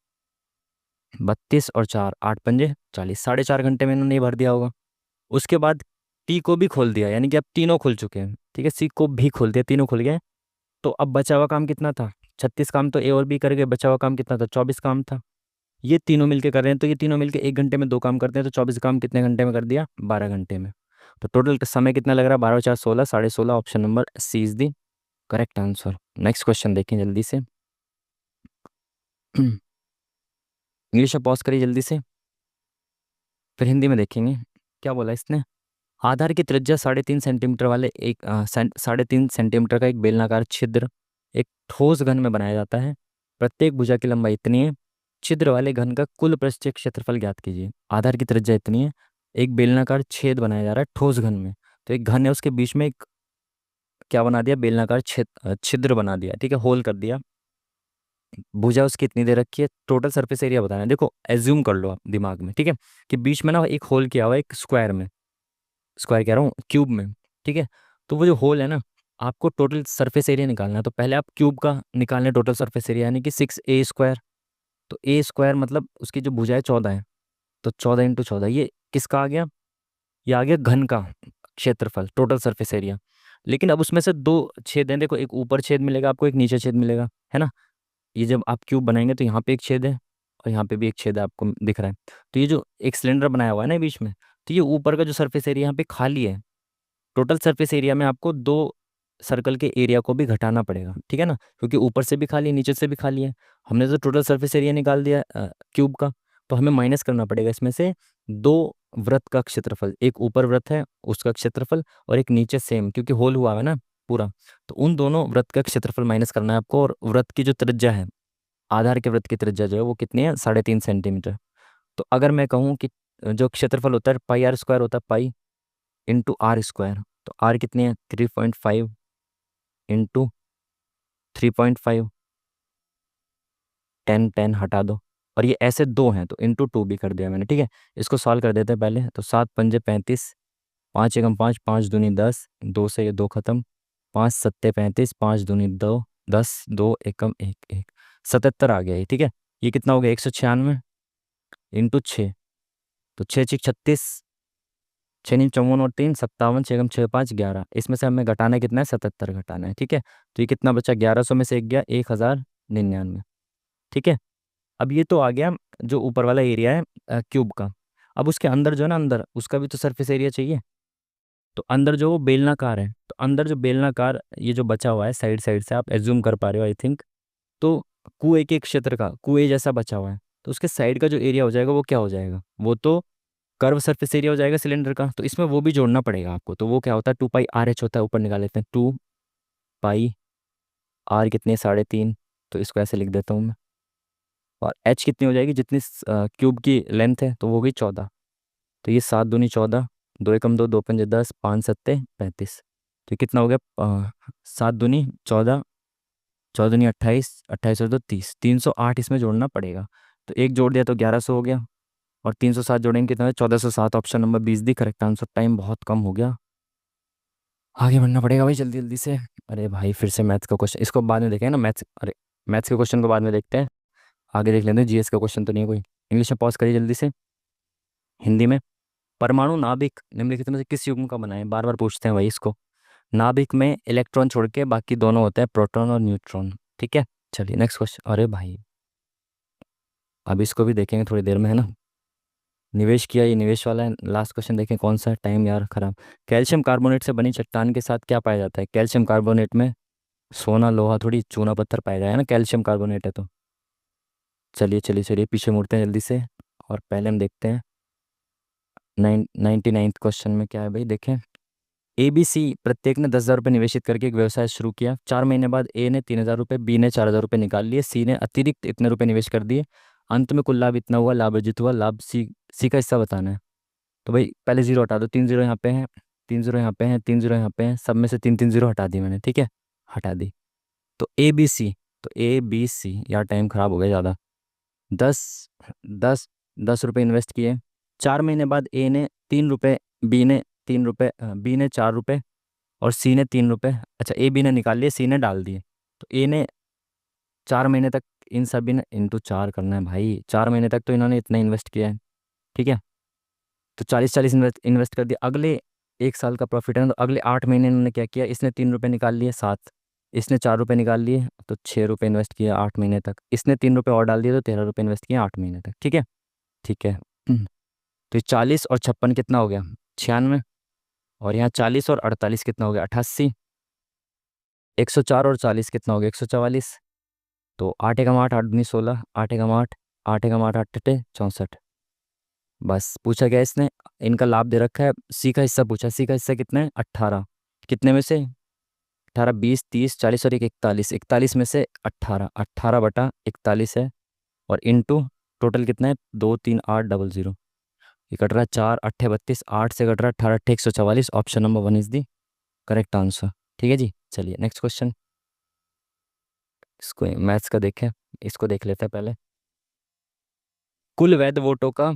32 और 4, 8×5 = 40, 4.5 घंटे में इन्होंने ये भर दिया होगा। उसके बाद टी को भी खोल दिया, यानी कि अब तीनों खुल चुके हैं, ठीक है। सी को भी खोल दिया, तीनों खुल गए। तो अब बचा हुआ काम कितना था? 36 काम तो ए और बी कर गए, बचा हुआ काम कितना था? 24 काम था। ये तीनों मिलके कर रहे हैं, तो ये तीनों मिलके 1 घंटे में 2 काम करते हैं, तो 24 काम कितने घंटे में कर दिया? 12 घंटे में। तो टोटल समय कितना लग रहा है? 12×4 = 16, 16.5, option number C is the correct answer. Next question देखें जल्दी से। इंग्लिश में पॉज करिए जल्दी से, फिर हिंदी में देखेंगे क्या बोला इसने। आधार की त्रिज्या 3.5 सेंटीमीटर वाले एक 3.5 सेंटीमीटर का एक बेलनाकार छिद्र एक ठोस घन में बनाया जाता है। प्रत्येक भुजा की लंबाई इतनी है। छिद्र वाले घन का कुल पृष्ठीय क्षेत्रफल ज्ञात कीजिए। आधार की त्रिज्या इतनी है, एक बेलनाकार छेद बनाया जा रहा है ठोस घन में। तो एक घन है, उसके बीच में एक क्या बना दिया, बेलनाकार छिद्र बना दिया, ठीक है, होल कर दिया। भुजा उसकी इतनी दे रखी है, टोटल सरफेस एरिया बताना है। देखो एज्यूम कर लो आप दिमाग में, ठीक है, कि बीच में ना एक होल किया हुआ है, एक स्क्वायर में, स्क्वायर कह रहा हूँ क्यूब में, ठीक है। तो वो जो होल है ना, आपको टोटल सरफेस एरिया निकालना है। तो पहले आप क्यूब का निकालने टोटल सरफेस एरिया, यानी कि 6a² तो a² मतलब उसकी जो भुजा है 14 है, तो 14 × 14 ये किसका आ गया, ये आ गया घन का क्षेत्रफल, टोटल सरफेस एरिया। लेकिन अब उसमें से दो छेद हैं, देखो एक ऊपर छेद मिलेगा आपको, एक नीचे छेद मिलेगा, है ना। ये जब आप क्यूब बनाएंगे तो यहाँ पे एक छेद है और यहाँ पे भी एक छेद है, आपको दिख रहा है। तो ये जो एक सिलेंडर बनाया हुआ है ना बीच में, तो ये ऊपर का जो सरफेस एरिया यहाँ पे खाली है। टोटल सरफेस एरिया में आपको दो सर्कल के एरिया को भी घटाना पड़ेगा, ठीक है ना, क्योंकि ऊपर से भी खाली है नीचे से भी खाली है। हमने तो टोटल सरफेस एरिया निकाल दिया क्यूब का, तो हमें माइनस करना पड़ेगा इसमें से दो वृत्त का क्षेत्रफल। एक ऊपर वृत्त है उसका क्षेत्रफल, और एक नीचे सेम, क्योंकि होल हुआ है ना पूरा। तो उन दोनों वृत्त का क्षेत्रफल माइनस करना है आपको। और वृत्त की जो त्रिज्या है, आधार के वृत्त की त्रिज्या जो है वो कितनी है, 3.5 सेंटीमीटर। तो अगर मैं कहूँ कि जो क्षेत्रफल होता है πr² होता है, π × r²। तो आर कितनी है, 3.5 इंटू 3.5, 10 हटा दो, और ये ऐसे दो हैं तो इंटू 2 भी कर दिया मैंने, ठीक है। इसको सॉल्व कर देते हैं पहले। तो 7×5 = 35, 5×1 = 5, 5×2 = 10, 2 से ये 2 खत्म, 5×7 = 35, 5×2 = 10, 2 × 1 = 1, 77 आ गया ये, ठीक है। ये कितना हो गया, 196 इंटू 6, तो 6×6 = 36, 6×9 = 54 और 3 = 57, 6×6 = 5 = 11। इसमें से हमें घटाना कितना है, 77 घटाना है, ठीक है। तो ये कितना बचा, 1100 में से एक गया, 1099, ठीक है। अब ये तो आ गया जो ऊपर वाला एरिया है क्यूब का। अब उसके अंदर जो है ना, अंदर उसका भी तो सरफेस एरिया चाहिए। तो अंदर जो वो बेलनाकार है, तो अंदर जो बेलनाकार ये जो बचा हुआ है साइड साइड से, आप एज्यूम कर पा रहे हो आई थिंक। तो कुएं के क्षेत्र का, कुएं जैसा बचा हुआ है, तो उसके साइड का जो एरिया हो जाएगा वो क्या हो जाएगा, वो तो कर्व सरफेस एरिया हो जाएगा सिलेंडर का। तो इसमें वो भी जोड़ना पड़ेगा आपको। तो वो क्या होता है, 2πr/h होता है, ऊपर निकाल लेते हैं, 2πr कितने, 3.5, तो इसको ऐसे लिख देता हूँ मैं। और h कितनी हो जाएगी, जितनी क्यूब की लेंथ है, तो वो गई 14। तो ये 7×2 = 14, 2 × 2 = 2, 5 × 10, 5×7 = 35। तो ये कितना हो गया, 7×2 = 14, 14×2 = 28, 28 और 2 = 30, 308 इसमें जोड़ना पड़ेगा। तो एक जोड़ दिया तो 1100 हो गया, और 307 जोड़ेंगे कितना है, 1407। ऑप्शन नंबर 20 दी करेक्ट आंसर। टाइम बहुत कम हो गया, आगे बढ़ना पड़ेगा भाई जल्दी जल्दी से। अरे भाई फिर से मैथ्स का क्वेश्चन, इसको बाद में देखें ना, मैथ्स, अरे मैथ्स के क्वेश्चन को बाद में देखते हैं, आगे देख लेते हैं। जीएस का क्वेश्चन तो नहीं है कोई। इंग्लिश में पॉज करिए जल्दी से, हिंदी में। परमाणु नाभिक निम्नलिखित में से किस युग्म का बना है, बार बार पूछते हैं भाई इसको। नाभिक में इलेक्ट्रॉन छोड़ के बाकी दोनों होते हैं प्रोटॉन और न्यूट्रॉन, ठीक है। चलिए नेक्स्ट क्वेश्चन। अरे भाई अब इसको भी देखेंगे थोड़ी देर में, है ना। निवेश किया, ये निवेश वाला है। लास्ट क्वेश्चन देखें कौन सा है, टाइम यार खराब। कैल्शियम कार्बोनेट से बनी चट्टान के साथ क्या पाया जाता है। कैल्शियम कार्बोनेट में सोना, लोहा, थोड़ी चूना पत्थर पाया जाए ना, कैल्शियम कार्बोनेट है तो। चलिए चलिए चलिए पीछे मुड़ते हैं जल्दी से, और पहले हम देखते हैं 99th क्वेश्चन में क्या है भाई, देखें। ABC प्रत्येक ने 10,000 रुपये निवेशित करके एक व्यवसाय शुरू किया। 4 महीने बाद A ने 3,000 रुपये, B ने 4,000 रुपये निकाल लिए, C ने अतिरिक्त इतने रुपये निवेश कर दिए। अंत में कुल लाभ इतना हुआ, लाभ अर्जित हुआ, लाभ सी का हिस्सा बताना है। तो भाई पहले जीरो हटा दो, 3 0 यहाँ पे हैं, 3 0 यहाँ पे हैं, 3 0 यहाँ पे हैं, सब में से 3 3 0 हटा दी मैंने, ठीक है, हटा दी। तो ABC, तो ABC, यार टाइम खराब हो गया ज़्यादा। 10 10 10 रुपये इन्वेस्ट किए। 4 महीने बाद A ने 3 रुपये, B ने 3 रुपये, B ने 4 रुपये, और C ने 3 रुपये। अच्छा B ने निकाल लिए, C ने डाल दिए। तो A ने 4 महीने तक, इन सभी ने इंटू 4 करना है भाई, 4 महीने तक तो इन्होंने इतना इन्वेस्ट किया है, ठीक है। तो 40 40 इन्वेस्ट इन्वेस्ट कर दिया। अगले 1 साल का प्रॉफिट है ना, तो अगले 8 महीने इन्होंने क्या किया, इसने 3 रुपये निकाल लिए, 7, इसने 4 रुपये निकाल लिए, तो 6 रुपये इन्वेस्ट किया 8 महीने तक। इसने 3 रुपये और डाल दिए, तो 13 रुपये इन्वेस्ट किया 8 महीने तक, ठीक है। ठीक है। तो ये 40 और 56 कितना हो गया, 96। और यहाँ 40 और 48 कितना हो गया, 88। 104 और 40 कितना हो गया, 144। तो 8 एकम 8, 8 दूनी 16, 8 एकम 8, 8 एकम 8, 8 टे 64। बस पूछा गया इसने, इनका लाभ दे रखा है, सी का हिस्सा पूछा, सी का हिस्सा कितना है 18, कितने में से 18, 20, 30, 40 और एक 41, 41 में से 18, 18/41 है, और इनटू टोटल कितना है 23800। ये कट रहा है 4 8 32, 8 से कट रहा है 18 8 144। Option number 1 is the correct answer. ठीक है जी, चलिए नेक्स्ट क्वेश्चन। इसको मैथ्स का देखें, इसको देख लेते हैं पहले। कुल वैध वोटों का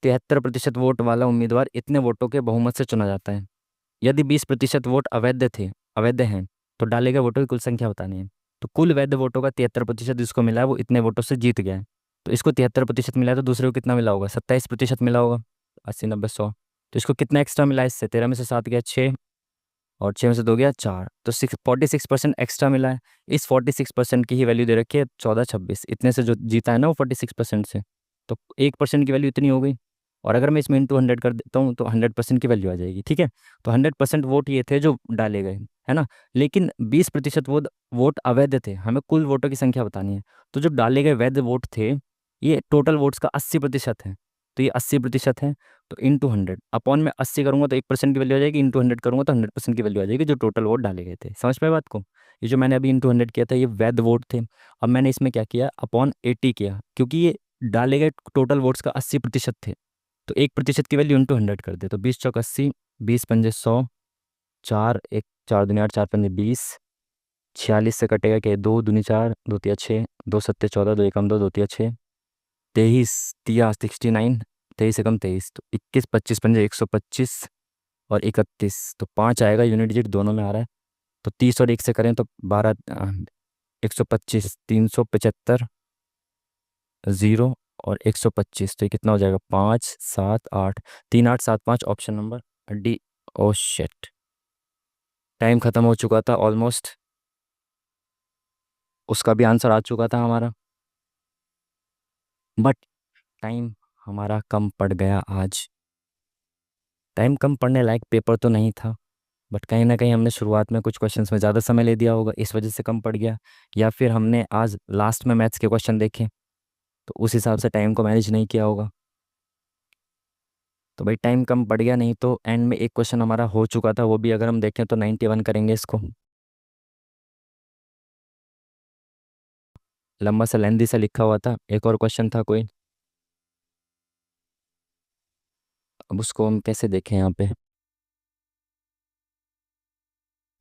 73% वोट वाला उम्मीदवार इतने वोटों के बहुमत से चुना जाता है। यदि 20% वोट अवैध हैं, तो डाले गए वोटों की कुल संख्या बतानी है। तो कुल वैध वोटों का 73% जिसको मिला है वो इतने वोटों से जीत गया है। तो इसको 73% मिला है, तो दूसरे को कितना मिला होगा, 27% मिला होगा। 80 90 100, तो इसको कितना एक्स्ट्रा मिला है इससे, 13 में से 7 गया 6, और 6 में से 2 गया 4, तो 46% एक्स्ट्रा मिला है। इस 46% की ही वैल्यू दे रखी है 1426, इतने से जो जीता है ना वो 46% से, तो 1% की वैल्यू इतनी हो गई। और अगर मैं इसमें इंटू 100 कर देता हूँ तो 100% की वैल्यू आ जाएगी। ठीक है, तो 100% वोट ये थे जो डाले गए, है ना। लेकिन 20% वोट वोट अवैध थे, हमें कुल वोटों की संख्या बतानी है। तो जो डाले गए वैध वोट थे, ये टोटल वोट्स का 80% है, तो ये 80% है। तो इंटू 100 अपॉन में 80 करूंगा तो 1% की वैल्यू आ जाएगी, इंटू 100 करूंगा तो 100% की वैल्यू आ जाएगी जो टोटल वोट डाले गए थे। समझ पाए बात को। ये जो मैंने अभी इंटू 100 किया था ये वैध वोट थे। अब मैंने इसमें क्या किया, अपॉन 80 किया, क्योंकि ये डाले गए टोटल वोट्स का 80% थे। तो 1% की वैल्यू इंटू 100 कर दे, तो 20 चौक 80, 20 पंजे 100, 4 1 4 दूनी 8, 4 पंजे 20, 46 से कटेगा क्या, 2 दूनी 4, 2 तिया 6, 2 सत्ते 14, 2 एकम 2, 2 तिया 6, 23 तिया 69, 23 एकम 23, तो 21 25 पंजे 125, और 31, तो 5 आएगा, यूनिट डिजिट दोनों में आ रहा है। तो 30 और 1 से करें तो 12, 125, 375, 0 और 125, तो ये कितना हो जाएगा 5 7 8, 3 8 7 5, option number D. Oh shit, time खत्म हो चुका था ऑलमोस्ट, उसका भी आंसर आ चुका था हमारा, बट टाइम हमारा कम पड़ गया आज। टाइम कम पड़ने लायक पेपर तो नहीं था, बट कहीं ना कहीं हमने शुरुआत में कुछ क्वेश्चंस में ज़्यादा समय ले दिया होगा, इस वजह से कम पड़ गया। या फिर हमने आज लास्ट में मैथ्स के क्वेश्चन देखे, तो उस हिसाब से टाइम को मैनेज नहीं किया होगा। तो भाई टाइम कम पड़ गया, नहीं तो एंड में एक क्वेश्चन हमारा हो चुका था, वो भी अगर हम देखें तो 91 करेंगे इसको। लंबा सा लेंदी सा लिखा हुआ था, एक और क्वेश्चन था कोई, अब उसको हम कैसे देखें यहाँ पे।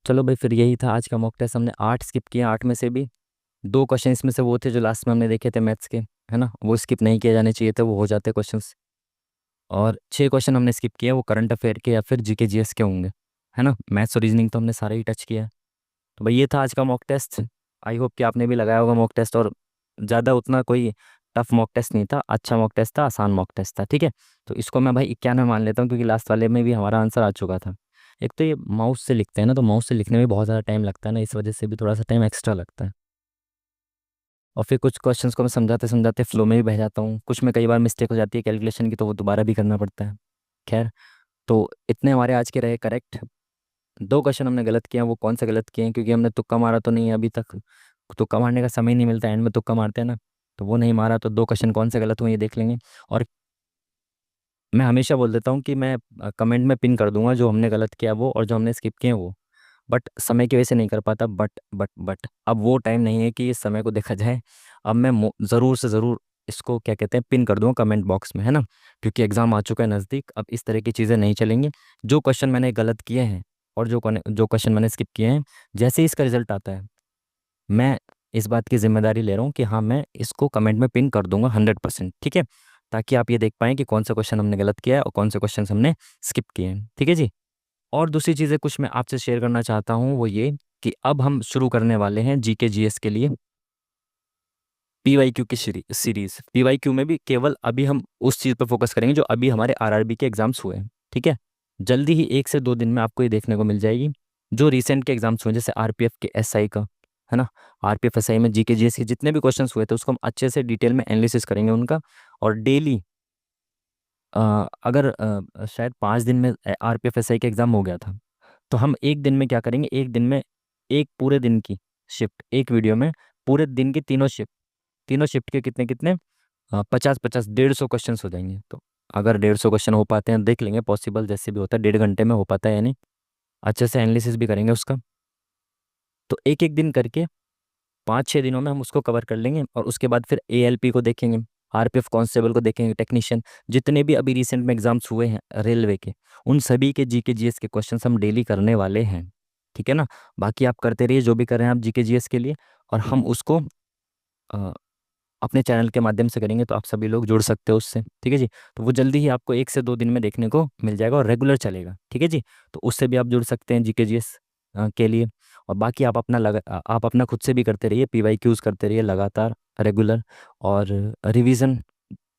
चलो भाई, फिर यही था आज का मॉक टेस्ट। हमने 8 स्किप किए, 8 में से भी 2 क्वेश्चन इसमें से वो थे जो लास्ट में हमने देखे थे मैथ्स के, है ना, वो स्किप नहीं किए जाने चाहिए थे, वो हो जाते क्वेश्चंस। और 6 क्वेश्चन हमने स्किप किए, वो करंट अफेयर के या फिर जीके जीएस के होंगे, है ना। मैथ्स और रीजनिंग तो हमने सारे ही टच किया है। तो भाई ये था आज का मॉक टेस्ट। आई होप कि आपने भी लगाया होगा मॉक टेस्ट, और ज़्यादा उतना कोई टफ मॉक टेस्ट नहीं था, अच्छा मॉक टेस्ट था, आसान मॉक टेस्ट था। ठीक है, तो इसको मैं भाई 91 मान लेता हूँ, क्योंकि लास्ट वाले में भी हमारा आंसर आ चुका था। एक तो ये माउस से लिखते हैं ना, तो माउस से लिखने में बहुत ज़्यादा टाइम लगता है ना, इस वजह से भी थोड़ा सा टाइम एक्स्ट्रा लगता है। और फिर कुछ क्वेश्चंस को मैं समझाते समझाते फ्लो में भी बह जाता हूँ, कुछ में कई बार मिस्टेक हो जाती है कैलकुलेशन की, तो वो दोबारा भी करना पड़ता है। खैर, तो इतने हमारे आज के रहे करेक्ट। 2 क्वेश्चन हमने गलत किए हैं, वो कौन सा गलत किए हैं, क्योंकि हमने तुक्का मारा तो नहीं है अभी तक, तुक्का मारने का समय नहीं मिलता, एंड में तुक्का मारते हैं ना, तो वो नहीं मारा। तो 2 क्वेश्चन कौन से गलत हुए ये देख लेंगे। और मैं हमेशा बोल देता हूँ कि मैं कमेंट में पिन कर दूंगा जो हमने गलत किया वो, और जो हमने स्किप किए वो, बट समय की वजह से नहीं कर पाता। बट अब वो टाइम नहीं है कि इस समय को देखा जाए। अब मैं ज़रूर से ज़रूर इसको क्या कहते हैं पिन कर दूंगा कमेंट बॉक्स में, है ना, क्योंकि एग्ज़ाम आ चुका है नज़दीक, अब इस तरह की चीज़ें नहीं चलेंगी। जो क्वेश्चन मैंने गलत किए हैं और जो क्वेश्चन मैंने स्किप किए हैं, जैसे ही इसका रिजल्ट आता है, मैं इस बात की जिम्मेदारी ले रहा हूँ कि हाँ मैं इसको कमेंट में पिन कर दूंगा 100%। ठीक है, ताकि आप ये देख पाएँ कि कौन सा क्वेश्चन हमने गलत किया है और कौन से क्वेश्चन हमने स्किप किए हैं। ठीक है जी। और दूसरी चीज़ें कुछ मैं आपसे शेयर करना चाहता हूँ, वो ये कि अब हम शुरू करने वाले हैं जीके जीएस के लिए पीवाईक्यू की सीरीज। पीवाईक्यू में भी केवल अभी हम उस चीज़ पर फोकस करेंगे जो अभी हमारे आरआरबी के एग्जाम्स हुए हैं। ठीक है, जल्दी ही 1 से 2 दिन में आपको ये देखने को मिल जाएगी जो रिसेंट के एग्जाम्स हुए, जैसे आरपीएफ के एसआई का, है ना। आरपीएफ एसआई में जीके जीएस के जितने भी क्वेश्चंस हुए थे उसको हम अच्छे से डिटेल में एनालिसिस करेंगे उनका। और डेली अगर शायद 5 दिन में आरपीएफ एसआई का एग्ज़ाम हो गया था, तो हम एक दिन में क्या करेंगे, एक दिन में एक पूरे दिन की शिफ्ट, एक वीडियो में पूरे दिन की तीनों शिफ्ट के कितने कितने 50 50 150 क्वेश्चन हो जाएंगे। तो अगर 150 क्वेश्चन हो पाते हैं देख लेंगे, पॉसिबल जैसे भी होता है, 1.5 घंटे में हो पाता है या नहीं, अच्छे से एनालिसिस भी करेंगे उसका। तो एक एक दिन करके 5 6 दिनों में हम उसको कवर कर लेंगे, और उसके बाद फिर एएलपी को देखेंगे, आरपीएफ कांस्टेबल को देखेंगे, टेक्नीशियन, जितने भी अभी रिसेंट में एग्जाम्स हुए हैं रेलवे के, उन सभी के जीके जीएस के क्वेश्चंस हम डेली करने वाले हैं। ठीक है ना। बाकी आप करते रहिए जो भी कर रहे हैं आप जीके जीएस के लिए, और हम उसको अ, अपने चैनल के माध्यम से करेंगे, तो आप सभी लोग जुड़ सकते हो उससे। ठीक है जी। तो वो जल्दी ही आपको 1 से 2 दिन में देखने को मिल जाएगा और रेगुलर चलेगा। ठीक है जी। तो उससे भी आप जुड़ सकते हैं जीके जीएस के लिए। और बाकी आप अपना आप अपना खुद से भी करते रहिए, पीवाईक्यूज करते रहिए लगातार, रेगुलर। और रिवीजन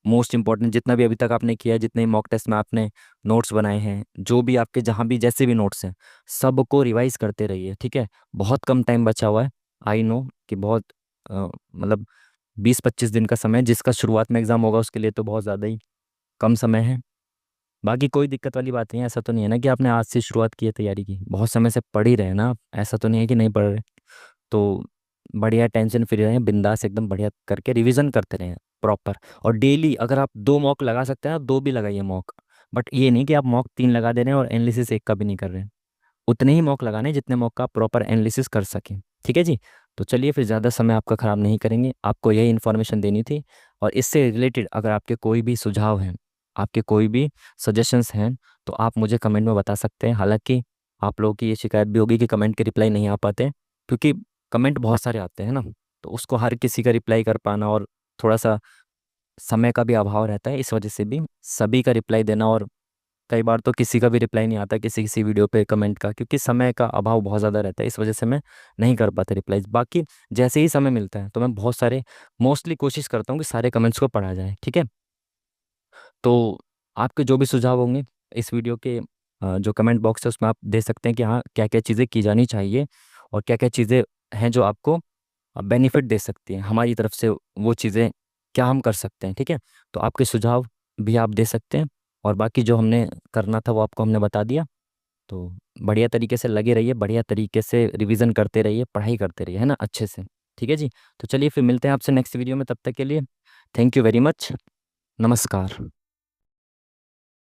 मोस्ट इंपॉर्टेंट, जितना भी अभी तक आपने किया है, जितने मॉक टेस्ट में आपने नोट्स बनाए हैं, जो भी आपके जहाँ भी जैसे भी नोट्स हैं, सबको रिवाइज करते रहिए। ठीक है। बहुत कम टाइम बचा हुआ है, आई नो कि बहुत मतलब 20 25 दिन का समय, जिसका शुरुआत में एग्जाम होगा उसके लिए तो बहुत ज़्यादा ही कम समय है। बाकी कोई दिक्कत वाली बात नहीं है, ऐसा तो नहीं है ना कि आपने आज से शुरुआत की है तैयारी की, बहुत समय से पढ़ ही रहे हैं ना आप, ऐसा तो नहीं है कि नहीं पढ़ रहे। तो बढ़िया टेंशन फ्री रहें, बिंदास एकदम बढ़िया करके रिवीजन करते रहें प्रॉपर। और डेली अगर आप 2 मॉक लगा सकते हैं आप 2 भी लगाइए मॉक, बट ये नहीं कि आप मॉक 3 लगा दे रहे हैं और एनालिसिस एक का भी नहीं कर रहे हैं। उतने ही मॉक लगाने जितने मॉक का आप प्रॉपर एनालिसिस कर सकें। ठीक है जी। तो चलिए फिर ज़्यादा समय आपका ख़राब नहीं करेंगे, आपको यही इन्फॉर्मेशन देनी थी। और इससे रिलेटेड अगर आपके कोई भी सुझाव हैं, आपके कोई भी सजेशंस हैं, तो आप मुझे कमेंट में बता सकते हैं। हालांकि आप लोगों की ये शिकायत भी होगी कि कमेंट के रिप्लाई नहीं आ पाते, क्योंकि कमेंट बहुत सारे आते हैं ना, तो उसको हर किसी का रिप्लाई कर पाना और थोड़ा सा समय का भी अभाव रहता है, इस वजह से भी सभी का रिप्लाई देना, और कई बार तो किसी का भी रिप्लाई नहीं आता किसी किसी वीडियो पे कमेंट का, क्योंकि समय का अभाव बहुत ज़्यादा रहता है, इस वजह से मैं नहीं कर पाता रिप्लाई। बाकी जैसे ही समय मिलता है तो मैं बहुत सारे, मोस्टली कोशिश करता हूँ कि सारे कमेंट्स को पढ़ा जाए। ठीक है। तो आपके जो भी सुझाव होंगे इस वीडियो के जो कमेंट बॉक्स है उसमें आप दे सकते हैं कि हाँ क्या क्या चीज़ें की जानी चाहिए, और क्या क्या चीज़ें हैं जो आपको बेनिफिट दे सकती हैं हमारी तरफ से, वो चीज़ें क्या हम कर सकते हैं। ठीक है। तो आपके सुझाव भी आप दे सकते हैं, और बाकी जो हमने करना था वो आपको हमने बता दिया। तो बढ़िया तरीके से लगे रहिए, बढ़िया तरीके से रिवीजन करते रहिए, पढ़ाई करते रहिए, है ना, अच्छे से। ठीक है जी। तो चलिए फिर मिलते हैं आपसे नेक्स्ट वीडियो में, तब तक के लिए थैंक यू वेरी मच। नमस्कार।